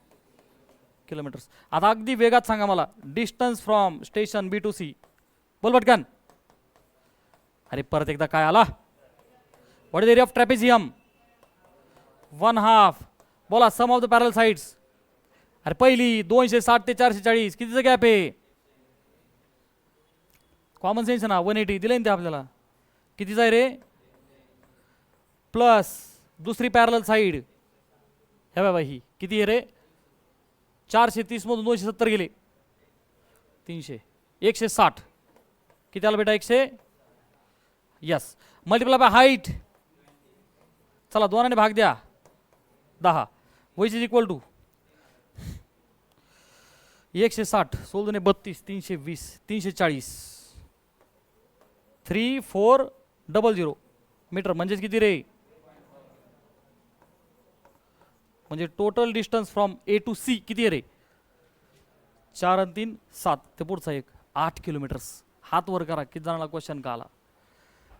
[SPEAKER 1] किलोमीटर्स. आता अगदी वेगात सांगा मला. Distance from station B to C. बोल पटकन. अरे परत एकदा काय आला? What is area of trapezium? 1/2. बोला सम ऑफ द पॅरल साइड्स. अरे पहिली 260 ते 440 कितीचा गॅप आहे? कॉमन सेन्स ना. 180 दिले ना ते आपल्याला. कितीचा आहे रे? प्लस दुसरी पॅरल साइड. हे बाबा ही किती आहे रे? 430 मधून 270 गेले. 300. 160 किती आलं बेटा? 100. यस. Multiply by height. चला 2 भाग द्या. 10 which is equal to 160 16 32 320 340 3400 metre. म्हणजेच किती रे? म्हणजे total distance from A to C किती आहे रे? 4 आणि 3 7. ते पुढचा एक 8 किलोमीटर्स. हात वर करा किती जणांना क्वेश्चन का आला.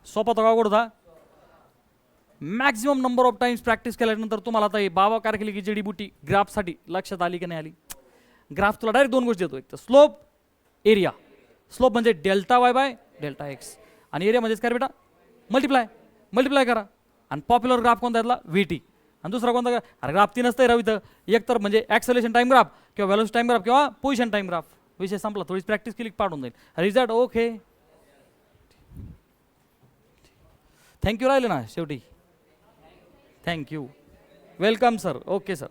[SPEAKER 1] सोपा तो का अवघड होता? Maximum number of times practice केल्यानंतर तुम्हाला आता हे बाबा कारकेली की जडीबुटी ग्राफसाठी लक्षात आली की नाही आली? ग्राफ तुला डायरेक्ट 2 गोष्टी देतो, एक तर स्लोप, एरिया. स्लोप म्हणजे delta y by delta x आणि एरिया म्हणजेच काय बेटा? मल्टिप्लाय करा. आणि पॉप्युलर ग्राफ कोणता यातला? व्हीटी. आणि दुसरा कोणता? अरे ग्राफ 3 असतं राव इथं. एक तर म्हणजे ॲक्सेलरेशन टाइम ग्राफ किंवा व्हॅलोसिटी टाइम ग्राफ किंवा पोझिशन टाइम ग्राफ. विषय संपला. थोडी प्रॅक्टिस केली पाडून जाईल. Result okay. थँक्यू राहिले ना शेवटी. Thank you. Welcome sir. Okay sir.